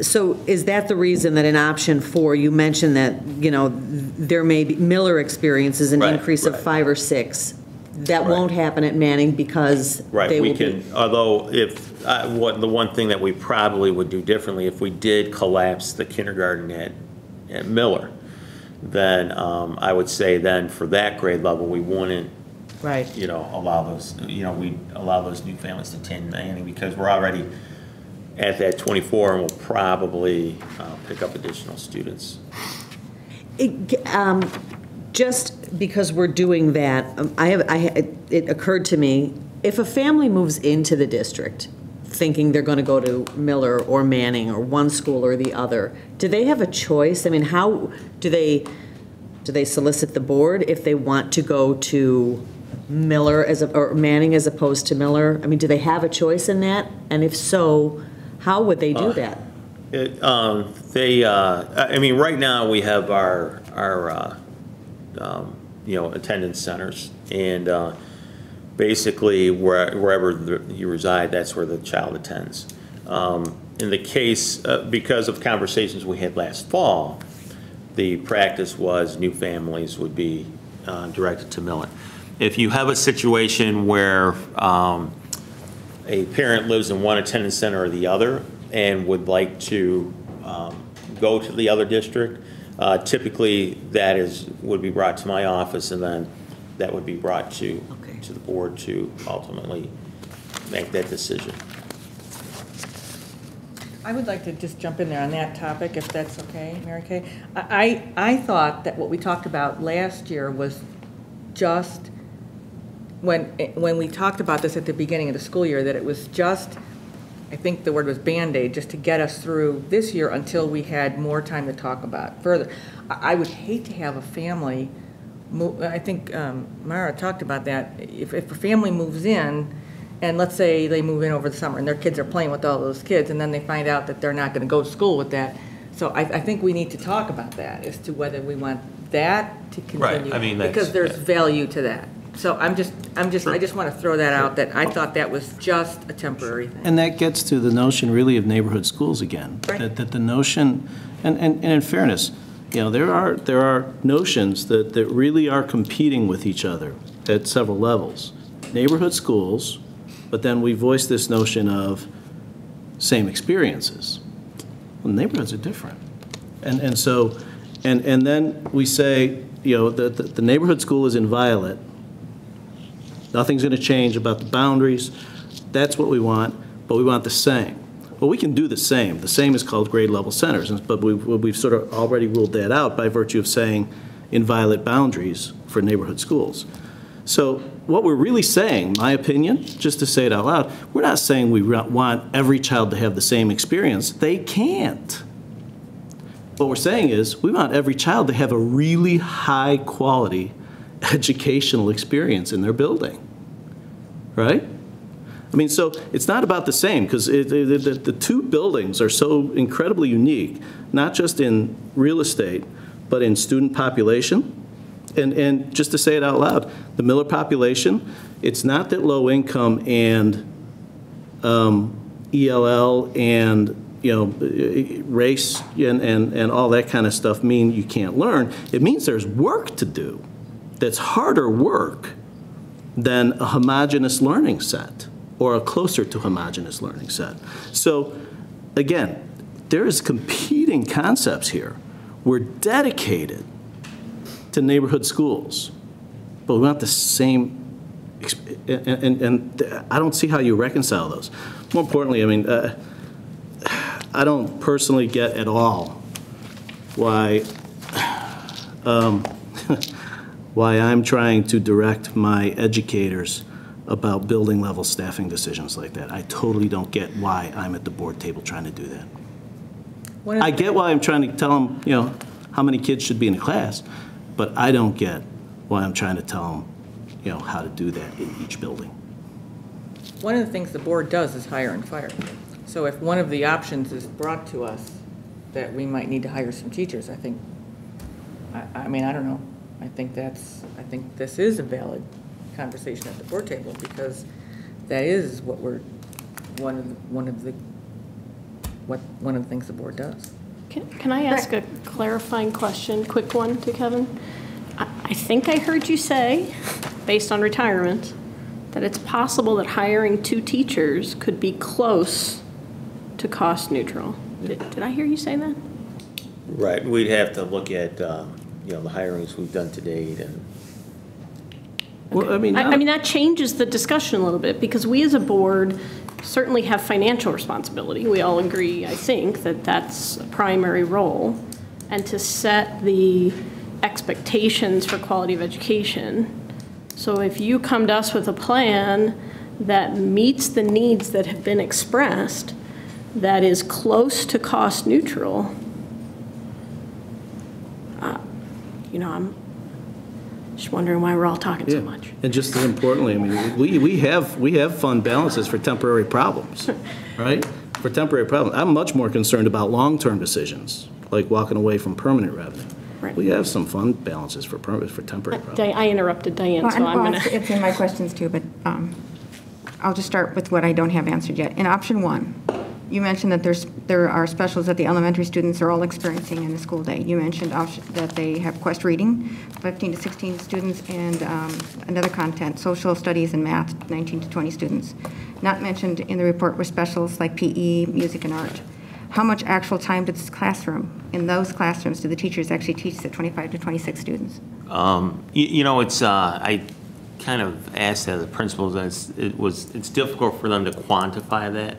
Speaker 9: so is that the reason that in option 4, you mentioned that, you know, there may be, Miller experiences an increase of 5 or 6. That won't happen at Manning because they will be.
Speaker 11: Although if, the one thing that we probably would do differently, if we did collapse the kindergarten at Miller, then I would say then for that grade level, we wouldn't, you know, allow those, you know, we'd allow those new families to attend Manning, because we're already at that 24, and we'll probably pick up additional students.
Speaker 9: Just because we're doing that, it occurred to me, if a family moves into the district thinking they're going to go to Miller or Manning or one school or the other, do they have a choice? I mean, how do they solicit the board if they want to go to Miller or Manning as opposed to Miller? I mean, do they have a choice in that? And if so, how would they do that?
Speaker 11: I mean, right now we have our you know, attendance centers, and basically wherever you reside, that's where the child attends. In the case, because of conversations we had last fall, the practice was new families would be directed to Miller. If you have a situation where a parent lives in one attendance center or the other and would like to go to the other district, typically that would be brought to my office, and then that would be brought to the board to ultimately make that decision.
Speaker 1: I would like to just jump in there on that topic, if that's okay, Mary Kay. I thought that what we talked about last year was just, when we talked about this at the beginning of the school year, that it was just, I think the word was Band-Aid, just to get us through this year until we had more time to talk about further. I would hate to have a family I think Mara talked about that. If a family moves in, and let's say they move in over the summer, and their kids are playing with all those kids, and then they find out that they're not going to go to school with that. So I think we need to talk about that as to whether we want that to continue.
Speaker 11: Right, I mean, that's-
Speaker 1: because there's value to that. So I just want to throw that out, that I thought that was just a temporary thing.
Speaker 3: And that gets to the notion really of neighborhood schools again.
Speaker 1: Right.
Speaker 3: That the notion, and in fairness, there are notions that really are competing with each other at several levels. Neighborhood schools, but then we voice this notion of same experiences. Well, neighborhoods are different. And so, and then we say, the neighborhood school is inviolate. Nothing's going to change about the boundaries. That's what we want, but we want the same. Well, we can do the same. The same is called grade level centers, but we've sort of already ruled that out by virtue of saying inviolate boundaries for neighborhood schools. So what we're really saying, my opinion, just to say it out loud, we're not saying we want every child to have the same experience. They can't. What we're saying is we want every child to have a really high quality educational experience in their building, right? I mean, so it's not about the same, because the two buildings are so incredibly unique, not just in real estate, but in student population. And just to say it out loud, the Miller population, it's not that low income and ELL and race and all that kind of stuff mean you can't learn. It means there's work to do that's harder work than a homogeneous learning set or a closer to homogeneous learning set. So again, there is competing concepts here. We're dedicated to neighborhood schools, but we want the same, and I don't see how you reconcile those. More importantly, I mean, I don't personally get at all why why I'm trying to direct my educators about building level staffing decisions like that. I totally don't get why I'm at the board table trying to do that. I get why I'm trying to tell them, how many kids should be in a class, but I don't get why I'm trying to tell them, how to do that in each building.
Speaker 1: One of the things the board does is hire and fire. So if one of the options is brought to us that we might need to hire some teachers, I think, I mean, I don't know. I think this is a valid conversation at the board table, because that is what one of the things the board does.
Speaker 18: Can I ask a clarifying question, quick one to Kevin? I think I heard you say, based on retirement, that it's possible that hiring 2 teachers could be close to cost neutral. Did I hear you say that?
Speaker 11: Right, we'd have to look at, the hirings we've done to date and.
Speaker 3: Well, I mean,
Speaker 18: that changes the discussion a little bit, because we as a board certainly have financial responsibility. We all agree, I think, that that's a primary role. And to set the expectations for quality of education. So if you come to us with a plan that meets the needs that have been expressed, that is close to cost neutral, I'm just wondering why we're all talking so much.
Speaker 3: And just as importantly, I mean, we have fund balances for temporary problems, right? For temporary problems. I'm much more concerned about long-term decisions, like walking away from permanent revenue. Right. We have some fund balances for temporary problems.
Speaker 18: I interrupted Diane, so I'm going to.
Speaker 10: It's in my questions too, but I'll just start with what I don't have answered yet. In option 1, you mentioned that there are specials that the elementary students are all experiencing in the school day. You mentioned that they have Quest Reading, 15 to 16 students, and another content, social studies and math, 19 to 20 students. Not mentioned in the report were specials like PE, music, and art. How much actual time in those classrooms do the teachers actually teach the 25 to 26 students?
Speaker 11: It's, I kind of asked that of the principals, and it's difficult for them to quantify that.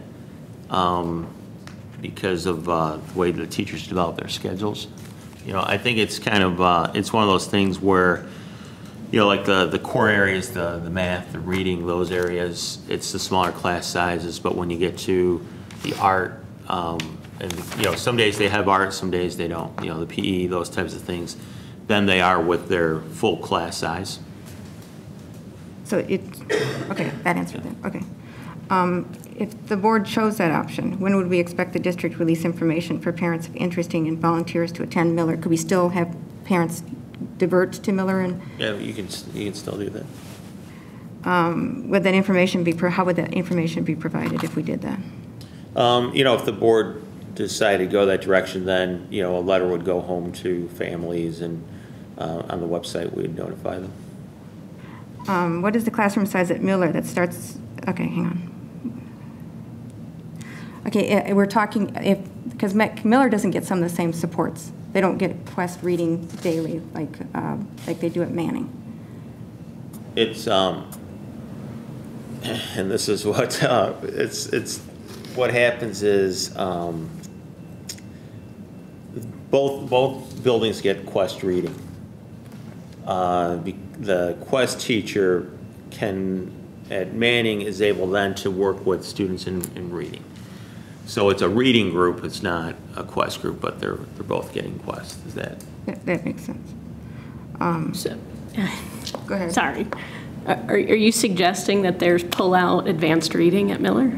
Speaker 11: Because of the way the teachers develop their schedules. I think it's kind of, it's one of those things where, like the core areas, the math, the reading, those areas, it's the smaller class sizes, but when you get to the art, and some days they have art, some days they don't, the PE, those types of things, than they are with their full class size.
Speaker 10: So okay, that answered it, okay. If the board chose that option, when would we expect the district to release information for parents interested and volunteers to attend Miller? Could we still have parents divert to Miller and?
Speaker 11: Yeah, you can still do that.
Speaker 10: Would that information be, how would that information be provided if we did that?
Speaker 11: If the board decided to go that direction, then, a letter would go home to families, and on the website, we'd notify them.
Speaker 10: What is the classroom size at Miller that starts, okay, hang on. Okay, we're talking, because Miller doesn't get some of the same supports. They don't get Quest reading daily like they do at Manning.
Speaker 11: It's, and this is what, it's what happens is, both buildings get Quest reading. The Quest teacher at Manning is able then to work with students in reading. So it's a reading group, it's not a Quest group, but they're both getting Quest. Is that?
Speaker 10: That makes sense. Go ahead.
Speaker 18: Sorry. Are you suggesting that there's pull-out advanced reading at Miller?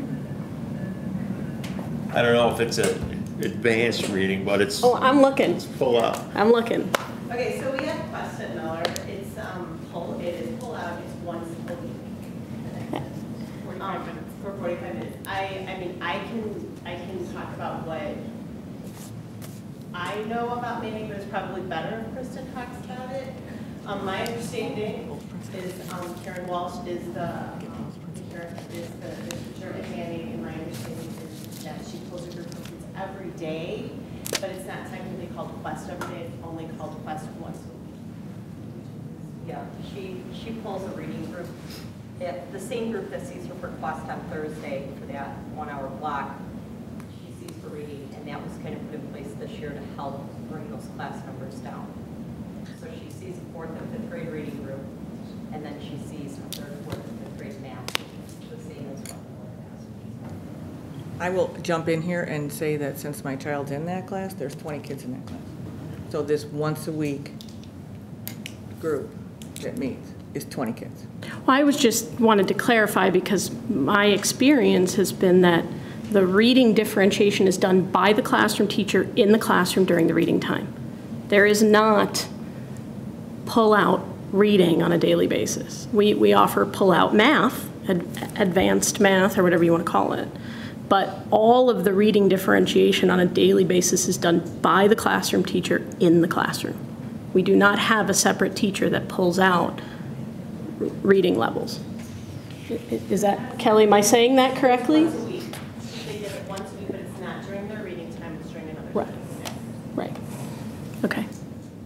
Speaker 11: I don't know if it's an advanced reading, but it's.
Speaker 18: Oh, I'm looking.
Speaker 11: It's pull out.
Speaker 18: I'm looking.
Speaker 21: Okay, so we have Quest at Miller. It's it is pull out. It's once a week. 45 minutes. For 45 minutes. I mean, I can talk about what I know about Manning, but it's probably better if Kristen talks about it. My understanding is Karen Walsh is the teacher at Manning, and my understanding is that she pulls a group of kids every day, but it's not technically called Quest every day. It's only called Quest once a week. Yeah, she pulls a reading group. The same group that sees her for Quest on Thursday for that 1 hour block, she sees for reading, and that was kind of put in place this year to help bring those class numbers down. So she sees a 4th and 5th grade reading group, and then she sees a 3rd, 4th, and 5th grade math, which is the same as what
Speaker 1: I will jump in here and say that since my child's in that class, there's 20 kids in that class. So this once a week group that meets is 20 kids.
Speaker 18: Well, I was just wanted to clarify because my experience has been that the reading differentiation is done by the classroom teacher in the classroom during the reading time. There is not pull-out reading on a daily basis. We offer pull-out math, advanced math, or whatever you want to call it. But all of the reading differentiation on a daily basis is done by the classroom teacher in the classroom. We do not have a separate teacher that pulls out reading levels. Is that, Kelly, am I saying that correctly?
Speaker 21: Once a week. They did it once a week, but it's not during their reading time, it's during another
Speaker 18: Right.
Speaker 21: time.
Speaker 18: Right. Okay.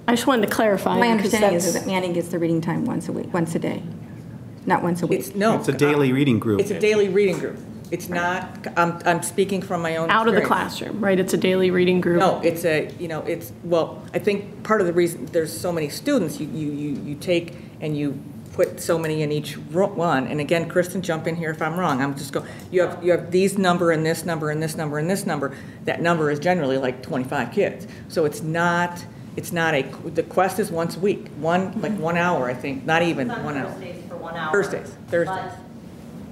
Speaker 18: I just wanted to clarify.
Speaker 10: My understanding is that Manning gets the reading time once a week, once a day, not once a week.
Speaker 20: It's a daily reading group.
Speaker 1: It's a daily reading group. It's not, I'm speaking from my own
Speaker 18: Out of the
Speaker 1: experience.
Speaker 18: classroom, right? It's a daily reading group.
Speaker 1: No, it's well, I think part of the reason there's so many students, you take and you put so many in each one. And again, Kristen, jump in here if I'm wrong. I'm just going, you have these number and this number and this number and this number. That number is generally like 25 kids. So it's not the Quest is once a week, like 1 hour, I think, not even 1 hour.
Speaker 21: Thursdays for 1 hour.
Speaker 1: Thursdays.
Speaker 21: But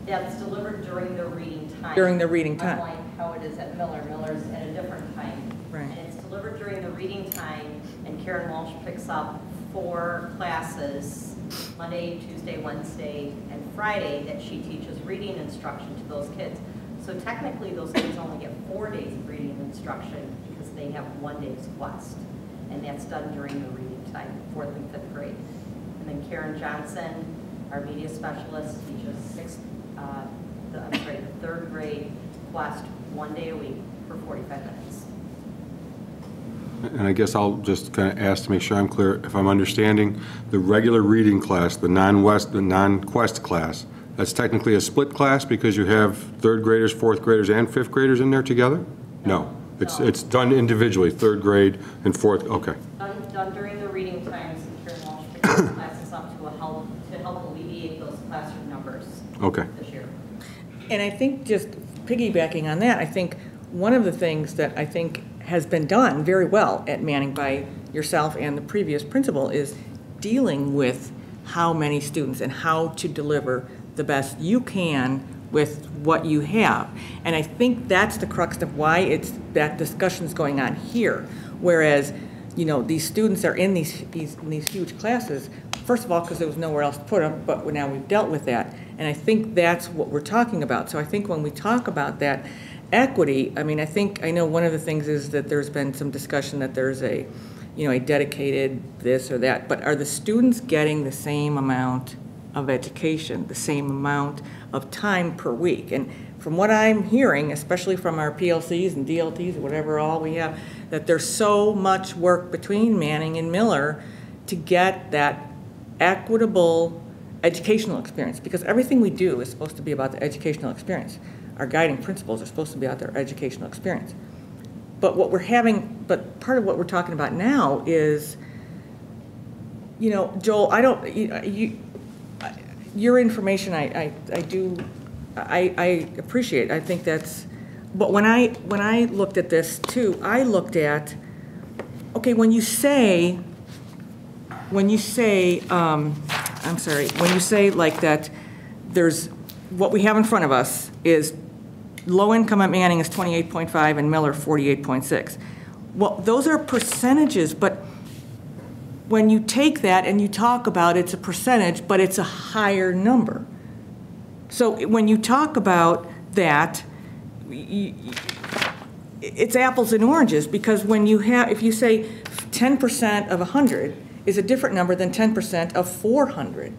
Speaker 21: that's delivered during the reading time.
Speaker 1: During the reading time.
Speaker 21: Unlike how it is at Miller. Miller's at a different time.
Speaker 1: Right.
Speaker 21: And it's delivered during the reading time, and Karen Walsh picks up 4 classes, Monday, Tuesday, Wednesday, and Friday, that she teaches reading instruction to those kids. So technically, those kids only get 4 days of reading instruction because they have 1 day's Quest. And that's done during the reading time, 4th and 5th grade. And then Karen Johnson, our media specialist, teaches the 3rd grade Quest 1 day a week for 45 minutes.
Speaker 8: And I guess I'll just kind of ask to make sure I'm clear, if I'm understanding, the regular reading class, the non-Quest class, that's technically a split class because you have 3rd graders, 4th graders, and 5th graders in there together? No. It's done individually, 3rd grade and 4th, okay.
Speaker 21: Done during the reading times, and Karen Walsh picks those classes up to help alleviate those classroom numbers
Speaker 8: Okay.
Speaker 21: this year.
Speaker 1: And I think just piggybacking on that, I think one of the things that I think has been done very well at Manning by yourself and the previous principal is dealing with how many students and how to deliver the best you can with what you have. And I think that's the crux of why that discussion's going on here. Whereas, these students are in these huge classes, first of all, because there was nowhere else to put them, but now we've dealt with that. And I think that's what we're talking about. So I think when we talk about that equity, I know one of the things is that there's been some discussion that there's a dedicated this or that, but are the students getting the same amount of education, the same amount of time per week? And from what I'm hearing, especially from our PLCs and DLTs, or whatever all we have, that there's so much work between Manning and Miller to get that equitable educational experience, because everything we do is supposed to be about the educational experience. Our guiding principles are supposed to be about their educational experience. But part of what we're talking about now is, Joel, your information I appreciate. I think that's, but when I looked at this too, I looked at, okay, when you say like that, there's, what we have in front of us is low income at Manning is 28.5 and Miller 48.6. Well, those are percentages, but when you take that and you talk about it's a percentage, but it's a higher number. So when you talk about that, it's apples and oranges, because if you say 10% of 100 is a different number than 10% of 400.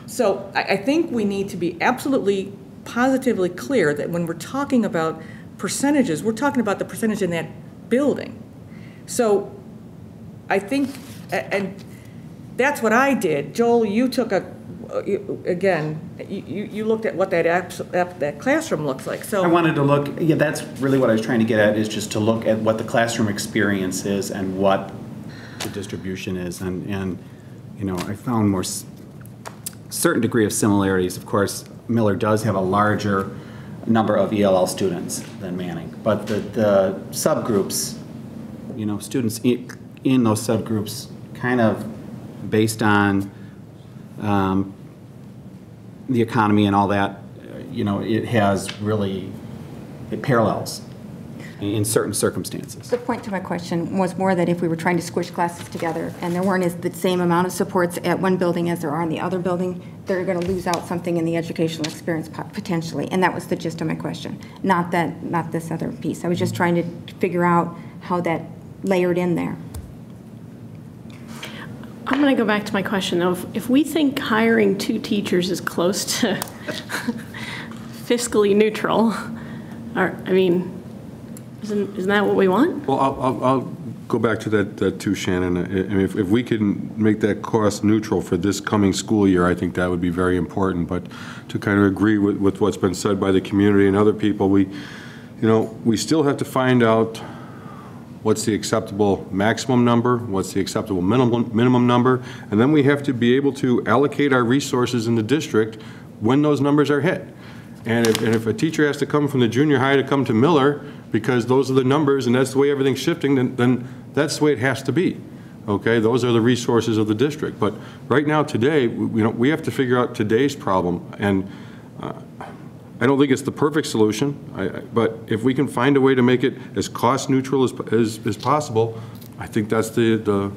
Speaker 1: So I think we need to be absolutely positively clear that when we're talking about percentages, we're talking about the percentage in that building. So I think, and that's what I did. Joel, you took you looked at what that classroom looks like. So
Speaker 20: I wanted to look, that's really what I was trying to get at, is just to look at what the classroom experience is and what the distribution is. And I found certain degree of similarities. Of course, Miller does have a larger number of ELL students than Manning, but the subgroups, students in those subgroups, kind of based on the economy and all that, it parallels in certain circumstances.
Speaker 10: The point to my question was more that if we were trying to squish classes together and there weren't the same amount of supports at one building as there are in the other building, they're going to lose out something in the educational experience potentially. And that was the gist of my question, not this other piece. I was just trying to figure out how that layered in there.
Speaker 18: I'm going to go back to my question, though. If we think hiring 2 teachers is close to fiscally neutral, isn't that what we want?
Speaker 8: Well, I'll go back to that too, Shannon. If we can make that cost neutral for this coming school year, I think that would be very important. But to kind of agree with what's been said by the community and other people, we still have to find out what's the acceptable maximum number, what's the acceptable minimum number, and then we have to be able to allocate our resources in the district when those numbers are hit. And if a teacher has to come from the junior high to come to Miller because those are the numbers and that's the way everything's shifting, then that's the way it has to be. Okay, those are the resources of the district. But right now, today, we have to figure out today's problem. And I don't think it's the perfect solution, but if we can find a way to make it as cost neutral as possible, I think that's the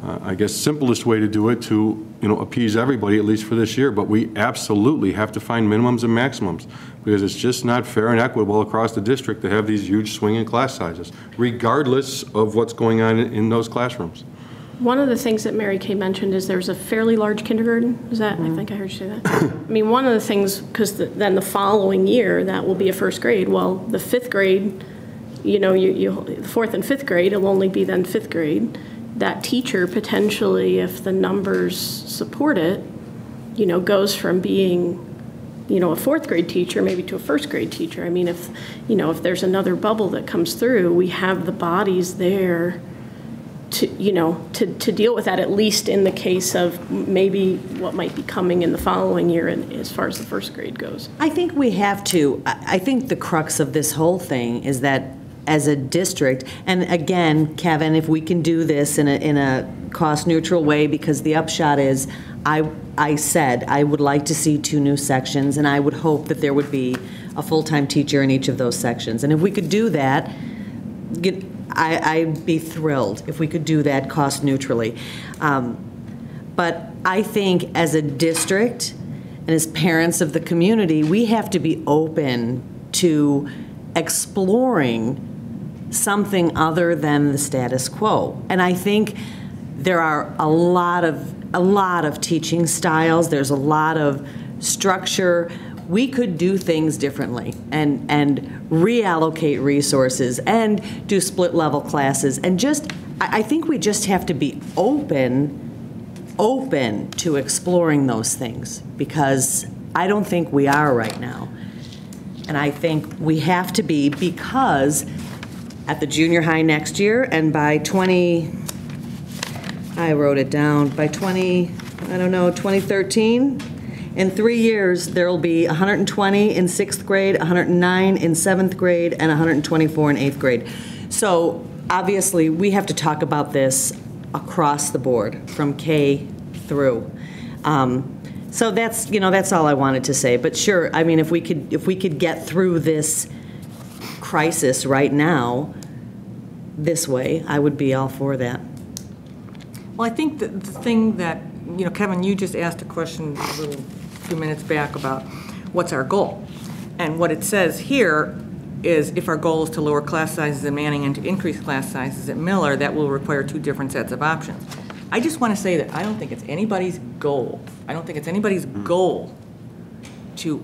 Speaker 8: I guess, simplest way to do it to, appease everybody, at least for this year. But we absolutely have to find minimums and maximums, because it's just not fair and equitable across the district to have these huge swinging class sizes, regardless of what's going on in those classrooms.
Speaker 18: One of the things that Mary Kay mentioned is there's a fairly large kindergarten. Is that, I think I heard you say that. One of the things, because then the following year, that will be a first grade. Well, the 5th grade, the 4th and 5th grade, it'll only be then 5th grade. That teacher potentially, if the numbers support it, goes from being, a 4th grade teacher maybe to a 1st grade teacher. If there's another bubble that comes through, we have the bodies there to, you know, to deal with that, at least in the case of maybe what might be coming in the following year as far as the first grade goes.
Speaker 9: I think we have to. I think the crux of this whole thing is that as a district, and again, Kevin, if we can do this in a cost-neutral way, because the upshot is, I said I would like to see 2 new sections, and I would hope that there would be a full-time teacher in each of those sections. And if we could do that, I'd be thrilled if we could do that cost-neutrally. But I think as a district and as parents of the community, we have to be open to exploring something other than the status quo. And I think there are a lot of teaching styles. There's a lot of structure. We could do things differently and reallocate resources and do split level classes, and just, I think we just have to be open to exploring those things, because I don't think we are right now. And I think we have to be, because at the junior high next year, and by 2013, in 3 years, there will be 120 in 6th grade, 109 in 7th grade, and 124 in 8th grade. So obviously, we have to talk about this across the board, from K through. So that's, you know, that's all I wanted to say. But sure, I mean, if we could get through this crisis right now this way, I would be all for that.
Speaker 1: Well, I think that the thing that, you know, Kevin, you just asked a question a few minutes back about what's our goal. And what it says here is, if our goal is to lower class sizes at Manning and to increase class sizes at Miller, that will require 2 different sets of options. I just want to say that I don't think it's anybody's goal. I don't think it's anybody's goal to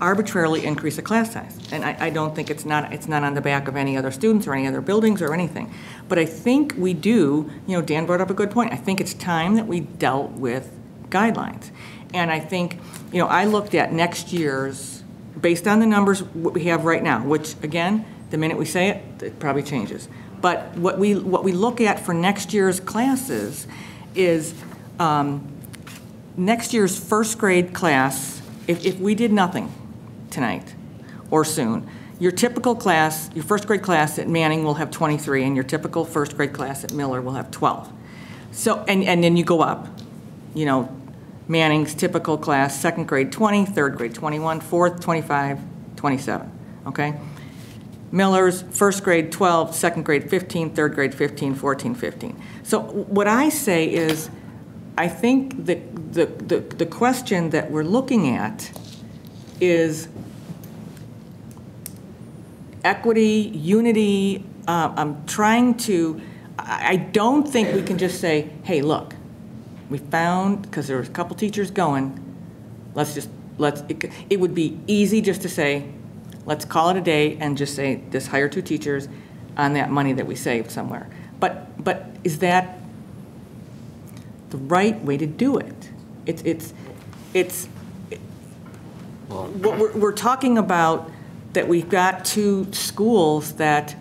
Speaker 1: arbitrarily increase a class size. And I don't think it's not on the back of any other students or any other buildings or anything. But I think we do, you know, Dan brought up a good point. I think it's time that we dealt with guidelines. And I think, you know, I looked at next year's, based on the numbers we have right now, which, again, the minute we say it, it probably changes. But what we look at for next year's classes is next year's first grade class, if we did nothing tonight or soon, your typical class, your first grade class at Manning will have 23, and your typical first grade class at Miller will have 12. So, and then you go up, you know, Manning's typical class, second grade 20, third grade 21, fourth 25, 27, okay? Miller's first grade 12, second grade 15, third grade 15, 14, 15. So what I say is, I think the question that we're looking at is equity, unity. I'm trying to, I don't think we can just say, hey, look, we found, because there was a couple teachers going, it would be easy just to say, let's call it a day and just say, just hire 2 teachers on that money that we saved somewhere. But is that the right way to do it? We're talking about that we've got 2 schools that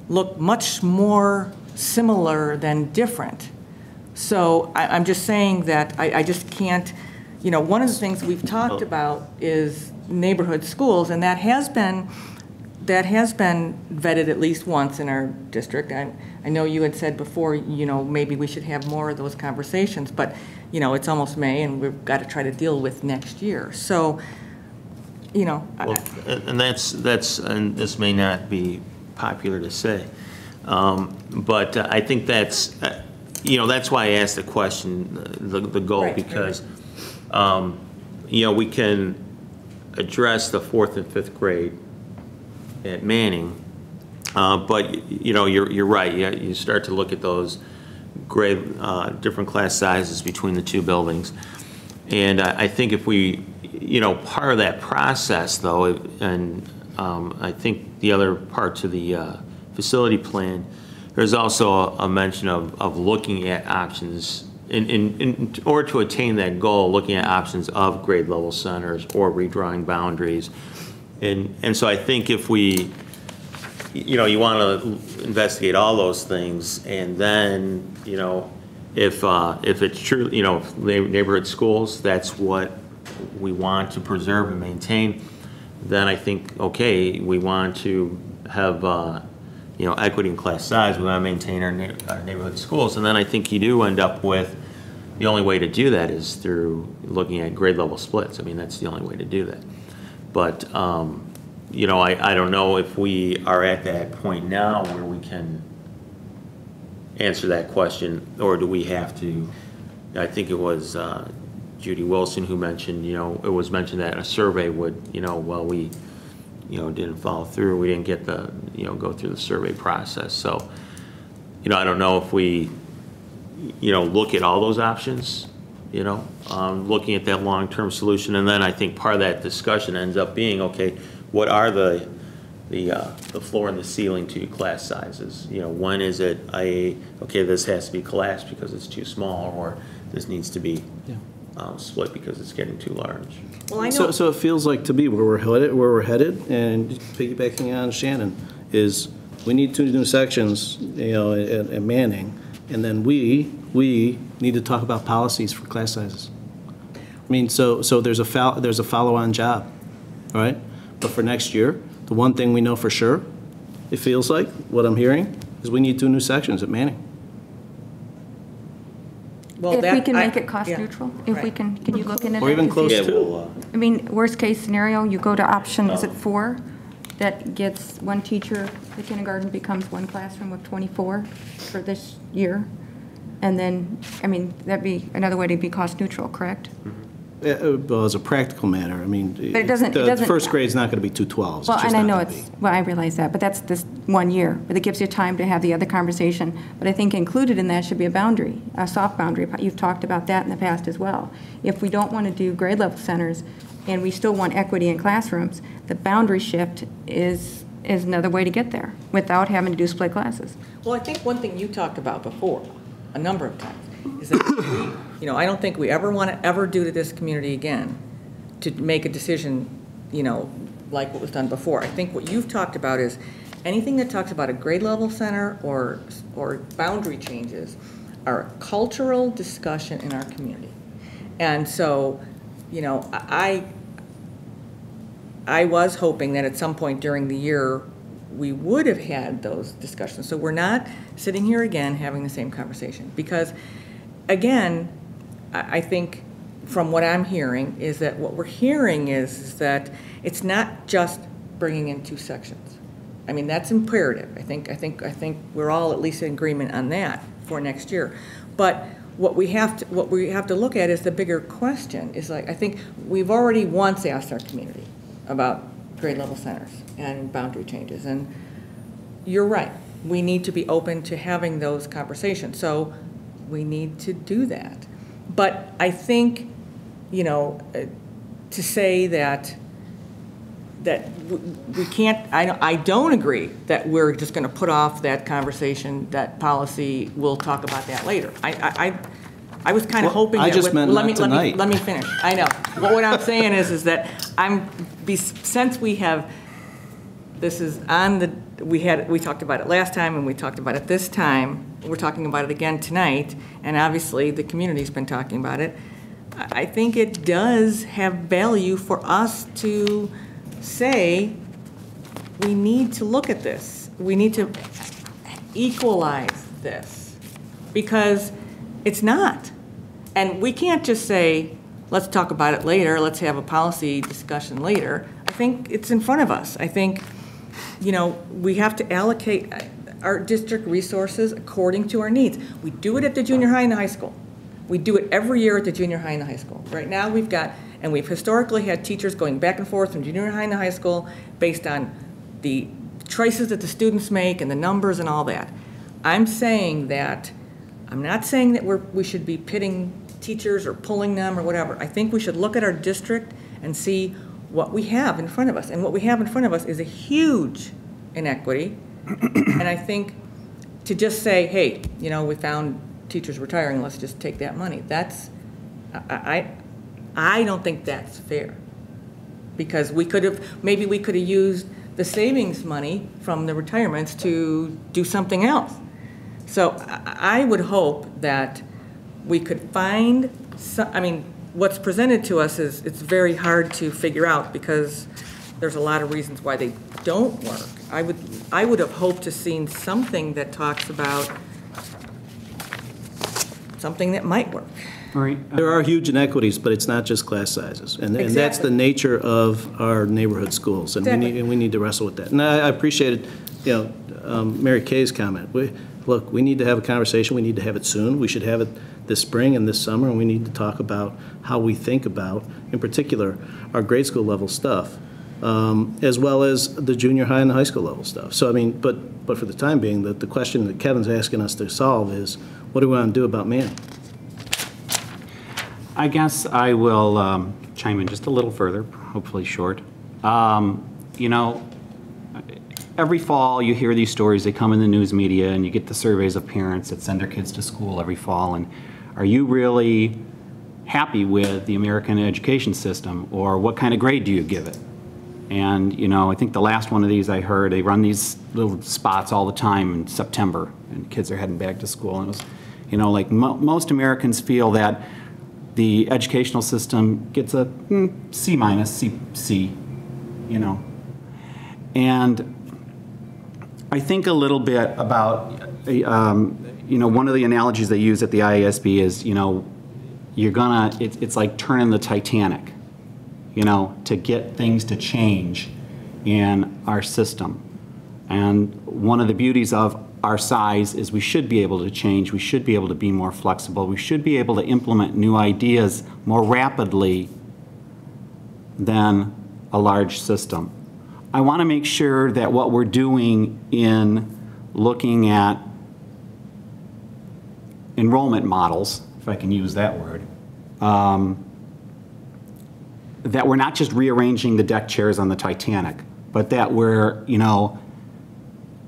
Speaker 1: look much more similar than different. So I'm just saying that I just can't, you know, one of the things we've talked about is neighborhood schools, and that has been vetted at least once in our district. I know you had said before, you know, maybe we should have more of those conversations, but, you know, it's almost May, and we've got to try to deal with next year. So, you know.
Speaker 11: Well, and and this may not be popular to say, but I think that's, you know, that's why I asked the question, the goal, right, because, you know, we can address the 4th and 5th grade at Manning, but, you know, you're right. You start to look at those grade, different class sizes between the 2 buildings. And I think if we, you know, part of that process, though, and I think the other part to the facility plan, there's also a mention of looking at options in order to attain that goal, looking at options of grade level centers or redrawing boundaries. And so I think if we you want to investigate all those things, and then, if it's true, neighborhood schools, that's what we want to preserve and maintain, then I think, okay, we want to have, equity in class size, we want to maintain our neighborhood schools, and then I think you do end up with, the only way to do that is through looking at grade level splits. I mean, that's the only way to do that. But, I don't know if we are at that point now where we can answer that question, or do we have to, I think it was Judy Wilson who mentioned, it was mentioned that a survey would, we, didn't follow through, we didn't get the, go through the survey process. So, I don't know if we, look at all those options, looking at that long-term solution. And then I think part of that discussion ends up being, okay, what are the floor and the ceiling to class sizes? When is it, okay, this has to be collapsed because it's too small, or this needs to be split because it's getting too large.
Speaker 1: Well, I know.
Speaker 3: So it feels like to me where we're headed, and piggybacking on Shannon, is we need 2 new sections, at Manning, and then we need to talk about policies for class sizes. I mean, so there's a follow-on job, all right? But for next year, the one thing we know for sure, it feels like, what I'm hearing, is we need 2 new sections at Manning.
Speaker 1: Well,
Speaker 10: if we can make it cost neutral, if we can you look into that?
Speaker 3: Or even close to.
Speaker 10: I mean, worst case scenario, you go to option, is it 4? That gets 1 teacher, the kindergarten becomes 1 classroom with 24 for this year. And then, I mean, that'd be another way to be cost neutral, correct?
Speaker 3: Well, as a practical matter, I mean,
Speaker 10: But it doesn't,
Speaker 3: first grade's not going to be 2 12s.
Speaker 10: Well, and I know I realize that, but that's this 1 year. But it gives you time to have the other conversation. But I think included in that should be a boundary, a soft boundary. You've talked about that in the past as well. If we don't want to do grade level centers and we still want equity in classrooms, the boundary shift is another way to get there without having to do split classes.
Speaker 1: Well, I think one thing you talked about before, a number of times, is that I don't think we ever want to ever do to this community again to make a decision, like what was done before. I think what you've talked about is anything that talks about a grade level center or boundary changes are a cultural discussion in our community. And so, I was hoping that at some point during the year we would have had those discussions. So we're not sitting here again having the same conversation. Because, again, I think from what I'm hearing is that what we're hearing is that it's not just bringing in 2 sections. I mean, that's imperative. I think we're all at least in agreement on that for next year. But what we have to look at is the bigger question. Is like, I think we've already once asked our community about grade level centers and boundary changes, and you're right. We need to be open to having those conversations. So we need to do that. But I think, to say that we can't, I don't agree that we're just going to put off that conversation, that policy, we'll talk about that later. I was kind of hoping that.
Speaker 3: I just meant not tonight.
Speaker 1: Let me finish. I know. But what I'm saying is that since we have, this is on the, we talked about it last time and we talked about it this time. We're talking about it again tonight, and obviously the community's been talking about it. I think it does have value for us to say we need to look at this. We need to equalize this because it's not. And we can't just say, let's talk about it later, let's have a policy discussion later. I think it's in front of us. I think, we have to allocate our district resources according to our needs. We do it at the junior high and the high school. We do it every year at the junior high and the high school. Right now we've historically had teachers going back and forth from junior high and the high school based on the choices that the students make and the numbers and all that. I'm not saying that we should be pitting teachers or pulling them or whatever. I think we should look at our district and see what we have in front of us. And what we have in front of us is a huge inequity. And I think to just say, hey, we found teachers retiring, let's just take that money. I don't think that's fair. Because maybe we could have used the savings money from the retirements to do something else. So I would hope that we could find, I mean, what's presented to us is, it's very hard to figure out because there's a lot of reasons why they don't work. I would have hoped to seen something that talks about something that might work.
Speaker 3: There are huge inequities, but it's not just class sizes. And that's
Speaker 1: Exactly.
Speaker 3: the nature of our neighborhood schools, and
Speaker 1: Exactly.
Speaker 3: we need to wrestle with that. And I appreciated, Mary Kay's comment. Look, we need to have a conversation. We need to have it soon. We should have it this spring and this summer, and we need to talk about how we think about, in particular, our grade school level stuff, as well as the junior high and the high school level stuff. So, I mean, but for the time being, the question that Kevin's asking us to solve is, what do we want to do about Manning?
Speaker 20: I guess I will chime in just a little further, hopefully short. Every fall you hear these stories, they come in the news media, and you get the surveys of parents that send their kids to school every fall. And are you really happy with the American education system, or what kind of grade do you give it? And, I think the last one of these I heard, they run these little spots all the time in September, and kids are heading back to school. And it was, like most Americans feel that the educational system gets a C minus, C, And I think a little bit about, one of the analogies they use at the IASB is, it's like turning the Titanic, to get things to change in our system. And one of the beauties of our size is we should be able to change, we should be able to be more flexible, we should be able to implement new ideas more rapidly than a large system. I want to make sure that what we're doing in looking at enrollment models, if I can use that word, that we're not just rearranging the deck chairs on the Titanic, but that we're,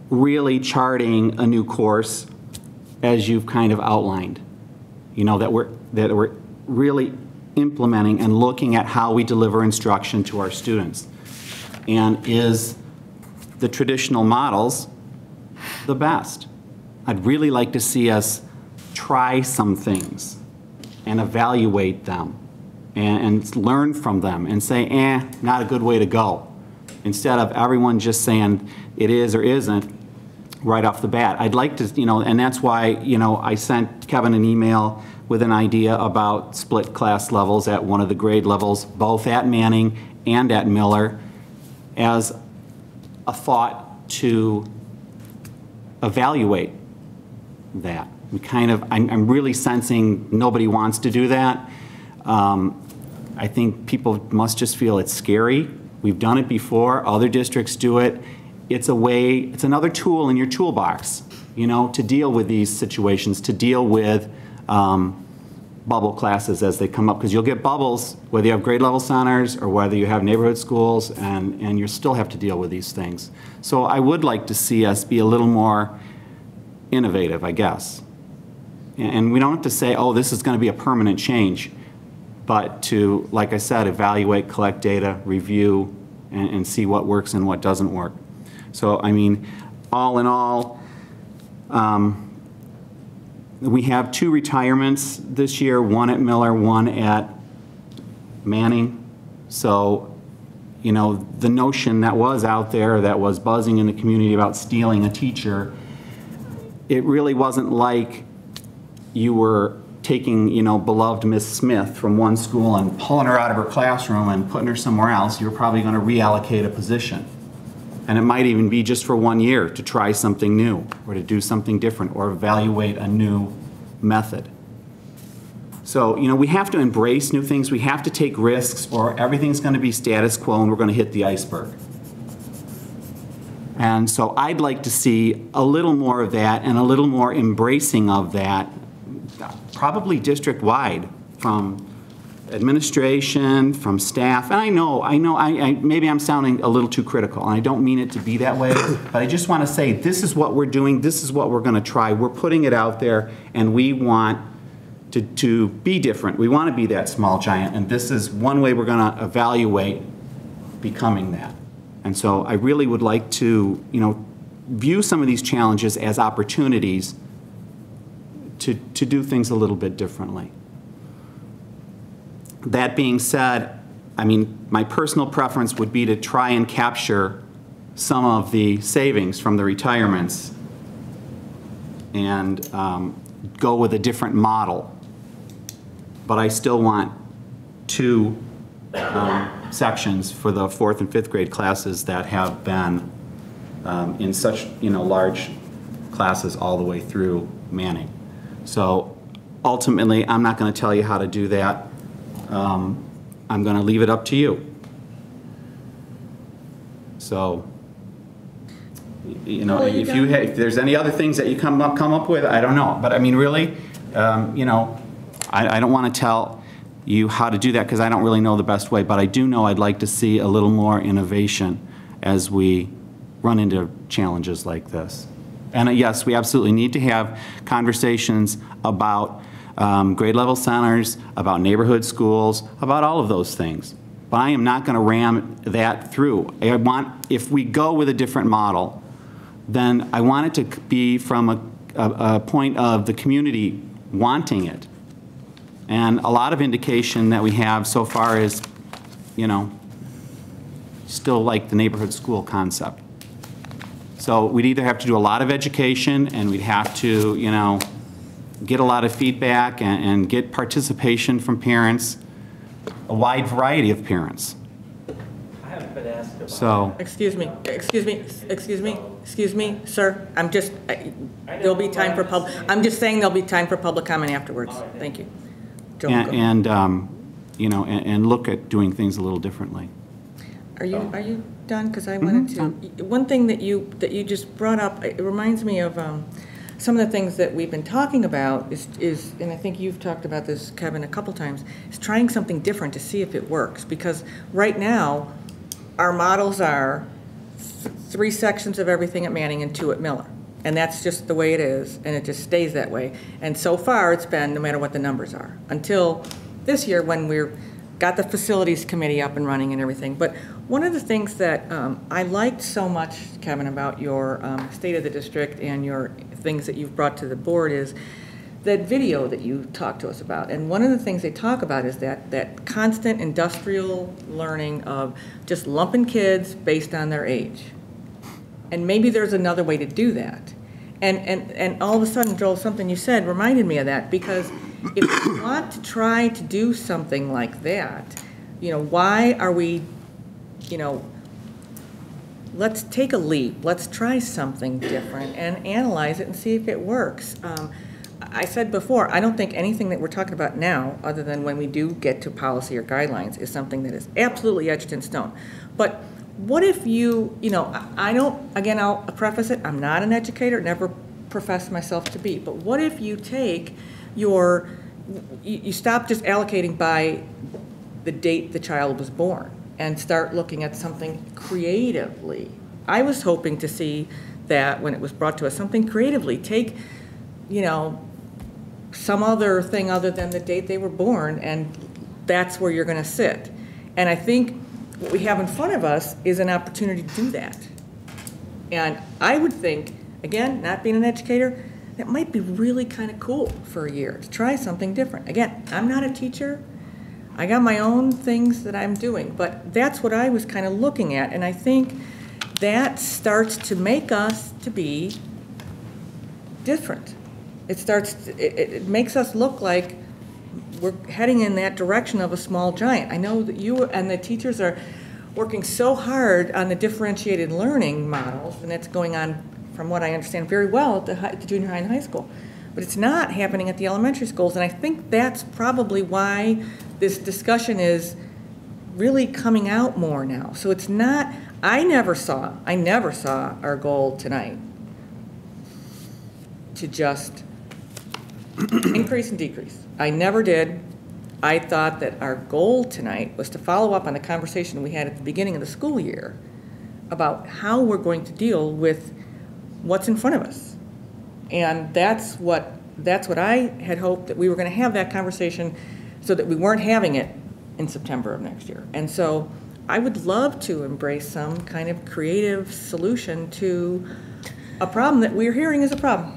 Speaker 20: really charting a new course as you've kind of outlined. That we're really implementing and looking at how we deliver instruction to our students. And is the traditional models the best? I'd really like to see us try some things and evaluate them and learn from them and say, not a good way to go. Instead of everyone just saying it is or isn't right off the bat. I'd like to, and that's why, I sent Kevin an email with an idea about split class levels at one of the grade levels, both at Manning and at Miller, as a thought to evaluate that. I'm really sensing nobody wants to do that. I think people must just feel it's scary. We've done it before, other districts do it. It's another tool in your toolbox, to deal with these situations, to deal with bubble classes as they come up, because you'll get bubbles whether you have grade level centers or whether you have neighborhood schools, and you still have to deal with these things. So I would like to see us be a little more innovative, I guess. And we don't have to say, oh, this is going to be a permanent change, but to, like I said, evaluate, collect data, review, and see what works and what doesn't work. So, I mean, all in all, we have 2 retirements this year, one at Miller, one at Manning. So, the notion that was out there that was buzzing in the community about stealing a teacher, it really wasn't like you were taking, beloved Miss Smith from one school and pulling her out of her classroom and putting her somewhere else. You were probably going to reallocate a position. And it might even be just for 1 year to try something new or to do something different or evaluate a new method. So, we have to embrace new things. We have to take risks, or everything's going to be status quo and we're going to hit the iceberg. And so I'd like to see a little more of that and a little more embracing of that, probably district-wide, from administration, from staff. And I know, maybe I'm sounding a little too critical, and I don't mean it to be that way, but I just want to say this is what we're doing, this is what we're going to try. We're putting it out there, and we want to be different. We want to be that small giant, and this is one way we're going to evaluate becoming that. And so I really would like to, view some of these challenges as opportunities to do things a little bit differently. That being said, my personal preference would be to try and capture some of the savings from the retirements and go with a different model. But I still want 2 sections for the 4th and 5th grade classes that have been in such large classes all the way through Manning. So ultimately, I'm not going to tell you how to do that. I'm going to leave it up to you. So, if there's any other things that you come up with, I don't know. But really, I don't want to tell you how to do that because I don't really know the best way. But I do know I'd like to see a little more innovation as we run into challenges like this. And yes, we absolutely need to have conversations about grade level centers, about neighborhood schools, about all of those things. But I am not going to ram that through. If we go with a different model, then I want it to be from a point of the community wanting it. And a lot of indication that we have so far is, still like the neighborhood school concept. So we'd either have to do a lot of education and we'd have to, get a lot of feedback and get participation from parents, a wide variety of parents.
Speaker 1: I haven't been asked about
Speaker 20: so.
Speaker 1: Excuse me, sir. There'll be time for I'm just saying there'll be time for public comment afterwards. Thank you. Joe,
Speaker 20: and look at doing things a little differently.
Speaker 1: Are you done? Because I wanted to. One thing that you just brought up, it reminds me of some of the things that we've been talking about is, and I think you've talked about this, Kevin, a couple times, is trying something different to see if it works. Because right now, our models are 3 sections of everything at Manning and 2 at Miller. And that's just the way it is, and it just stays that way. And so far, it's been no matter what the numbers are, until this year when we've got the facilities committee up and running and everything. But one of the things that I liked so much, Kevin, about your state of the district and your things that you've brought to the board is that video that you talked to us about. And one of the things they talk about is that constant industrial learning of just lumping kids based on their age. And maybe there's another way to do that. And all of a sudden, Joel, something you said reminded me of that, because if you want to try to do something like that, why are we, let's take a leap. Let's try something different and analyze it and see if it works. I said before, I don't think anything that we're talking about now, other than when we do get to policy or guidelines, is something that is absolutely etched in stone. But what if I don't, again, I'll preface it, I'm not an educator, never professed myself to be, but what if you take you stop just allocating by the date the child was born and start looking at something creatively? I was hoping to see that when it was brought to us, something creatively. Take, some other thing other than the date they were born, and that's where you're going to sit. And I think what we have in front of us is an opportunity to do that. And I would think, again, not being an educator, that might be really kind of cool for a year to try something different. Again, I'm not a teacher. I got my own things that I'm doing, but that's what I was kind of looking at. And I think that starts to make us to be different. It makes us look like we're heading in that direction of a small giant. I know that you and the teachers are working so hard on the differentiated learning models, and that's going on, from what I understand, very well at the junior high and high school. But it's not happening at the elementary schools, and I think that's probably why this discussion is really coming out more now. So it's not, I never saw our goal tonight to just increase and decrease. I never did. I thought that our goal tonight was to follow up on the conversation we had at the beginning of the school year about how we're going to deal with what's in front of us. And that's what I had hoped, that we were going to have that conversation so that we weren't having it in September of next year. And so I would love to embrace some kind of creative solution to a problem that we're hearing is a problem.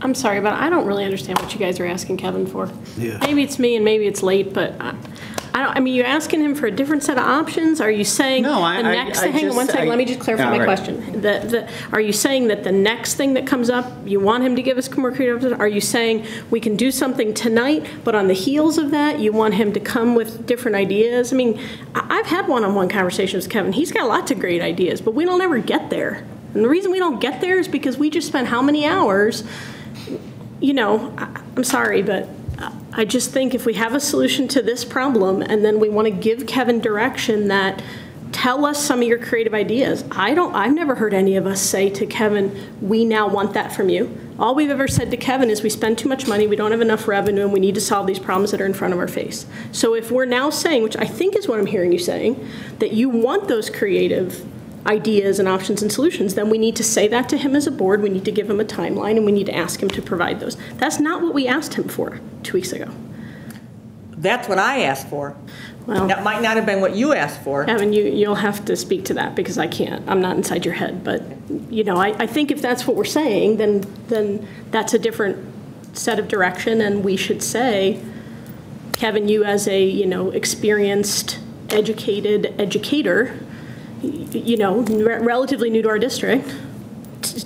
Speaker 18: I'm sorry, but I don't really understand what you guys are asking Kevin for.
Speaker 3: Yeah.
Speaker 18: Maybe it's me and maybe it's late, but I mean, you're asking him for a different set of options? Are you saying
Speaker 20: No,
Speaker 18: the next thing, hang on one second, let me just clarify my question. Are you saying that the next thing that comes up, you want him to give us more creative options? Are you saying we can do something tonight, but on the heels of that, you want him to come with different ideas? I mean, I've had one-on-one conversations with Kevin. He's got lots of great ideas, but we don't ever get there. And the reason we don't get there is because we just spent how many hours, you know, I'm sorry, but I just think if we have a solution to this problem and then we want to give Kevin direction that tell us some of your creative ideas. I've never heard any of us say to Kevin, we now want that from you. All we've ever said to Kevin is we spend too much money, we don't have enough revenue, and we need to solve these problems that are in front of our face. So if we're now saying, which I think is what I'm hearing you saying, that you want those creative ideas and options and solutions, then we need to say that to him as a board, we need to give him a timeline, and we need to ask him to provide those. That's not what we asked him for 2 weeks ago.
Speaker 1: That's what I asked for.
Speaker 18: Well,
Speaker 1: that might not have been what you asked for.
Speaker 18: Kevin, you'll have to speak to that because I can't. I'm not inside your head. But, you know, I think if that's what we're saying, then that's a different set of direction, and we should say, Kevin, you as a, you know, experienced, educated educator, you know, relatively new to our district,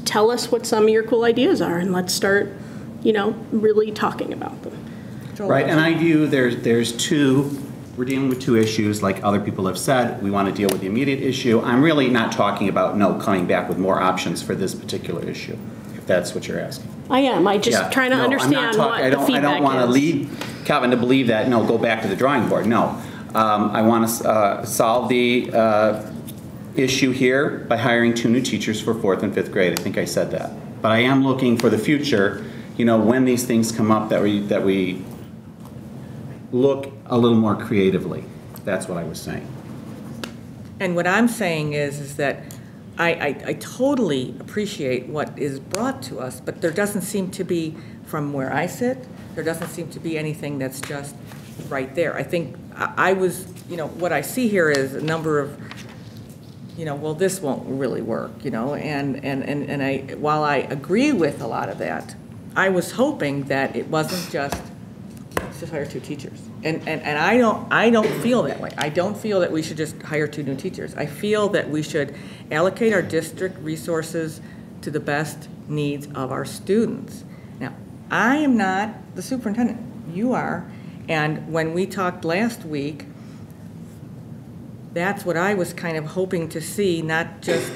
Speaker 18: tell us what some of your cool ideas are, and let's start, you know, really talking about them.
Speaker 20: Right, and I view there's two, we're dealing with two issues, like other people have said. We want to deal with the immediate issue. I'm really not talking about, coming back with more options for this particular issue, if that's what you're asking.
Speaker 18: I am. I just trying to understand what the feedback is. I don't want to lead Kevin to believe that, no, go back to the drawing board. No. I want to solve the issue here by hiring 2 new teachers for 4th and 5th grade. I think I said that. But I am looking for the future, you know, when these things come up, that we look a little more creatively. That's what I was saying.
Speaker 1: And what I'm saying is that I totally appreciate what is brought to us, but there doesn't seem to be, from where I sit, there doesn't seem to be anything that's just right there. I think I was, you know, what I see here is a number of, you know, well, this won't really work, you know, and while I agree with a lot of that, I was hoping that it wasn't just hire 2 teachers. And I don't feel that way. I don't feel that we should just hire 2 new teachers. I feel that we should allocate our district resources to the best needs of our students. Now, I am not the superintendent. You are. And when we talked last week, that's what I was kind of hoping to see, not just,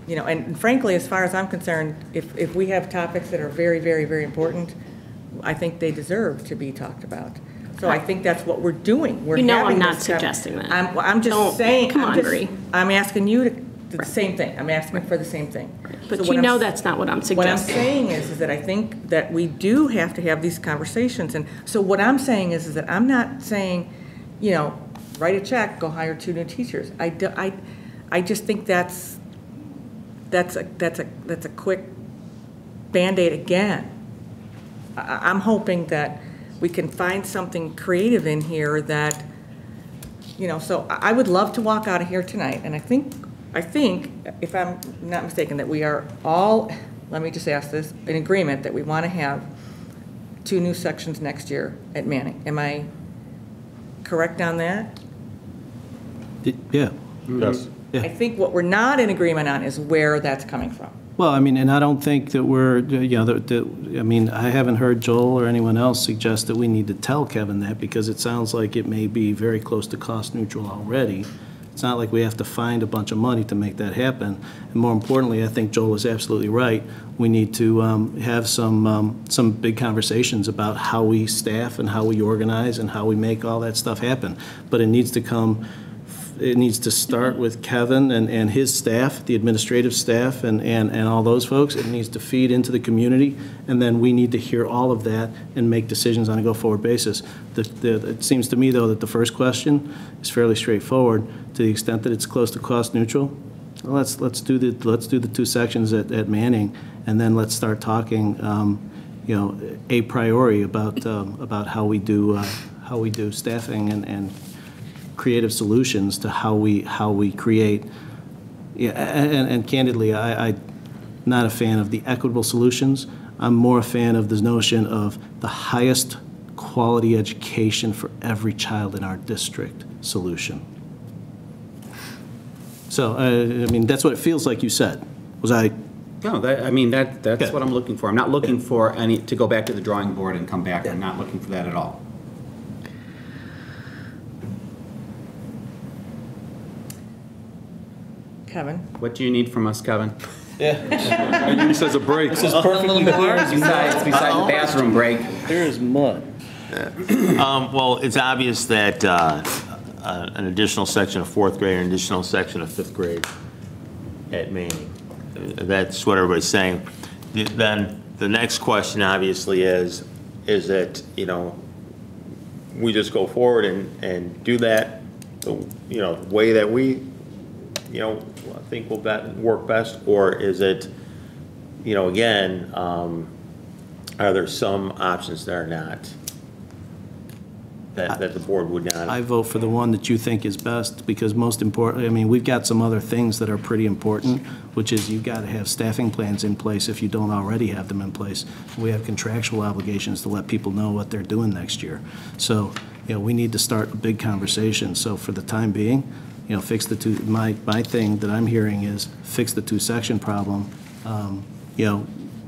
Speaker 1: you know, and frankly, as far as I'm concerned, if we have topics that are very, very, very important, I think they deserve to be talked about. So I think that's what we're doing. We're
Speaker 18: I'm not suggesting that.
Speaker 1: I'm just saying.
Speaker 18: Come on, Bree.
Speaker 1: I'm asking you to do the same thing. I'm asking for the same thing.
Speaker 18: But so you know that's not what I'm suggesting.
Speaker 1: What I'm saying is that I think that we do have to have these conversations. And so what I'm saying is that I'm not saying, you know, write a check, go hire 2 new teachers. I just think that's a quick Band-Aid again. I'm hoping that we can find something creative in here that, you know, so I would love to walk out of here tonight, and I think, if I'm not mistaken, that we are all, let me just ask this, in agreement that we want to have 2 new sections next year at Manning. Am I correct on that?
Speaker 3: Yeah.
Speaker 8: Yes.
Speaker 3: Yeah.
Speaker 1: I think what we're not in agreement on is where that's coming from.
Speaker 3: Well, I mean, and I don't think that we're, you know, I mean, I haven't heard Joel or anyone else suggest that we need to tell Kevin that, because it sounds like it may be very close to cost neutral already. It's not like we have to find a bunch of money to make that happen. And more importantly, I think Joel is absolutely right. We need to have some big conversations about how we staff and how we organize and how we make all that stuff happen. But it needs to start with Kevin and his staff, the administrative staff and all those folks. It needs to feed into the community, and then we need to hear all of that and make decisions on a go-forward basis. It seems to me, though, that the first question is fairly straightforward. To the extent that it's close to cost neutral, well, let's do the 2 sections at Manning, and then let's start talking, you know, a priori about how we do we do staffing and creative solutions to how we create. Yeah, and candidly, I'm not a fan of the equitable solutions. I'm more a fan of the notion of the highest quality education for every child in our district solution. So, I mean, that's what it feels like you said. Was I?
Speaker 20: No, that's what I'm looking for. I'm not looking for to go back to the drawing board and come back. I'm not looking for that at all.
Speaker 1: Kevin?
Speaker 20: What do you need from us, Kevin?
Speaker 8: He says a break.
Speaker 3: This is perfectly clear.
Speaker 20: Besides the bathroom break.
Speaker 3: There is mud.
Speaker 11: Well, it's obvious that an additional section of fourth grade and an additional section of fifth grade at Manning. That's what everybody's saying. Then the next question obviously is that, we just go forward and do that, the way that we, I think will work best, or is it, again, are there some options that are not, that the board would not?
Speaker 3: I vote for the one that you think is best, because most importantly, I mean, we've got some other things that are pretty important, which is you've got to have staffing plans in place if you don't already have them in place. We have contractual obligations to let people know what they're doing next year. So, we need to start a big conversation. So for the time being, fix the two, my thing that I'm hearing is fix the two-section problem,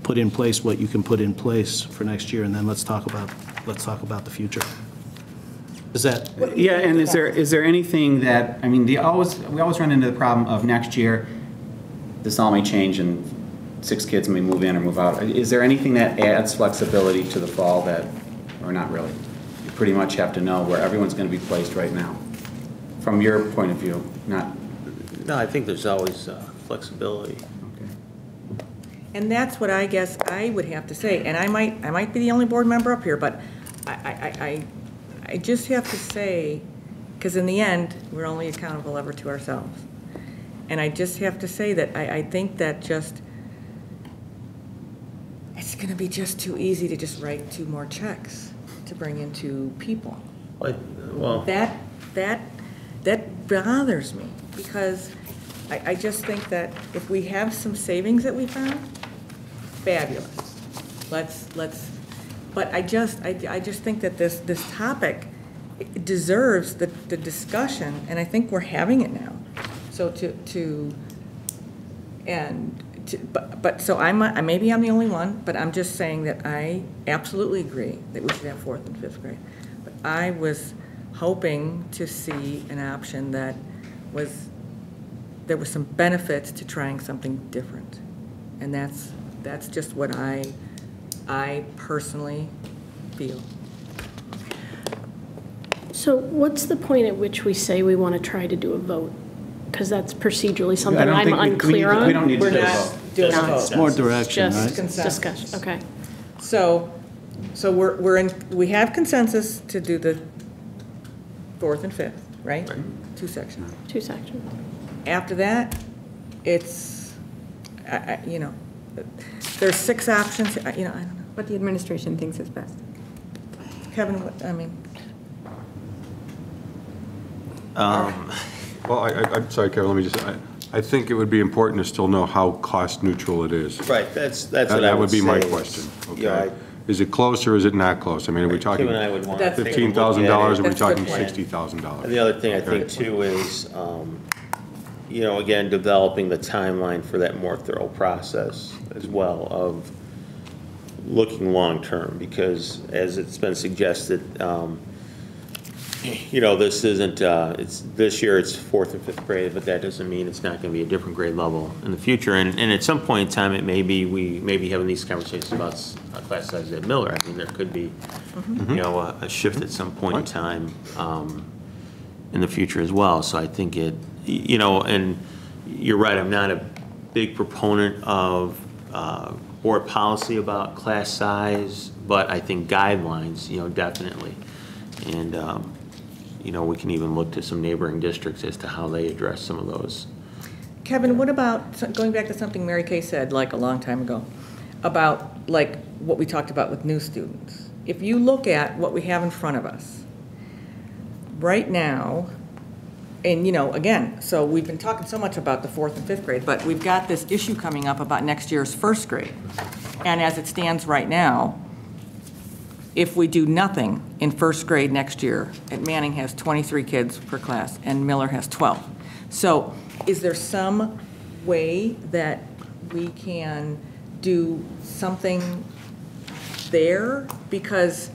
Speaker 3: put in place what you can put in place for next year, and then let's talk about the future. Is that?
Speaker 20: Yeah, and is there anything that, I mean, we always run into the problem of next year, this all may change and 6 kids may move in or move out. Is there anything that adds flexibility to the fall that, or not really? You pretty much have to know where everyone's going to be placed right now, from your point of view, not.
Speaker 11: No, I think there's always flexibility.
Speaker 20: Okay.
Speaker 1: And that's what I guess I would have to say, and I might be the only board member up here, but I just have to say, because in the end, we're only accountable ever to ourselves. And I just have to say that I think that it's going to be just too easy to just write 2 more checks to bring in 2 people.
Speaker 11: Well,
Speaker 1: That bothers me, because I just think that if we have some savings that we found, fabulous. Let's. But I just think that this topic deserves the discussion, and I think we're having it now. So maybe I'm the only one, but I'm just saying that I absolutely agree that we should have 4th and 5th grade. But I was hoping to see an option that there was some benefits to trying something different, and that's just what I personally feel.
Speaker 18: So what's the point at which we say we want to try to do a vote? Because that's procedurally something I'm unclear on.
Speaker 20: We don't need to
Speaker 1: We're
Speaker 20: do a
Speaker 1: not
Speaker 20: vote.
Speaker 1: doing a vote.
Speaker 3: It's more direction,
Speaker 18: Just
Speaker 3: right?
Speaker 18: discussion, okay.
Speaker 1: So we have consensus to do the 4th and 5th, right? 2 sections.
Speaker 18: 2 sections.
Speaker 1: After that, it's, there's 6 options, I don't know.
Speaker 10: What the administration thinks is best.
Speaker 1: Kevin,
Speaker 8: Well, I'm sorry, Kevin, let me just, I think it would be important to still know how cost neutral it is.
Speaker 11: right, that's what I would say.
Speaker 8: That would be my
Speaker 11: is,
Speaker 8: question,
Speaker 11: yeah,
Speaker 8: okay? Is it close or is it not close? I mean, are we talking
Speaker 11: Kim and I would want to take a look
Speaker 8: $15,000
Speaker 11: at
Speaker 8: or
Speaker 11: it.
Speaker 8: are we
Speaker 1: That's a good
Speaker 8: talking
Speaker 1: point.
Speaker 8: $60,000?
Speaker 11: And the other thing I
Speaker 8: Okay.
Speaker 11: think too is, again, developing the timeline for that more thorough process as well of looking long-term, because as it's been suggested, this isn't, this year it's 4th and 5th grade, but that doesn't mean it's not going to be a different grade level in the future. And at some point in time, it may be, we may be having these conversations about class size at Miller. I mean, there could be, a shift at some point in time in the future as well. So I think it, and you're right, I'm not a big proponent of board policy about class size, but I think guidelines, definitely. And, we can even look to some neighboring districts as to how they address some of those.
Speaker 1: Kevin, what about, going back to something Mary Kay said like a long time ago, about like what we talked about with new students. If you look at what we have in front of us, right now, and, you know, again, so we've been talking so much about the 4th and 5th grade, but we've got this issue coming up about next year's 1st grade. And as it stands right now, if we do nothing in 1st grade next year, Manning has 23 kids per class and Miller has 12. So is there some way that we can do something there? Because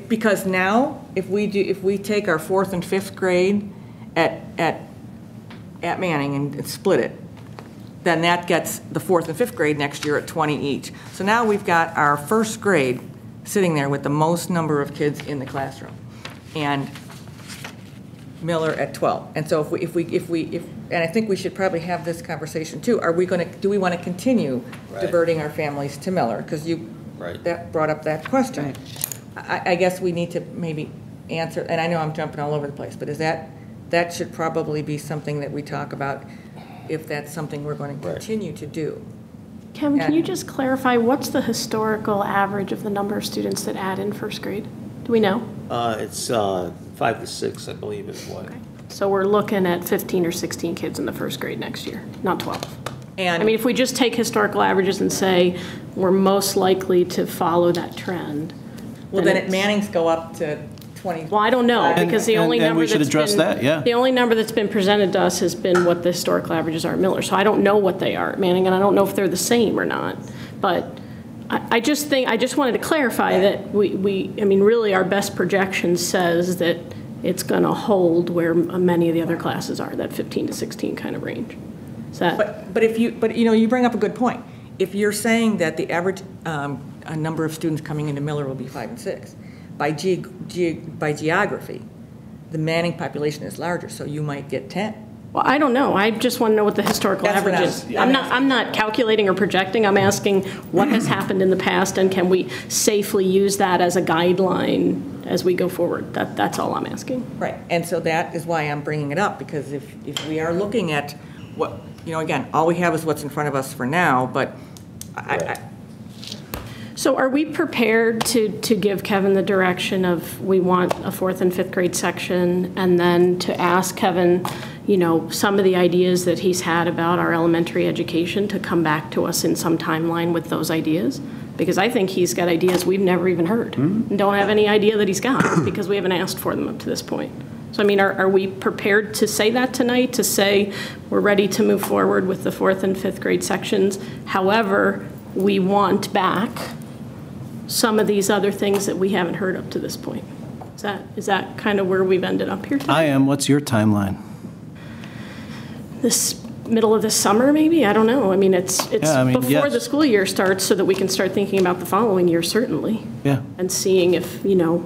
Speaker 1: because now, if we take our 4th and 5th grade at Manning and split it, then that gets the 4th and 5th grade next year at 20 each. So now we've got our 1st grade sitting there with the most number of kids in the classroom, and Miller at 12. And so and I think we should probably have this conversation too. Do we want to continue diverting our families to Miller? Because that brought up that question. I guess we need to maybe answer, and I know I'm jumping all over the place, but that should probably be something that we talk about if that's something we're going to continue to do.
Speaker 18: Kevin, can you just clarify, what's the historical average of the number of students that add in 1st grade? Do we know?
Speaker 5: It's 5 to 6, I believe is what.
Speaker 18: Okay. So we're looking at 15 or 16 kids in the 1st grade next year, not 12. And I mean, if we just take historical averages and say we're most likely to follow that trend.
Speaker 1: Well, then at Manning's go up to 20.
Speaker 18: Well, I don't know, because the only number
Speaker 3: we should address that, yeah.
Speaker 18: The only number that's been presented to us has been what the historical averages are at Miller. So I don't know what they are at Manning, and I don't know if they're the same or not. But I just wanted to clarify that I mean, really our best projection says that it's going to hold where many of the other classes are, that 15 to 16 kind of range. Is that?
Speaker 1: But you know, you bring up a good point. If you're saying that the average number of students coming into Miller will be 5 and 6, by geography, the Manning population is larger, so you might get 10.
Speaker 18: Well, I don't know. I just want to know what the historical average is. I'm not calculating or projecting. I'm asking what has happened in the past, and can we safely use that as a guideline as we go forward? That's all I'm asking.
Speaker 1: Right, and so that is why I'm bringing it up, because if we are looking at what, you know, again, all we have is what's in front of us for now, but
Speaker 18: So are we prepared to give Kevin the direction of we want a 4th and 5th grade section, and then to ask Kevin, you know, some of the ideas that he's had about our elementary education to come back to us in some timeline with those ideas? Because I think he's got ideas we've never even heard and don't have any idea that he's got because we haven't asked for them up to this point. So, I mean, are we prepared to say that tonight, to say we're ready to move forward with the 4th and 5th grade sections? However, we want back some of these other things that we haven't heard up to this point. Is that kind of where we've ended up here today?
Speaker 3: I am. What's your timeline?
Speaker 18: This middle of this summer, maybe? I don't know. I mean, it's before the school year starts, so that we can start thinking about the following year, certainly.
Speaker 3: Yeah.
Speaker 18: And seeing if, you know,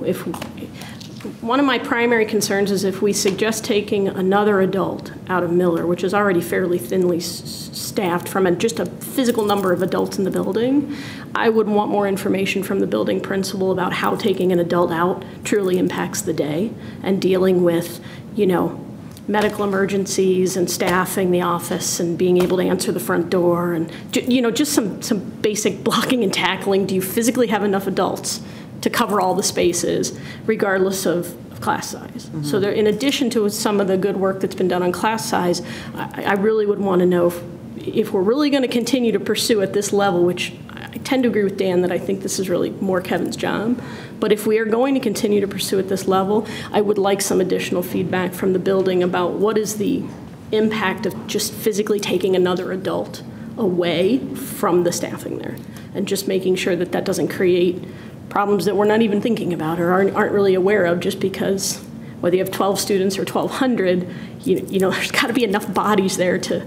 Speaker 18: one of my primary concerns is if we suggest taking another adult out of Miller, which is already fairly thinly staffed from just a physical number of adults in the building, I would want more information from the building principal about how taking an adult out truly impacts the day, and dealing with, you know, medical emergencies and staffing the office and being able to answer the front door, and, you know, just some basic blocking and tackling. Do you physically have enough adults to cover all the spaces, regardless of class size? Mm-hmm. So there, in addition to some of the good work that's been done on class size, I really would want to know if we're really going to continue to pursue at this level, which I tend to agree with Dan that I think this is really more Kevin's job. But if we are going to continue to pursue at this level, I would like some additional feedback from the building about what is the impact of just physically taking another adult away from the staffing there, and just making sure that that doesn't create problems that we're not even thinking about or aren't really aware of, just because whether you have 12 students or 1,200, you know, there's got to be enough bodies there to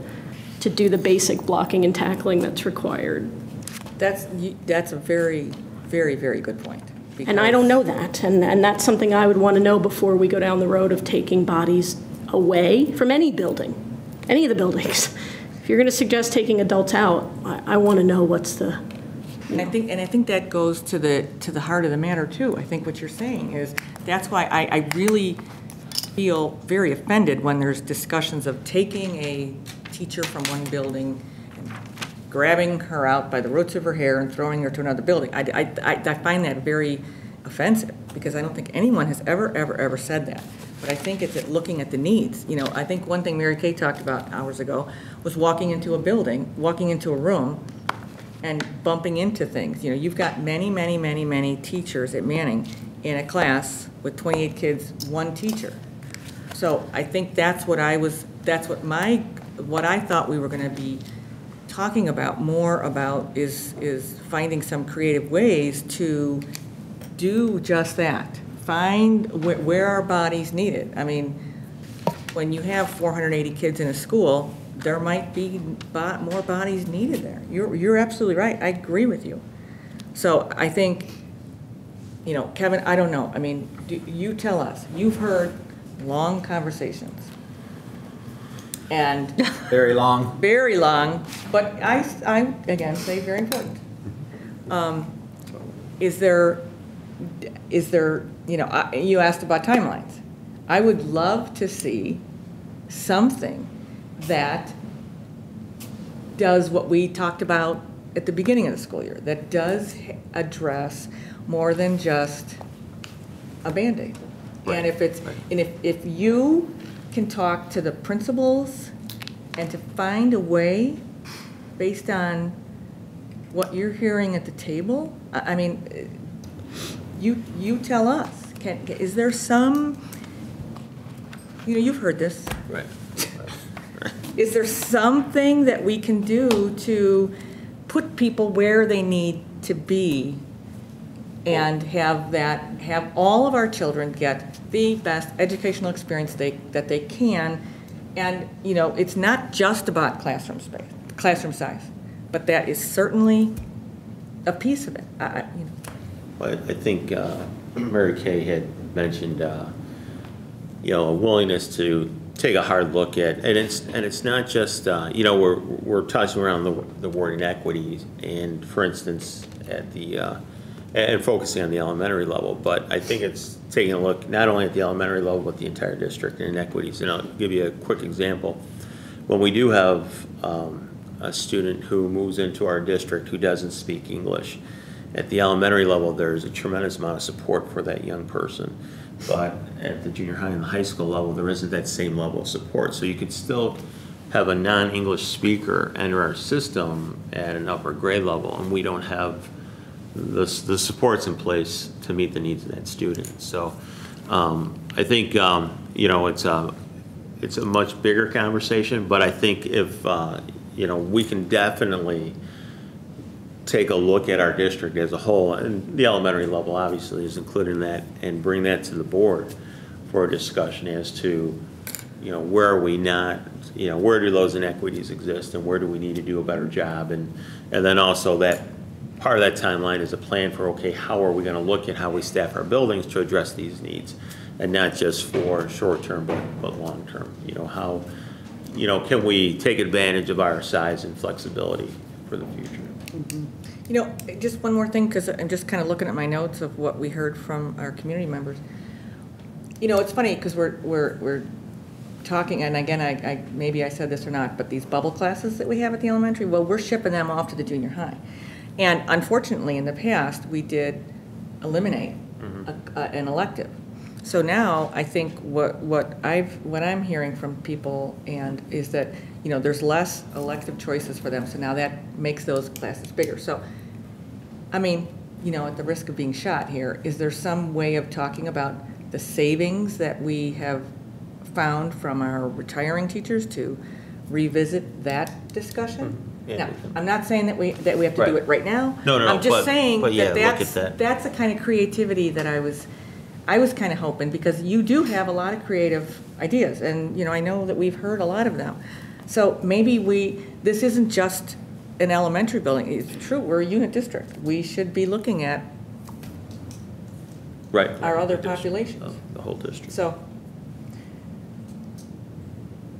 Speaker 18: do the basic blocking and tackling that's required.
Speaker 1: That's a very, very, very good point.
Speaker 18: And I don't know that, and that's something I would want to know before we go down the road of taking bodies away from any building, any of the buildings. If you're going to suggest taking adults out, I want to know what's the.
Speaker 1: And I think that goes to the heart of the matter too. I think what you're saying is that's why I really feel very offended when there's discussions of taking a teacher from one building and grabbing her out by the roots of her hair and throwing her to another building. I find that very offensive, because I don't think anyone has ever said that. But I think it's at looking at the needs. You know, I think one thing Mary Kay talked about hours ago was walking into a building, walking into a room, and bumping into things. You know, you've got many teachers at Manning in a class with 28 kids, one teacher. So I think that's what I thought we were going to be talking about more about is finding some creative ways to do just that. Find where our bodies needed. I mean, when you have 480 kids in a school, there might be more bodies needed there. You're absolutely right. I agree with you. So I think, you know, Kevin, I don't know. I mean, you tell us. You've heard long conversations. And
Speaker 5: Very long.
Speaker 1: Very long, but I again say very important. Is there, you know, you asked about timelines. I would love to see something that does what we talked about at the beginning of the school year, that does address more than just a Band-Aid. Right. And if it's, and if you can talk to the principals and to find a way based on what you're hearing at the table, I mean, you tell us. Is there some, you know, you've heard this.
Speaker 5: Right.
Speaker 1: Is there something that we can do to put people where they need to be and have all of our children get the best educational experience that they can? And, you know, it's not just about classroom size, but that is certainly a piece of it. You know.
Speaker 11: Well, I think Mary Kay had mentioned, you know, a willingness to take a hard look at, and it's not just, you know, we're tossing around the word inequities, and for instance, at the and focusing on the elementary level, but I think it's taking a look not only at the elementary level but the entire district and inequities. And I'll give you a quick example. When we do have a student who moves into our district who doesn't speak English, at the elementary level there's a tremendous amount of support for that young person. But at the junior high and the high school level, there isn't that same level of support. So you could still have a non-English speaker enter our system at an upper grade level, and we don't have the supports in place to meet the needs of that student. So I think, you know, it's a much bigger conversation, but I think if, you know, we can definitely take a look at our district as a whole, and the elementary level obviously is included in that, and bring that to the board for a discussion as to, you know, where are we not, you know, where do those inequities exist and where do we need to do a better job, and then also that part of that timeline is a plan for, okay, how are we going to look at how we staff our buildings to address these needs, and not just for short term but long term. You know, how, you know, can we take advantage of our size and flexibility for the future?
Speaker 1: Mm-hmm. You know, just one more thing, because I'm just kind of looking at my notes of what we heard from our community members. You know, it's funny because we're talking, and again, I maybe I said this or not, but these bubble classes that we have at the elementary, well, we're shipping them off to the junior high. And unfortunately, in the past, we did eliminate an elective. So now I think what I'm hearing from people and is that, you know, there's less elective choices for them. So now that makes those classes bigger. So, I mean, you know, at the risk of being shot here, is there some way of talking about the savings that we have found from our retiring teachers to revisit that discussion? Yeah. Now, I'm not saying that we have to do it right now.
Speaker 11: No,
Speaker 1: I'm just saying
Speaker 11: yeah,
Speaker 1: that's the kind of creativity that I was kind of hoping, because you do have a lot of creative ideas, and you know, I know that we've heard a lot of them. So maybe this isn't just an elementary building. It's true, we're a unit district. We should be looking at our other populations.
Speaker 11: The whole district.
Speaker 1: So,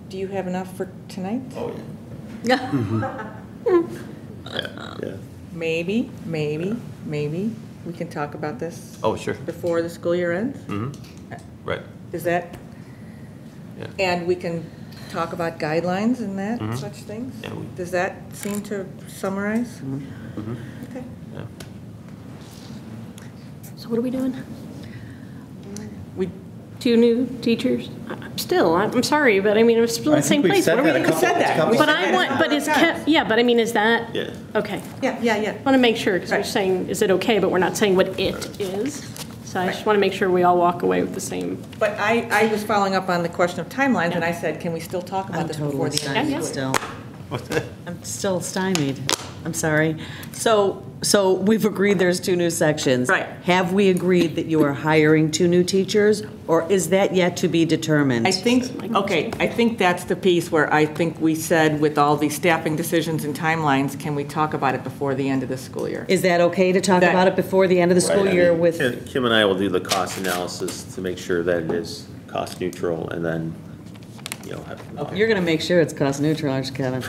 Speaker 1: do you have enough for tonight?
Speaker 11: Oh yeah. Yeah.
Speaker 1: Maybe we can talk about this.
Speaker 11: Oh, sure.
Speaker 1: Before the school year ends?
Speaker 11: Mm-hmm. Right.
Speaker 1: Is that?
Speaker 11: Yeah.
Speaker 1: And we can talk about guidelines and that, such things?
Speaker 11: Yeah,
Speaker 1: Does that seem to summarize?
Speaker 11: Mm-hmm.
Speaker 1: Okay.
Speaker 11: Yeah.
Speaker 17: So
Speaker 18: So what are we doing?
Speaker 1: We
Speaker 18: 2 new teachers? Still, I'm sorry, but I mean, we're still in the same place. What are we doing? But I want, but is, yeah, but I mean, is that?
Speaker 11: Yeah.
Speaker 18: Okay.
Speaker 1: Yeah.
Speaker 18: Want to make sure, because we're saying, is it okay, but we're not saying what it is. So I just want to make sure we all walk away with the same.
Speaker 1: But I was following up on the question of timelines, and I said, can we still talk about this before the end of the school year?
Speaker 9: I'm still stymied. I'm sorry. So we've agreed there's 2 new sections.
Speaker 1: Right.
Speaker 9: Have we agreed that you are hiring 2 new teachers, or is that yet to be determined?
Speaker 1: I think that's the piece where I think we said with all these staffing decisions and timelines, can we talk about it before the end of the school year?
Speaker 9: Is that okay to talk about it before the end of the school
Speaker 11: Right, I
Speaker 9: year
Speaker 11: mean,
Speaker 9: with?
Speaker 11: Kim and I will do the cost analysis to make sure that it is cost neutral, and then, you know,
Speaker 9: You're going to make sure it's cost neutral, aren't you, Kevin?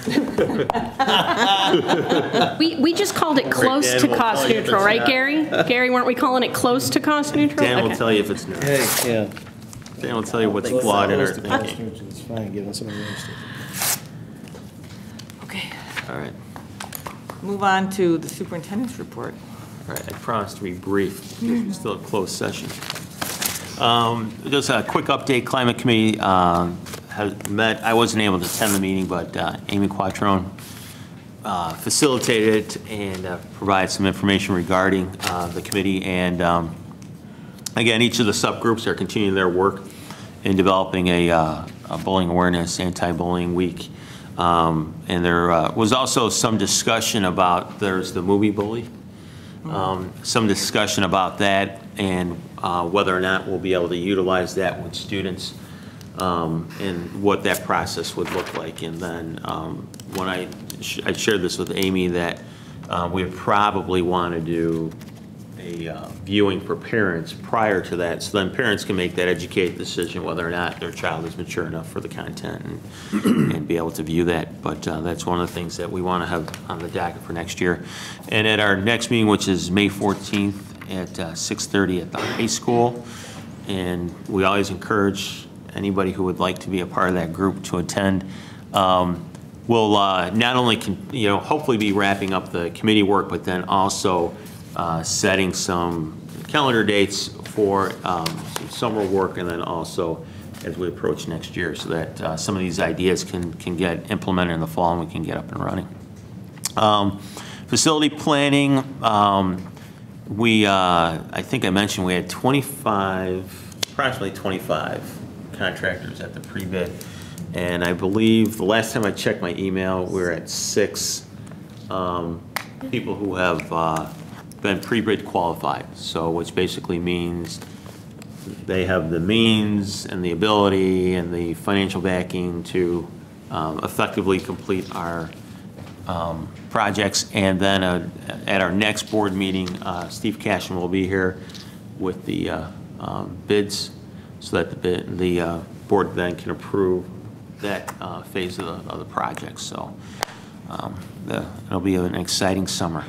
Speaker 18: We just called it close
Speaker 11: Dan
Speaker 18: to
Speaker 11: will
Speaker 18: cost
Speaker 11: tell you if
Speaker 18: neutral,
Speaker 11: it's
Speaker 18: right,
Speaker 11: not.
Speaker 18: Gary? Gary, weren't we calling it close to cost neutral?
Speaker 11: Dan will
Speaker 18: Okay.
Speaker 11: tell you if it's not.
Speaker 3: Hey, yeah.
Speaker 11: Dan will tell you what's flawed in our thinking.
Speaker 3: It's fine, given some of the stuff.
Speaker 1: Okay.
Speaker 11: All right.
Speaker 1: Move on to the superintendent's report.
Speaker 11: All right, I promised to be brief. It's still a closed session. Just a quick update. Climate Committee has met. I wasn't able to attend the meeting, but Amy Quattrone facilitated it and provided some information regarding the committee. And again, each of the subgroups are continuing their work in developing a bullying awareness, anti-bullying week. And there was also some discussion about, there's the movie Bully, some discussion about that and whether or not we'll be able to utilize that with students and what that process would look like. And then when I shared this with Amy that we would probably want to do a viewing for parents prior to that, so then parents can make that educated decision whether or not their child is mature enough for the content and be able to view that. But that's one of the things that we want to have on the docket for next year. And at our next meeting, which is May 14th at 6:30 at the high school, and we always encourage anybody who would like to be a part of that group to attend. We'll not only hopefully be wrapping up the committee work, but then also setting some calendar dates for some summer work, and then also as we approach next year, so that some of these ideas can get implemented in the fall and we can get up and running. Facility planning, I think I mentioned we had approximately 25 contractors at the pre-bid, and I believe the last time I checked my email, we were at 6 people who have been pre-bid qualified, so which basically means they have the means and the ability and the financial backing to effectively complete our projects. And then at our next board meeting, Steve Cashin will be here with the bids, so that the board then can approve that phase of the project. So it'll be an exciting summer.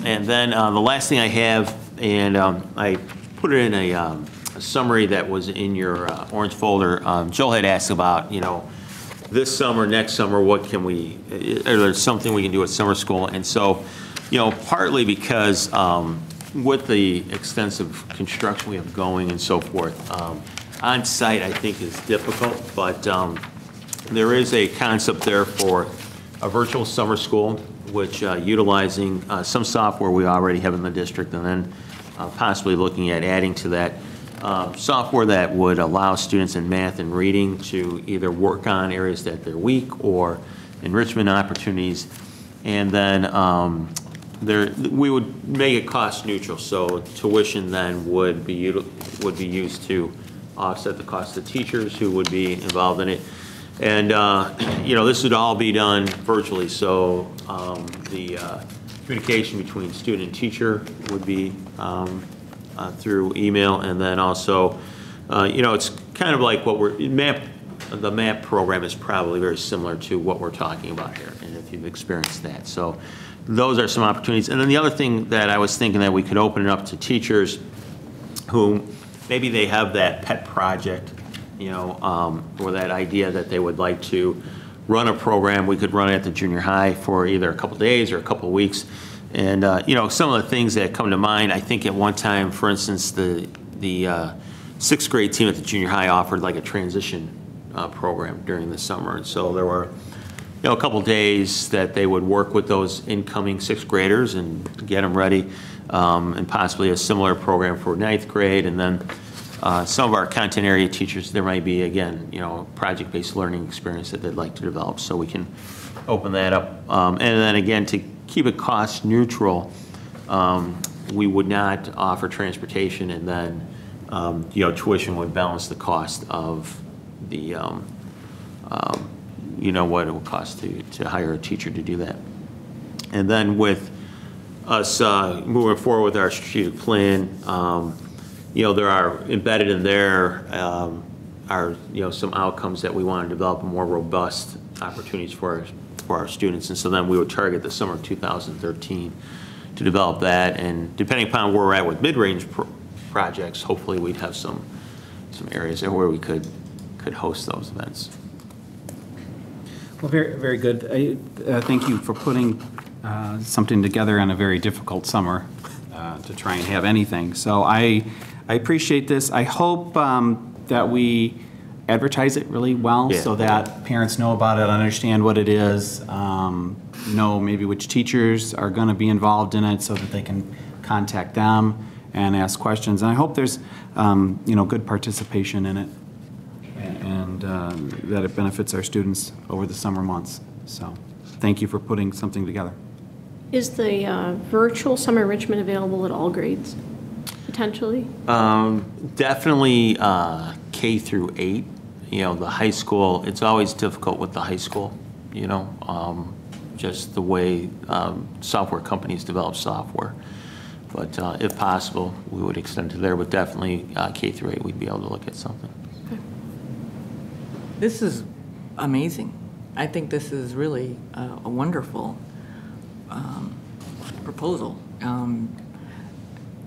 Speaker 11: And then the last thing I have, and I put it in a summary that was in your orange folder. Joel had asked about, this summer, next summer, what can we, is there something we can do at summer school? And so, partly because with the extensive construction we have going and so forth, on site I think is difficult, but there is a concept there for a virtual summer school, which utilizing some software we already have in the district, and then possibly looking at adding to that software that would allow students in math and reading to either work on areas that they're weak or enrichment opportunities. And then we would make it cost neutral, so tuition then would be used to offset the cost of teachers who would be involved in it. And, this would all be done virtually, so the communication between student and teacher would be through email, and then also, it's kind of like what the MAP program is probably very similar to what we're talking about here, and if you've experienced that. So those are some opportunities. And then the other thing that I was thinking that we could open it up to teachers who maybe they have that pet project, or that idea that they would like to run a program. We could run it at the junior high for either a couple days or a couple weeks, And, you know, some of the things that come to mind, I think at one time, for instance, the sixth grade team at the junior high offered like a transition program during the summer. And so there were, you know, a couple days that they would work with those incoming sixth graders and get them ready, and possibly a similar program for ninth grade. And then some of our content area teachers, there might be, again, you know, project-based learning experience that they'd like to develop, so we can open that up. And then again, to keep it cost neutral, we would not offer transportation, and then you know, tuition would balance the cost of the you know, what it would cost to hire a teacher to do that. And then with us moving forward with our strategic plan, you know, there are embedded in there are, you know, some outcomes that we want to develop more robust opportunities for our students. And so then we would target the summer of 2013 to develop that. And depending upon where we're at with mid-range projects, hopefully we'd have some areas there where we could host those events.
Speaker 20: Well, very, very good. Thank you for putting something together on a very difficult summer to try and have anything. So I appreciate this. I hope that we advertise it really well, so that parents know about it, understand what it is, know maybe which teachers are going to be involved in it so that they can contact them and ask questions. And I hope there's you know, good participation in it, and that it benefits our students over the summer months. So thank you for putting something together.
Speaker 18: Is the virtual summer enrichment available at all grades, potentially?
Speaker 11: Definitely K through 8. You know, the high school, it's always difficult with the high school, you know, just the way software companies develop software. But if possible, we would extend to there, but definitely K through 8, we'd be able to look at something.
Speaker 1: This is amazing. I think this is really a wonderful proposal.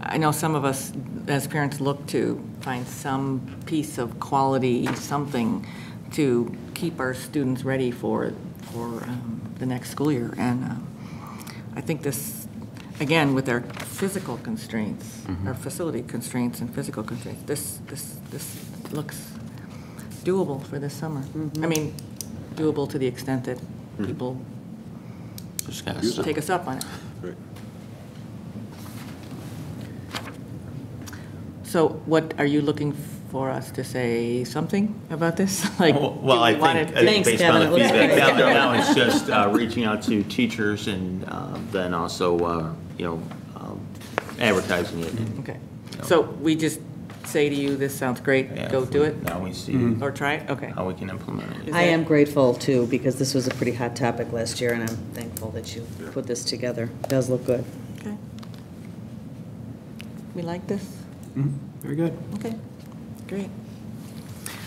Speaker 1: I know some of us as parents look to find some piece of quality, something to keep our students ready for the next school year. And I think this, again, with our physical constraints, our facility constraints and physical constraints, this looks doable for this summer. I mean, doable to the extent that people just take us up on it.
Speaker 8: Right.
Speaker 1: So what, are you looking for us to say something about this? Like,
Speaker 11: well, I think based on the feedback now, it's just reaching out to teachers and then also, you know, advertising it.
Speaker 1: Okay. So we just say to you, this sounds great, go do it?
Speaker 11: Now we see.
Speaker 1: Or try it? Okay.
Speaker 11: How we can implement it.
Speaker 9: I am grateful, too, because this was a pretty hot topic last year, and I'm thankful that you put this together. It does look good.
Speaker 1: Okay. We like this?
Speaker 20: Very good.
Speaker 1: Okay, great.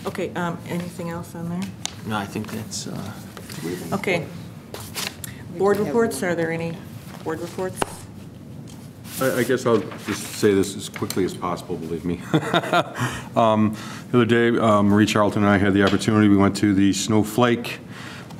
Speaker 1: Okay, anything else on there?
Speaker 11: No, I think that's.
Speaker 1: Okay. Board reports, are there any board reports?
Speaker 8: I guess I'll just say this as quickly as possible, believe me. The other day, Marie Charlton and I had the opportunity, we went to the Snowflake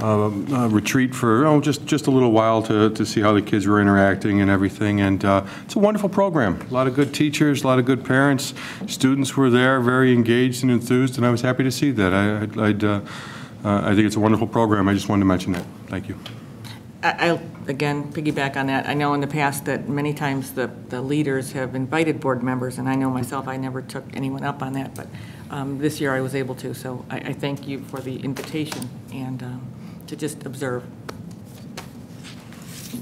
Speaker 8: retreat for just a little while to see how the kids were interacting and everything, and it's a wonderful program. A lot of good teachers, a lot of good parents. Students were there, very engaged and enthused, and I was happy to see that. I think it's a wonderful program. I just wanted to mention that. Thank you.
Speaker 1: I'll, again, piggyback on that. I know in the past that many times the leaders have invited board members, and I know myself, I never took anyone up on that, but this year I was able to, so I thank you for the invitation and to just observe.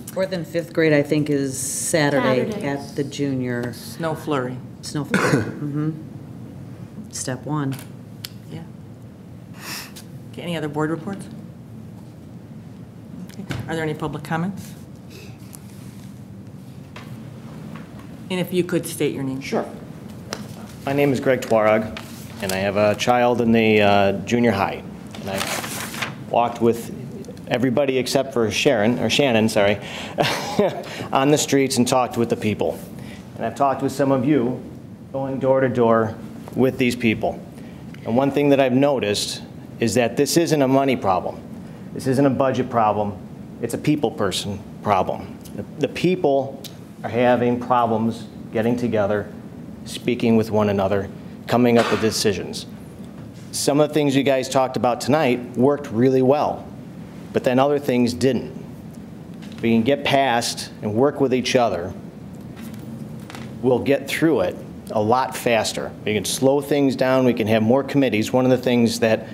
Speaker 9: 4th and 5th grade, I think, is Saturday at the junior.
Speaker 1: Snow flurry.
Speaker 9: Snow flurry. Step 1.
Speaker 1: Yeah. Okay, any other board reports? Okay. Are there any public comments? And if you could state your name.
Speaker 6: Sure. My name is Greg Twarog, and I have a child in the junior high. And I walked with everybody except for Shannon, sorry, on the streets and talked with the people. And I've talked with some of you going door to door with these people. And one thing that I've noticed is that this isn't a money problem. This isn't a budget problem. It's a people person problem. The people are having problems getting together, speaking with one another, coming up with decisions. Some of the things you guys talked about tonight worked really well, but then other things didn't. If we can get past and work with each other, we'll get through it a lot faster. We can slow things down, we can have more committees. One of the things that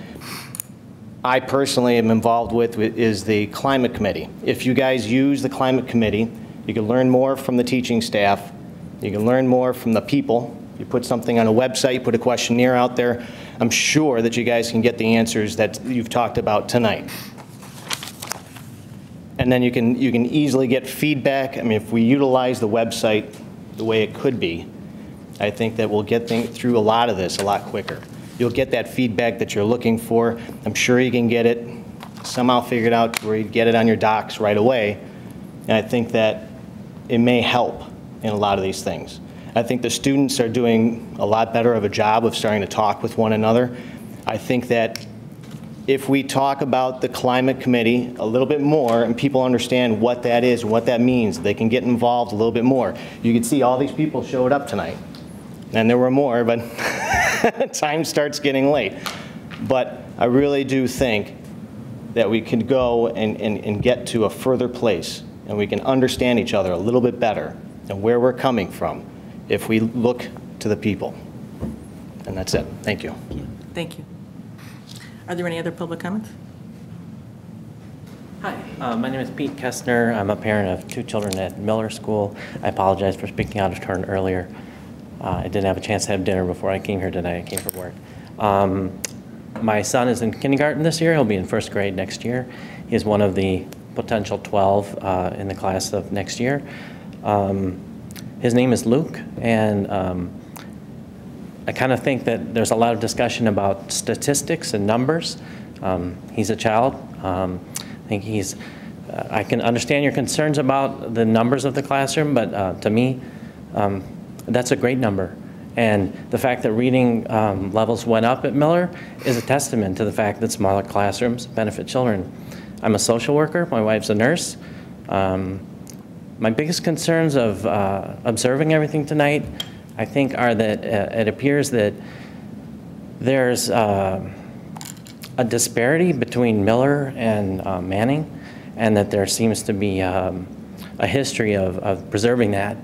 Speaker 6: I personally am involved with is the climate committee. If you guys use the climate committee, you can learn more from the teaching staff, you can learn more from the people. You put something on a website, you put a questionnaire out there, I'm sure that you guys can get the answers that you've talked about tonight. And then you can easily get feedback. I mean, if we utilize the website the way it could be, I think that we'll get through a lot of this a lot quicker. You'll get that feedback that you're looking for. I'm sure you can get it somehow figured out to where you get it on your docs right away. And I think that it may help in a lot of these things. I think the students are doing a lot better of a job of starting to talk with one another. I think that if we talk about the climate committee a little bit more and people understand what that is and what that means, they can get involved a little bit more. You can see all these people showed up tonight. And there were more, but time starts getting late. But I really do think that we can go and get to a further place, and we can understand each other a little bit better and where we're coming from if we look to the people. And that's it. Thank you.
Speaker 1: Thank you. Are there any other public comments?
Speaker 7: Hi, my name is Pete Kestner. I'm a parent of 2 children at Miller School. I apologize for speaking out of turn earlier. I didn't have a chance to have dinner before I came here tonight. I came from work. My son is in kindergarten this year. He'll be in 1st grade next year. He is one of the potential 12 in the class of next year. His name is Luke, and I kind of think that there's a lot of discussion about statistics and numbers. He's a child. I think I can understand your concerns about the numbers of the classroom, but to me, that's a great number. And the fact that reading levels went up at Miller is a testament to the fact that smaller classrooms benefit children. I'm a social worker. My wife's a nurse. My biggest concerns of observing everything tonight, I think, are that it appears that there's a disparity between Miller and Manning, and that there seems to be a history of preserving that.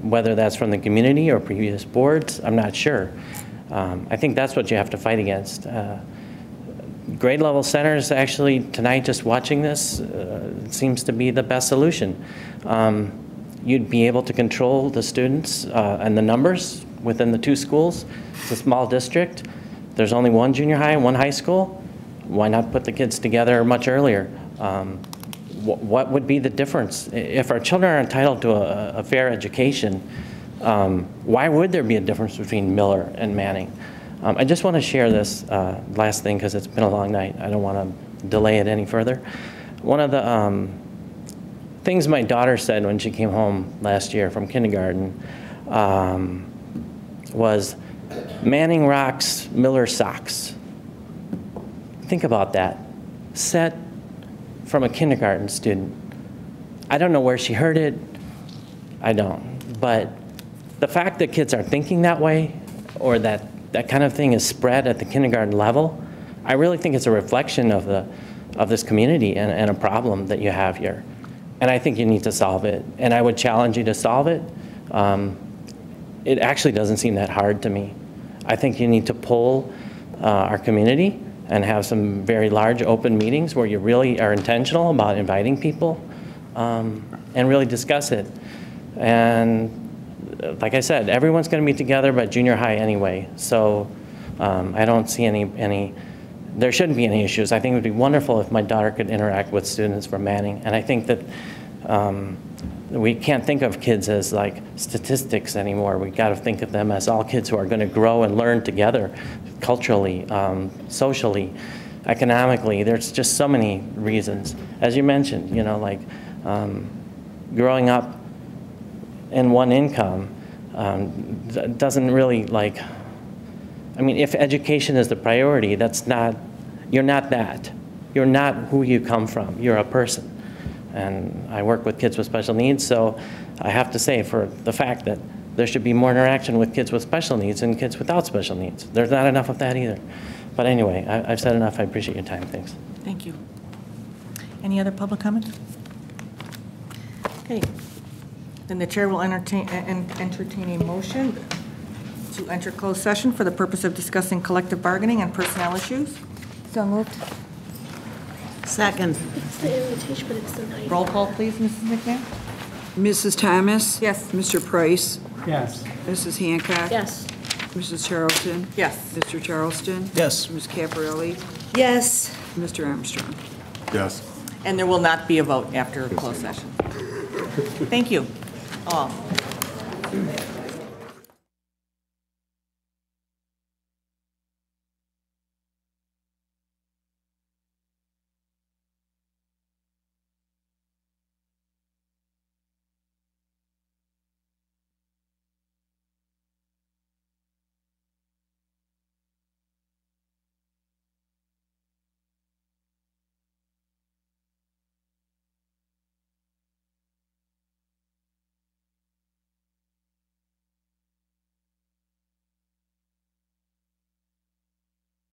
Speaker 7: Whether that's from the community or previous boards, I'm not sure. I think that's what you have to fight against. Grade level centers, actually, tonight, just watching this, seems to be the best solution. You'd be able to control the students and the numbers within the 2 schools. It's a small district. There's only 1 junior high and 1 high school. Why not put the kids together much earlier? What would be the difference? If our children are entitled to a fair education, why would there be a difference between Miller and Manning? I just want to share this last thing because it's been a long night. I don't want to delay it any further. One of the things my daughter said when she came home last year from kindergarten was, Manning rocks, Miller socks. Think about that. Said from a kindergarten student. I don't know where she heard it. I don't. But the fact that kids are thinking that way, or that kind of thing is spread at the kindergarten level, I really think it's a reflection of this community and a problem that you have here. And I think you need to solve it. And I would challenge you to solve it. It actually doesn't seem that hard to me. I think you need to poll our community and have some very large open meetings where you really are intentional about inviting people and really discuss it. And like I said, everyone's going to be together by junior high anyway. So I don't see there shouldn't be any issues. I think it would be wonderful if my daughter could interact with students from Manning. And I think that we can't think of kids as like statistics anymore. We got to think of them as all kids who are going to grow and learn together, culturally, socially, economically. There's just so many reasons. As you mentioned, you know, like growing up in one income doesn't really like, I mean, if education is the priority, you're not that. You're not who you come from. You're a person. And I work with kids with special needs, so I have to say for the fact that there should be more interaction with kids with special needs and kids without special needs. There's not enough of that either. But anyway, I've said enough. I appreciate your time. Thanks.
Speaker 1: Thank you. Any other public comments? Okay. Then the chair will entertain a motion to enter closed session for the purpose of discussing collective bargaining and personnel issues.
Speaker 10: So moved.
Speaker 9: Second.
Speaker 18: It's the invitation, but it's the night.
Speaker 1: Roll call, please, Mrs. McMahon.
Speaker 2: Mrs. Thomas?
Speaker 1: Yes.
Speaker 2: Mr. Price?
Speaker 4: Yes.
Speaker 2: Mrs. Hancock?
Speaker 18: Yes.
Speaker 2: Mrs. Charlton?
Speaker 1: Yes.
Speaker 2: Mr. Charleston?
Speaker 3: Yes.
Speaker 2: Ms. Caparelli?
Speaker 9: Yes.
Speaker 2: Mr. Armstrong?
Speaker 8: Yes.
Speaker 1: And there will not be a vote after closed session. Thank you all.